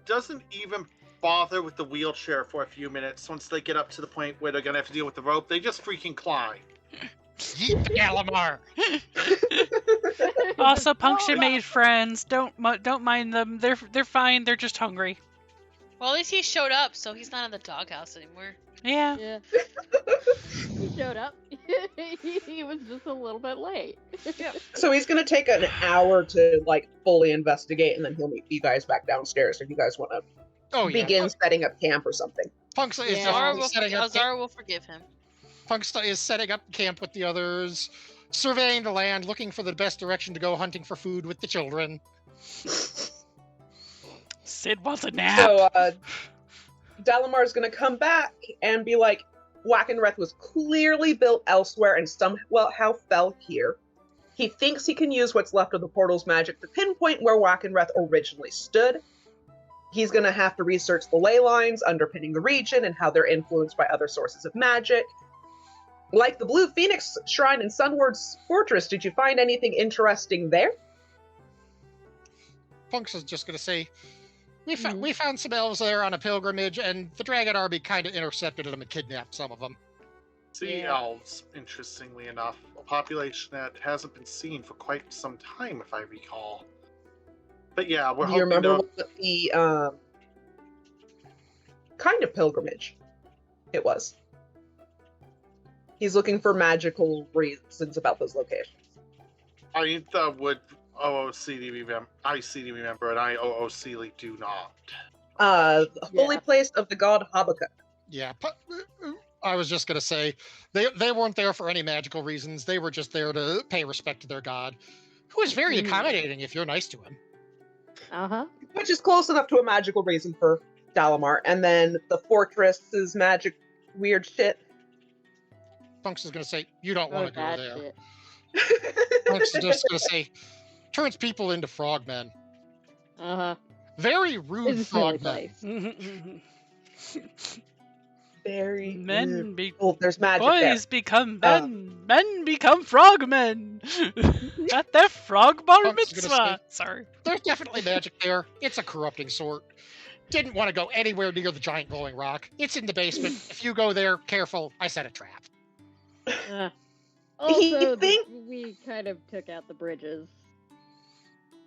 doesn't even bother with the wheelchair for a few minutes. Once they get up to the point where they're gonna have to deal with the rope, they just freaking climb. Yeet the Dalamar. Also, Puncture made friends. Don't mind them. They're fine. They're just hungry. Well, at least he showed up, so he's not in the doghouse anymore. Yeah. Yeah. He showed up. He was just a little bit late. So he's gonna take an hour to like fully investigate, and then he'll meet you guys back downstairs if you guys want to Oh yeah. begin setting up camp or something. Punks is Yeah. definitely setting up. Azara will forgive him. Punks is setting up camp with the others, surveying the land, looking for the best direction to go hunting for food with the children. Sid wants a nap. So Dalamar's gonna come back and be like, Wackenreth was clearly built elsewhere and somehow fell here. He thinks he can use what's left of the portal's magic to pinpoint where Wackenreth originally stood. He's gonna have to research the ley lines underpinning the region and how they're influenced by other sources of magic. Like the Blue Phoenix Shrine in Sunward's Fortress, did you find anything interesting there? Punks is just gonna say, we found some elves there on a pilgrimage, and the dragon army kind of intercepted them and kidnapped some of them. Sea Yeah. elves, interestingly enough, a population that hasn't been seen for quite some time, if I recall. But yeah, we're Do you hoping remember to... what the kind of pilgrimage it was? He's looking for magical reasons about those locations. Aintha would OOCD remember, and I OOCD do not. Holy place of the god Habakkuk. Yeah, I was just gonna say they weren't there for any magical reasons. They were just there to pay respect to their god, who is very accommodating if you're nice to him. Uh-huh. Which is close enough to a magical reason for Dalamar. And then the fortress's magic weird shit. Punks is gonna say, you don't want to go that there. shit. Punks is just gonna say, turns people into frogmen. Uh-huh. Very rude It's a silly frogmen. place. Very Men be oh, there's magic boys become men. Men become frogmen. At their frog bar Punk's gonna mitzvah. Sorry. There's definitely magic there. It's a corrupting sort. Didn't want to go anywhere near the giant glowing rock. It's in the basement. If you go there, careful. I set a trap. Also, think- we kind of took out the bridges.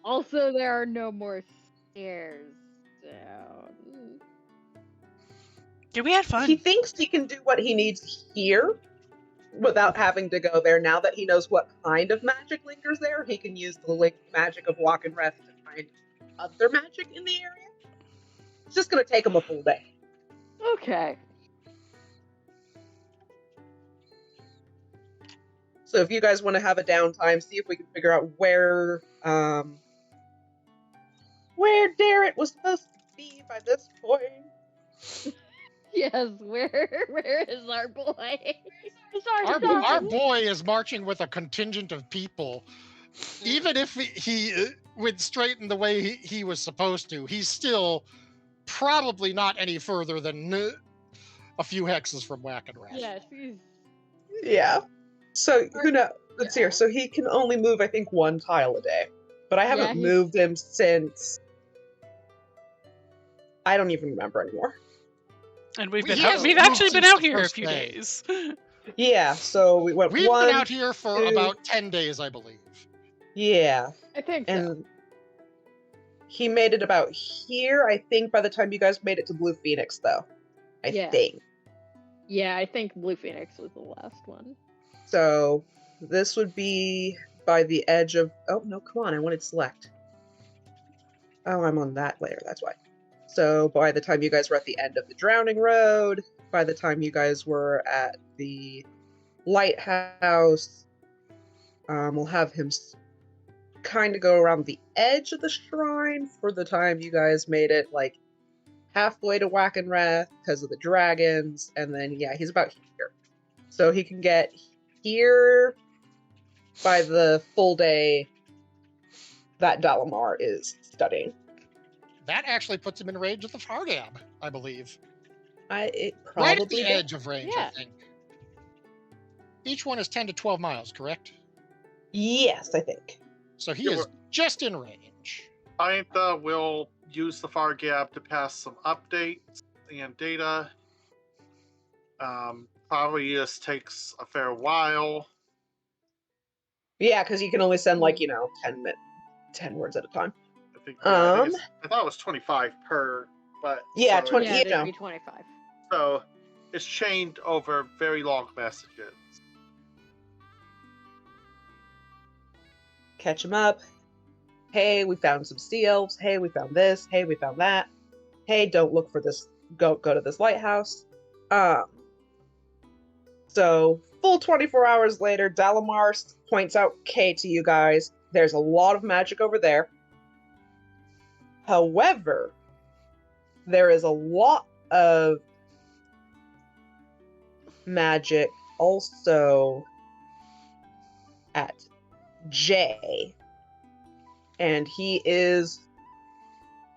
Also, there are no more stairs down. Yeah, we had fun. He thinks he can do what he needs here without having to go there. Now that he knows what kind of magic lingers there, he can use the magic of walk and rest to find other magic in the area. It's just going to take him a full day. Okay. So if you guys want to have a downtime, see if we can figure out where Darrett was supposed to be by this point. Yes, where is our boy? Our boy is marching with a contingent of people. Even if he went straight in the way he was supposed to, he's still probably not any further than a few hexes from Whack and Rat. Yes, he's... Yeah. So who knows? Let's see here. So he can only move, I think, 1 tile a day. But I haven't moved him since I don't even remember anymore. And we've He actually been moved out since here the a first few day. days. Yeah, so we went We've 1, been out here for 2, about 10 days, I believe. Yeah. I think so. And he made it about here, I think, by the time you guys made it to Blue Phoenix, though. I think. Yeah, I think Blue Phoenix was the last one. So this would be by the edge of... Oh, no, come on, I wanted select. Oh, I'm on that layer, that's why. So by the time you guys were at the end of the Drowning Road, by the time you guys were at the Lighthouse, we'll have him kind of go around the edge of the shrine for the time you guys made it, like, halfway to Whack and Wrath because of the dragons, and then, yeah, he's about here. So he can get here by the full day that Dalamar is studying. That actually puts him in range of the Fargab, I believe. It Right at probably the did. edge of range, I think. Each one is 10 to 12 miles, correct? Yes, I think. So he is just in range. Aintha will use the far gap to pass some updates and data. Probably just takes a fair while. Yeah, because you can only send, like, 10 words at a time. I thought it was 25 per, but Yeah, so 20. Yeah, You it'd know. be 25. So it's chained over very long messages. Catch him up. Hey, we found some sea elves. Hey, we found this. Hey, we found that. Hey, don't look for this. Go to this lighthouse. So full 24 hours later, Dalamar points out K to you guys. There's a lot of magic over there. However, there is a lot of magic also at J. And he is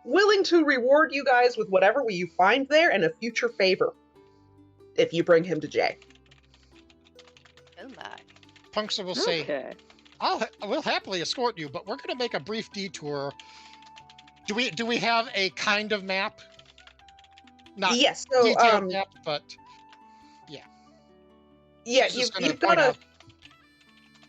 willing to reward you guys with whatever you find there and a future favor if you bring him to J. Oh my. Punksa will say, Okay. we'll happily escort you, but we're going to make a brief detour. Do we have a kind of map? Not Yes, so detailed map, but yeah, She's just gonna you've got point to. out-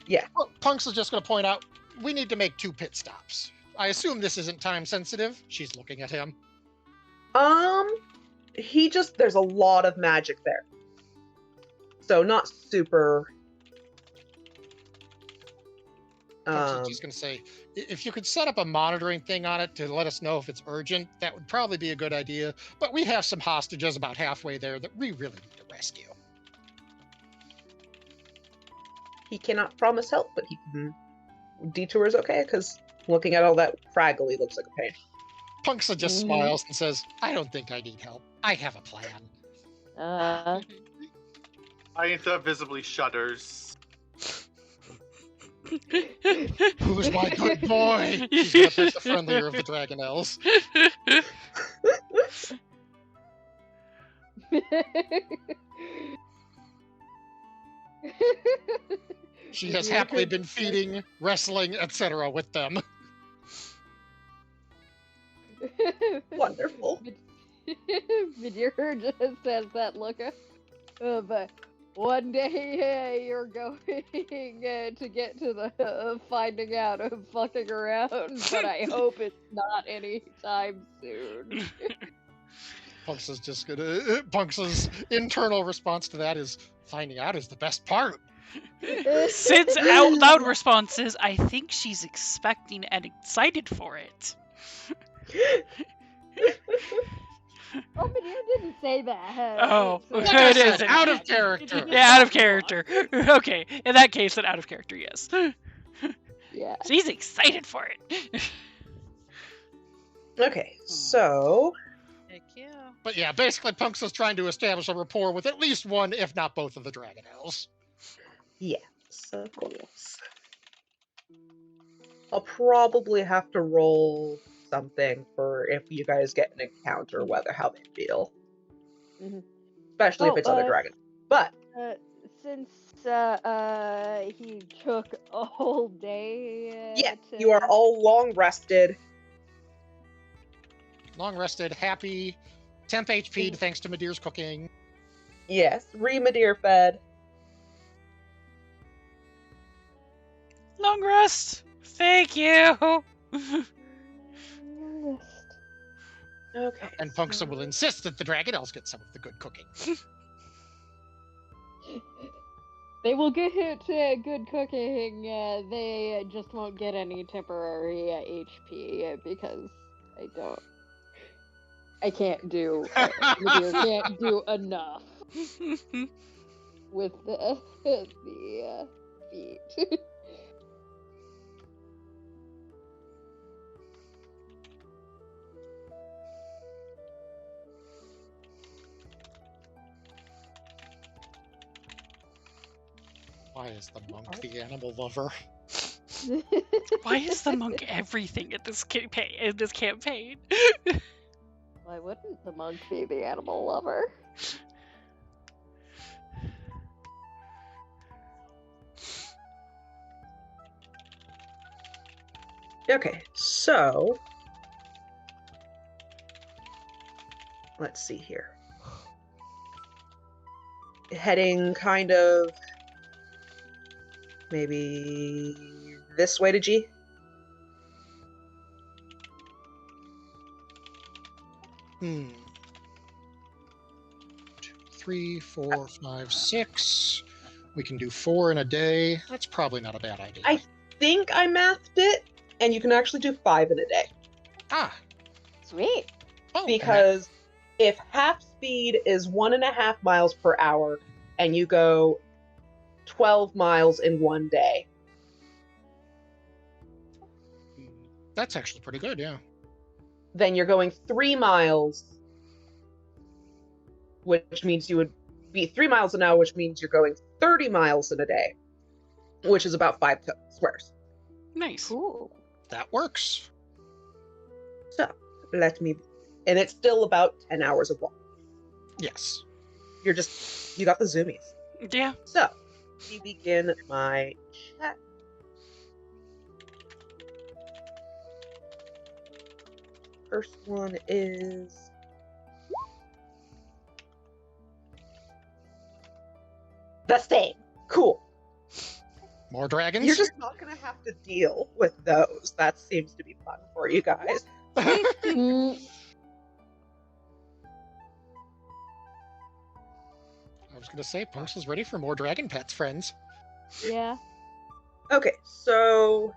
Yeah. Well, Punks is just going to point out we need to make 2 pit stops. I assume this isn't time sensitive. She's looking at him. There's a lot of magic there. So not super. I was just going to say, if you could set up a monitoring thing on it to let us know if it's urgent, that would probably be a good idea. But we have some hostages about halfway there that we really need to rescue. He cannot promise help, but he can. Detour is okay, because looking at all that fraggly looks like a pain. Punksa just smiles and says, I don't think I need help. I have a plan. Aintha visibly shudders. Who's my good boy? She's going to pick the friendlier of the Dragonelles. She has happily been feeding, wrestling, etc. with them. Wonderful. Vidir just has that look of one day you're going to get to the finding out of fucking around, but I hope it's not anytime soon. Punksa's just gonna. Punksa's internal response to that is finding out is the best part. Sid's out loud response is, I think she's expecting and excited for it. Oh, but you didn't say that. Oh, So- Like I it said, is. out of character. Yeah, out of character. Okay, in that case, then out of character, yes. Yeah. She's excited for it. Okay, so Heck yeah. But yeah, basically Punksa's trying to establish a rapport with at least one, if not both of the Dragonelles. yes, of course. I'll probably have to roll something for if you guys get an encounter, whether how they feel. Mhm. Especially if Oh, it's other dragon. But Since he took a whole day. yeah, you are all long rested. Long rested, happy, temp HP thanks to Madeir's cooking. Yes, Remadeer fed. Long rest. Thank you. Okay. And Punksa will insist that the Dragonelles get some of the good cooking. They will get good cooking. They just won't get any temporary HP because I can't do. Nadir can't do enough with the feet. Why is the monk the animal lover? Why is the monk everything in this campaign? Why wouldn't the monk be the animal lover? Okay, so let's see here. Heading kind of maybe this way to G. Hmm. 2, 3, 4, 5, 6. We can do 4 in a day. That's probably not a bad idea. I think I mathed it, and you can actually do 5 in a day. Ah. Sweet. Oh, Because if half speed is 1.5 miles per hour, and you go 12 miles in one day, that's actually pretty good, yeah. then you're going 3 miles, which means you would be 3 miles an hour, which means you're going 30 miles in a day, which is about 5 squares. Nice. Cool. That works. So, and it's still about 10 hours of walk. Yes. You got the zoomies. Yeah. So, we begin my check. First one is the same. Cool. More dragons? You're just not gonna have to deal with those. That seems to be fun for you guys. I was gonna say, Punks is ready for more dragon pets, friends. Yeah. Okay, so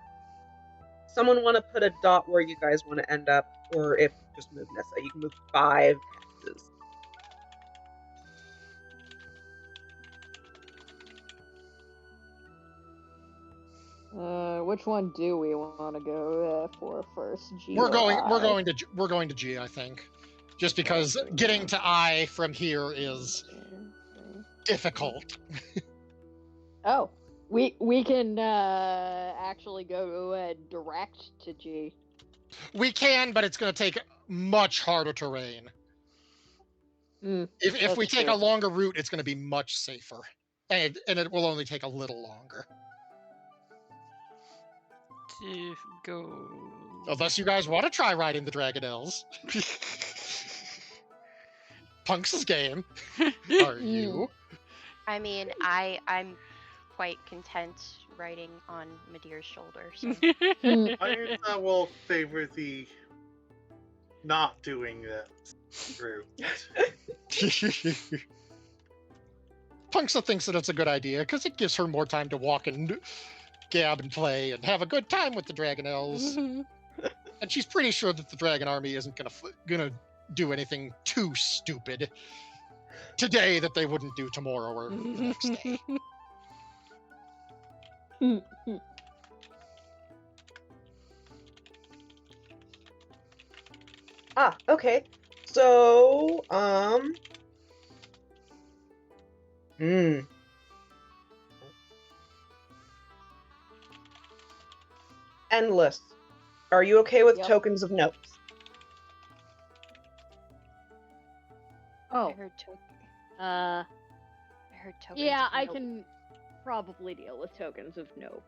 someone want to put a dot where you guys want to end up, or if just move Nessa, you can move 5 X's. Which one do we want to go for first? G We're or going I? to G, I think, just because getting to I from here is difficult. Oh, we can actually go direct to G. We can, but it's going to take much harder terrain. If we that's take true. a longer route, it's going to be much safer, and it will only take a little longer. To go. Unless you guys want to try riding the Dragonelles. Punks' game. Are you? I mean, I'm quite content riding on Medeir's shoulder. So. I will favor the not doing this route. Punksa thinks that it's a good idea because it gives her more time to walk and gab and play and have a good time with the Dragonelles. And she's pretty sure that the Dragon Army isn't gonna do anything too stupid today that they wouldn't do tomorrow or the next day. Okay. So, Endless. Are you okay with Yep. tokens of notes? Oh. I heard tokens. Yeah, of I nope. can probably deal with tokens of nopes.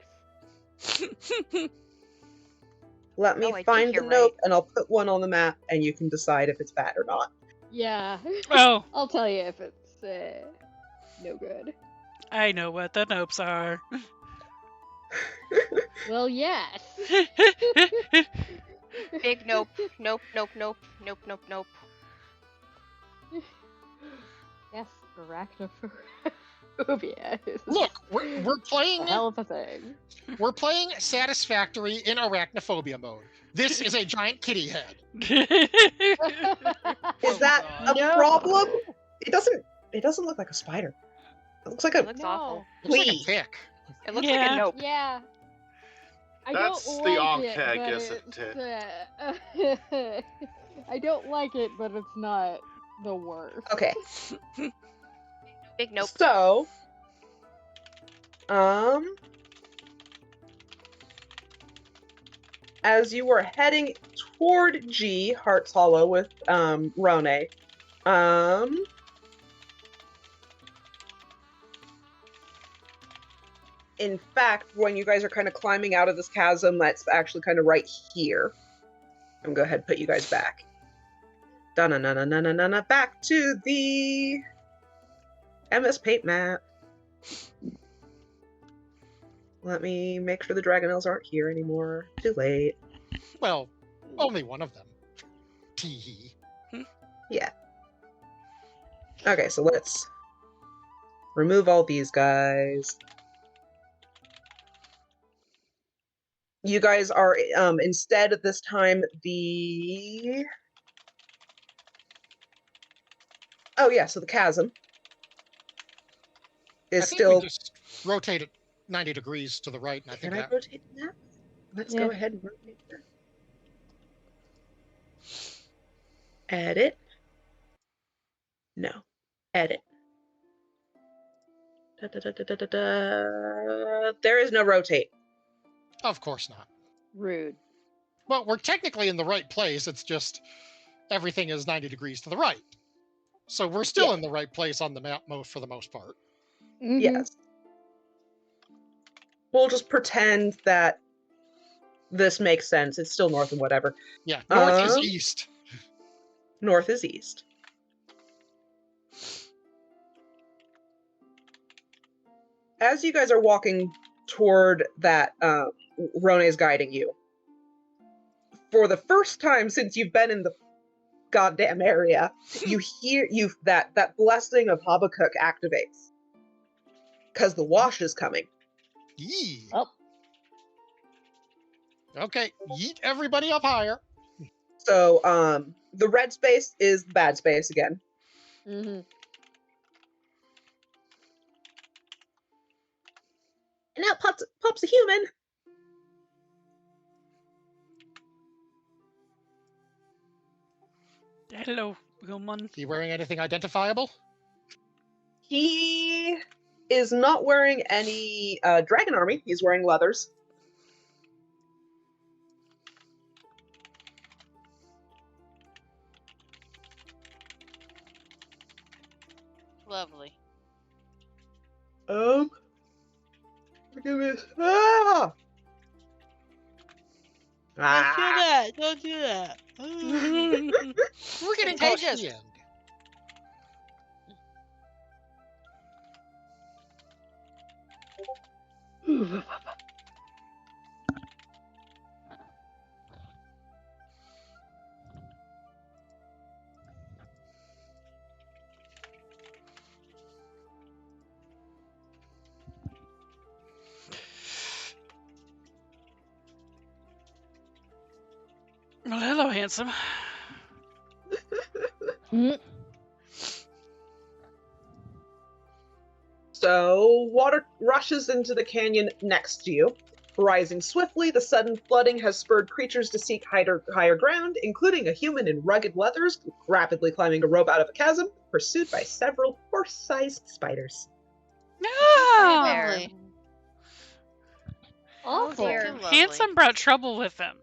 Let me Oh, I think find the you're note, right. and I'll put one on the map, and you can decide if it's bad or not. Yeah. Oh, I'll tell you if it's no good. I know what the nopes are. Well, yes. Big nope, nope, nope, nope, nope, nope, nope. Yes, arachnophobia is Look, we're a playing. hell of a thing. We're playing Satisfactory in arachnophobia mode. This is a giant kitty head. Is Oh, that God. a No. problem? It doesn't look like a spider. It looks like It a looks No. awful. Looks like a flea. tick. It looks like Yeah. a nope. Yeah. I That's don't the like Ankh-Egg, it, but isn't it's, I don't like it, but it's not the worst. Okay. Big nope. So, as you were heading toward G, Hearts Hollow with Rone, in fact, when you guys are kind of climbing out of this chasm, that's actually kind of right here. I'm gonna go ahead and put you guys back. Da-na-na-na-na-na-na, back to the MS Paint map. Let me make sure the Dragonelles aren't here anymore. Too late. Well, only one of them. Tee-hee. Yeah. Okay, so let's remove all these guys. You guys are instead at this time the... Oh yeah, so the chasm is I think still... we just rotate it 90 degrees to the right, and I think Can I that... rotate that? Let's go ahead and rotate that. Edit. No. Edit. There is no rotate. Of course not. Rude. Well, we're technically in the right place. It's just everything is 90 degrees to the right. So we're still Yeah. in the right place on the map for the most part. Mhm. Yes. We'll just pretend that this makes sense. It's still north and whatever. Yeah, north is Um, east. North is east. As you guys are walking toward that, Rone is guiding you. For the first time since you've been in the goddamn area, you hear that blessing of Habakkuk activates. Because the wash is coming. Yee. Oh. Okay, yeet everybody up higher. So the red space is the bad space again. Mm-hmm. And now pops a human. Hello, human. He wearing anything identifiable? He is not wearing any dragon army. He's wearing leathers. Lovely. Forgive me. Ah! that. Don't do that. We're getting close to Contagious. the end. Well, hello, handsome. So, water rushes into the canyon next to you. Rising swiftly, the sudden flooding has spurred creatures to seek higher ground, including a human in rugged leathers rapidly climbing a rope out of a chasm, pursued by several horse-sized spiders. No! Lovely. Awful. dear. Lovely. Handsome brought trouble with him.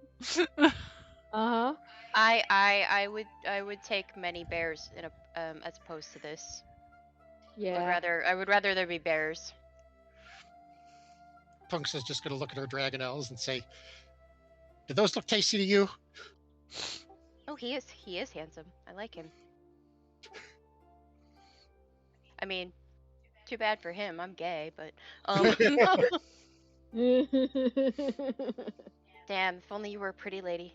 Uh-huh. I would take many bears in a as opposed to this. Yeah. I would rather there be bears. Punks is just going to look at her dragonelles and say, "Did those look tasty to you?" Oh, he is handsome. I like him. I mean, too bad for him. I'm gay, but damn, if only you were a pretty lady.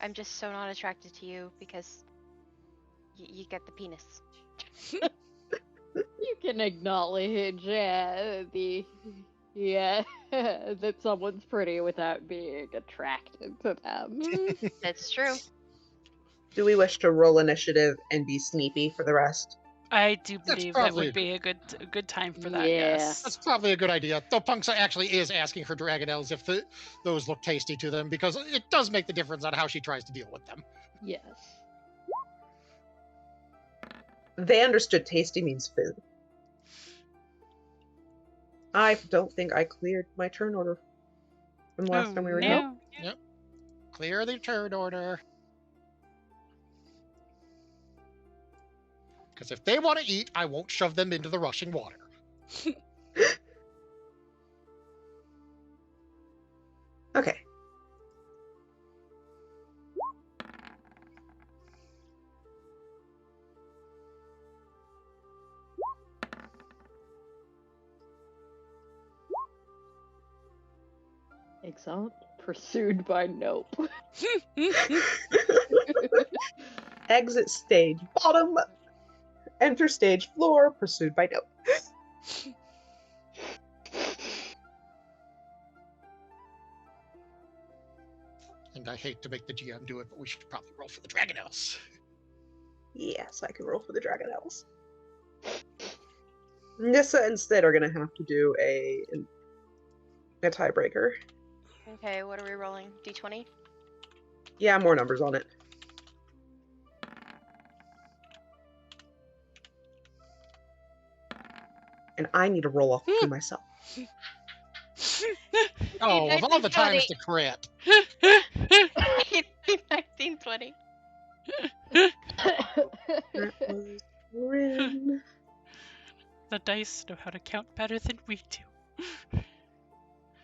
I'm just so not attracted to you because you get the penis. You can acknowledge that someone's pretty without being attracted to them. That's true. Do we wish to roll initiative and be sneaky for the rest? I do That's believe that probably would be a good time for that. Yeah. Yes. That's probably a good idea. Though Punks actually is asking her dragonelles if those look tasty to them, because it does make the difference on how she tries to deal with them. Yes. They understood tasty means food. I don't think I cleared my turn order from the last time we were here. no. Clear the turn order. Because if they want to eat, I won't shove them into the rushing water. Okay. Exalt pursued by nope. Exit stage bottom. Enter stage floor, pursued by nope. And I hate to make the GM do it, but we should probably roll for the dragonelles. Yes, I can roll for the Dragonlance. Nissa and Sid are gonna have to do a tiebreaker. Okay, what are we rolling? D20? Yeah, more numbers on it. And I need to roll off for myself. Oh, of all the times to crit. 19, 20. That was Rin. The dice know how to count better than we do.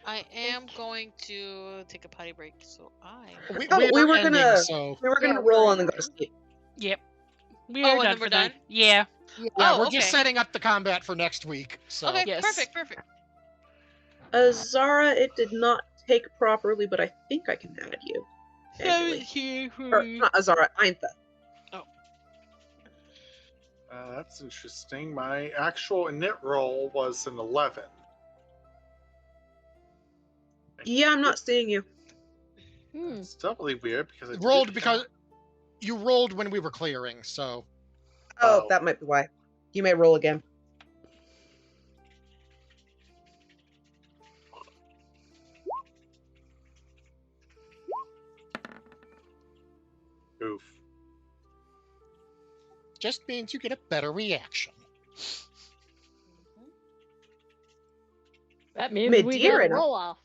I am going to take a potty break, so I. We were ending, gonna- So We were gonna Yeah, roll we're and then go to ending. sleep. Yep. We Oh, are and done then we're for done? Yeah. yeah, Oh, we're okay. just setting up the combat for next week. So Okay, Yes. perfect. Zara, it did not take properly, but I think I can add you. Annually. 17 for Or me. not Azara, Eintha. That's interesting. My actual init roll was an 11. Yeah, I'm not seeing you. It's doubly weird because I You did rolled it because down. you rolled when we were clearing, so Oh, Oh. that might be why. You may roll again. Oof. just means you get a better reaction. That means we got a Madeira. roll off.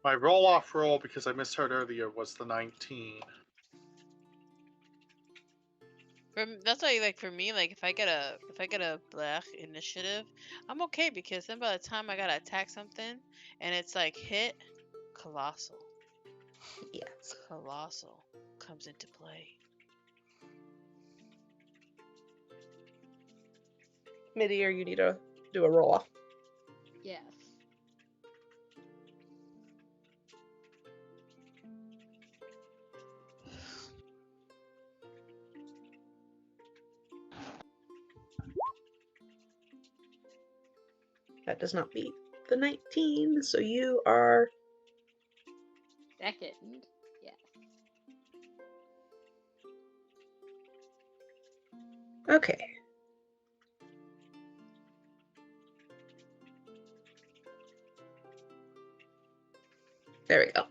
My roll-off roll, because I misheard earlier, was the 19. That's why, like, for me, like, if I get a black initiative, I'm okay, because then by the time I gotta attack something and it's like hit, colossal Yes. comes into play. Midear, you need to do a roll off. Yes. That does not beat the 19, so you are Second. Yes. okay. There we go.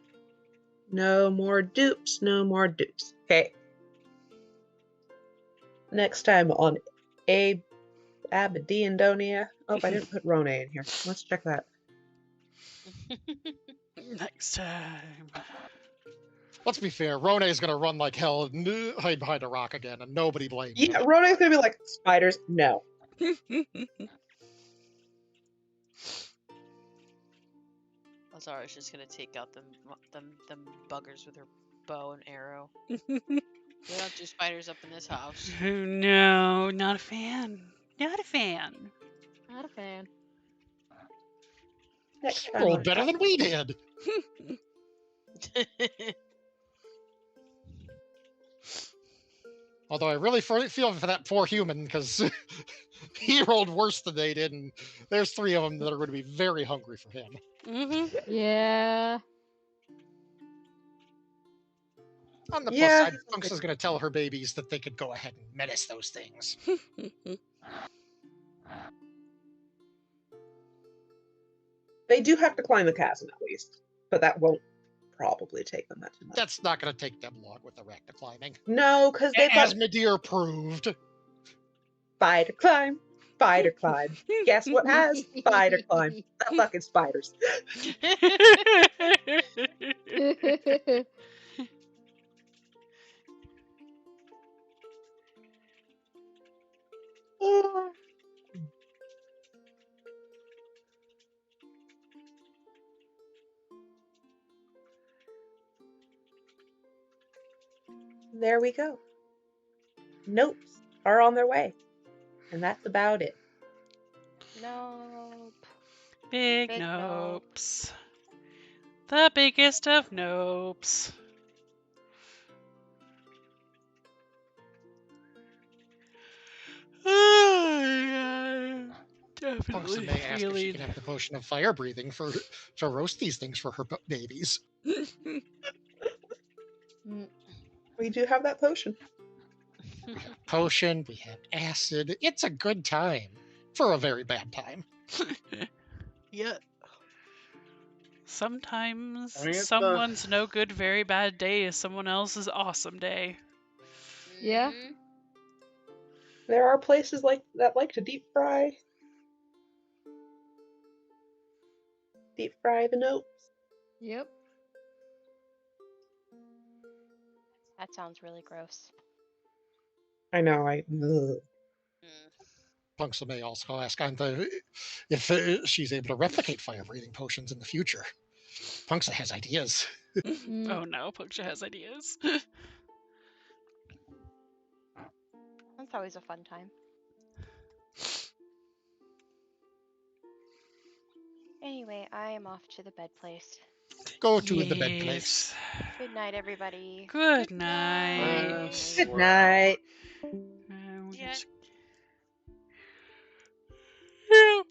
No more dupes, no more dupes. Okay. Next time on Aba-DnD-onia. Oh, I didn't put Rone in here. Let's check that. Next time. Let's be fair, Rone is going to run like hell and hide behind a rock again, and nobody blames Yeah, him. Rone's gonna be like, spiders, no. Azara's just gonna take out them buggers with her bow and arrow. We don't do spiders up in this house. No, not a fan. Not a fan. Not a fan. Next She time rolled on better than we did. Although I really feel for that poor human, because he rolled worse than they did, and there's 3 of them that are going to be very hungry for him. Yeah. On the plus Yeah. side, Punks is going to tell her babies that they could go ahead and menace those things. They do have to climb the chasm at least, but that won't probably take them that too much. That's not going to take them long with the arachna climbing. No, because they've As got Midir proved. spider climb, spider climb. Guess what has spider climb? The fucking spiders. There we go. Nopes are on their way. And that's about it. Nope. Big Big nope. nopes. The biggest of nopes. Punks Definitely may ask if she feeling. can have the potion of fire breathing to roast these things for her babies. We do have that potion. We have potion, we have acid. It's a good time for a very bad time. Yeah. Sometimes I mean, it's someone's no good, very bad day is someone else's awesome day. Yeah. Mhm. There are places like that like to deep fry the nopes. Yep. That sounds really gross. I know. Mm. Punks may also ask if she's able to replicate fire breathing potions in the future. Punksa has ideas. Oh no, Puksha has ideas. That's always a fun time. Anyway, I am off to the bed place. Go to the bed place. Yes. Good night, everybody. Good night. Yes, Good we're night. We'll Yeah. just- Yeah.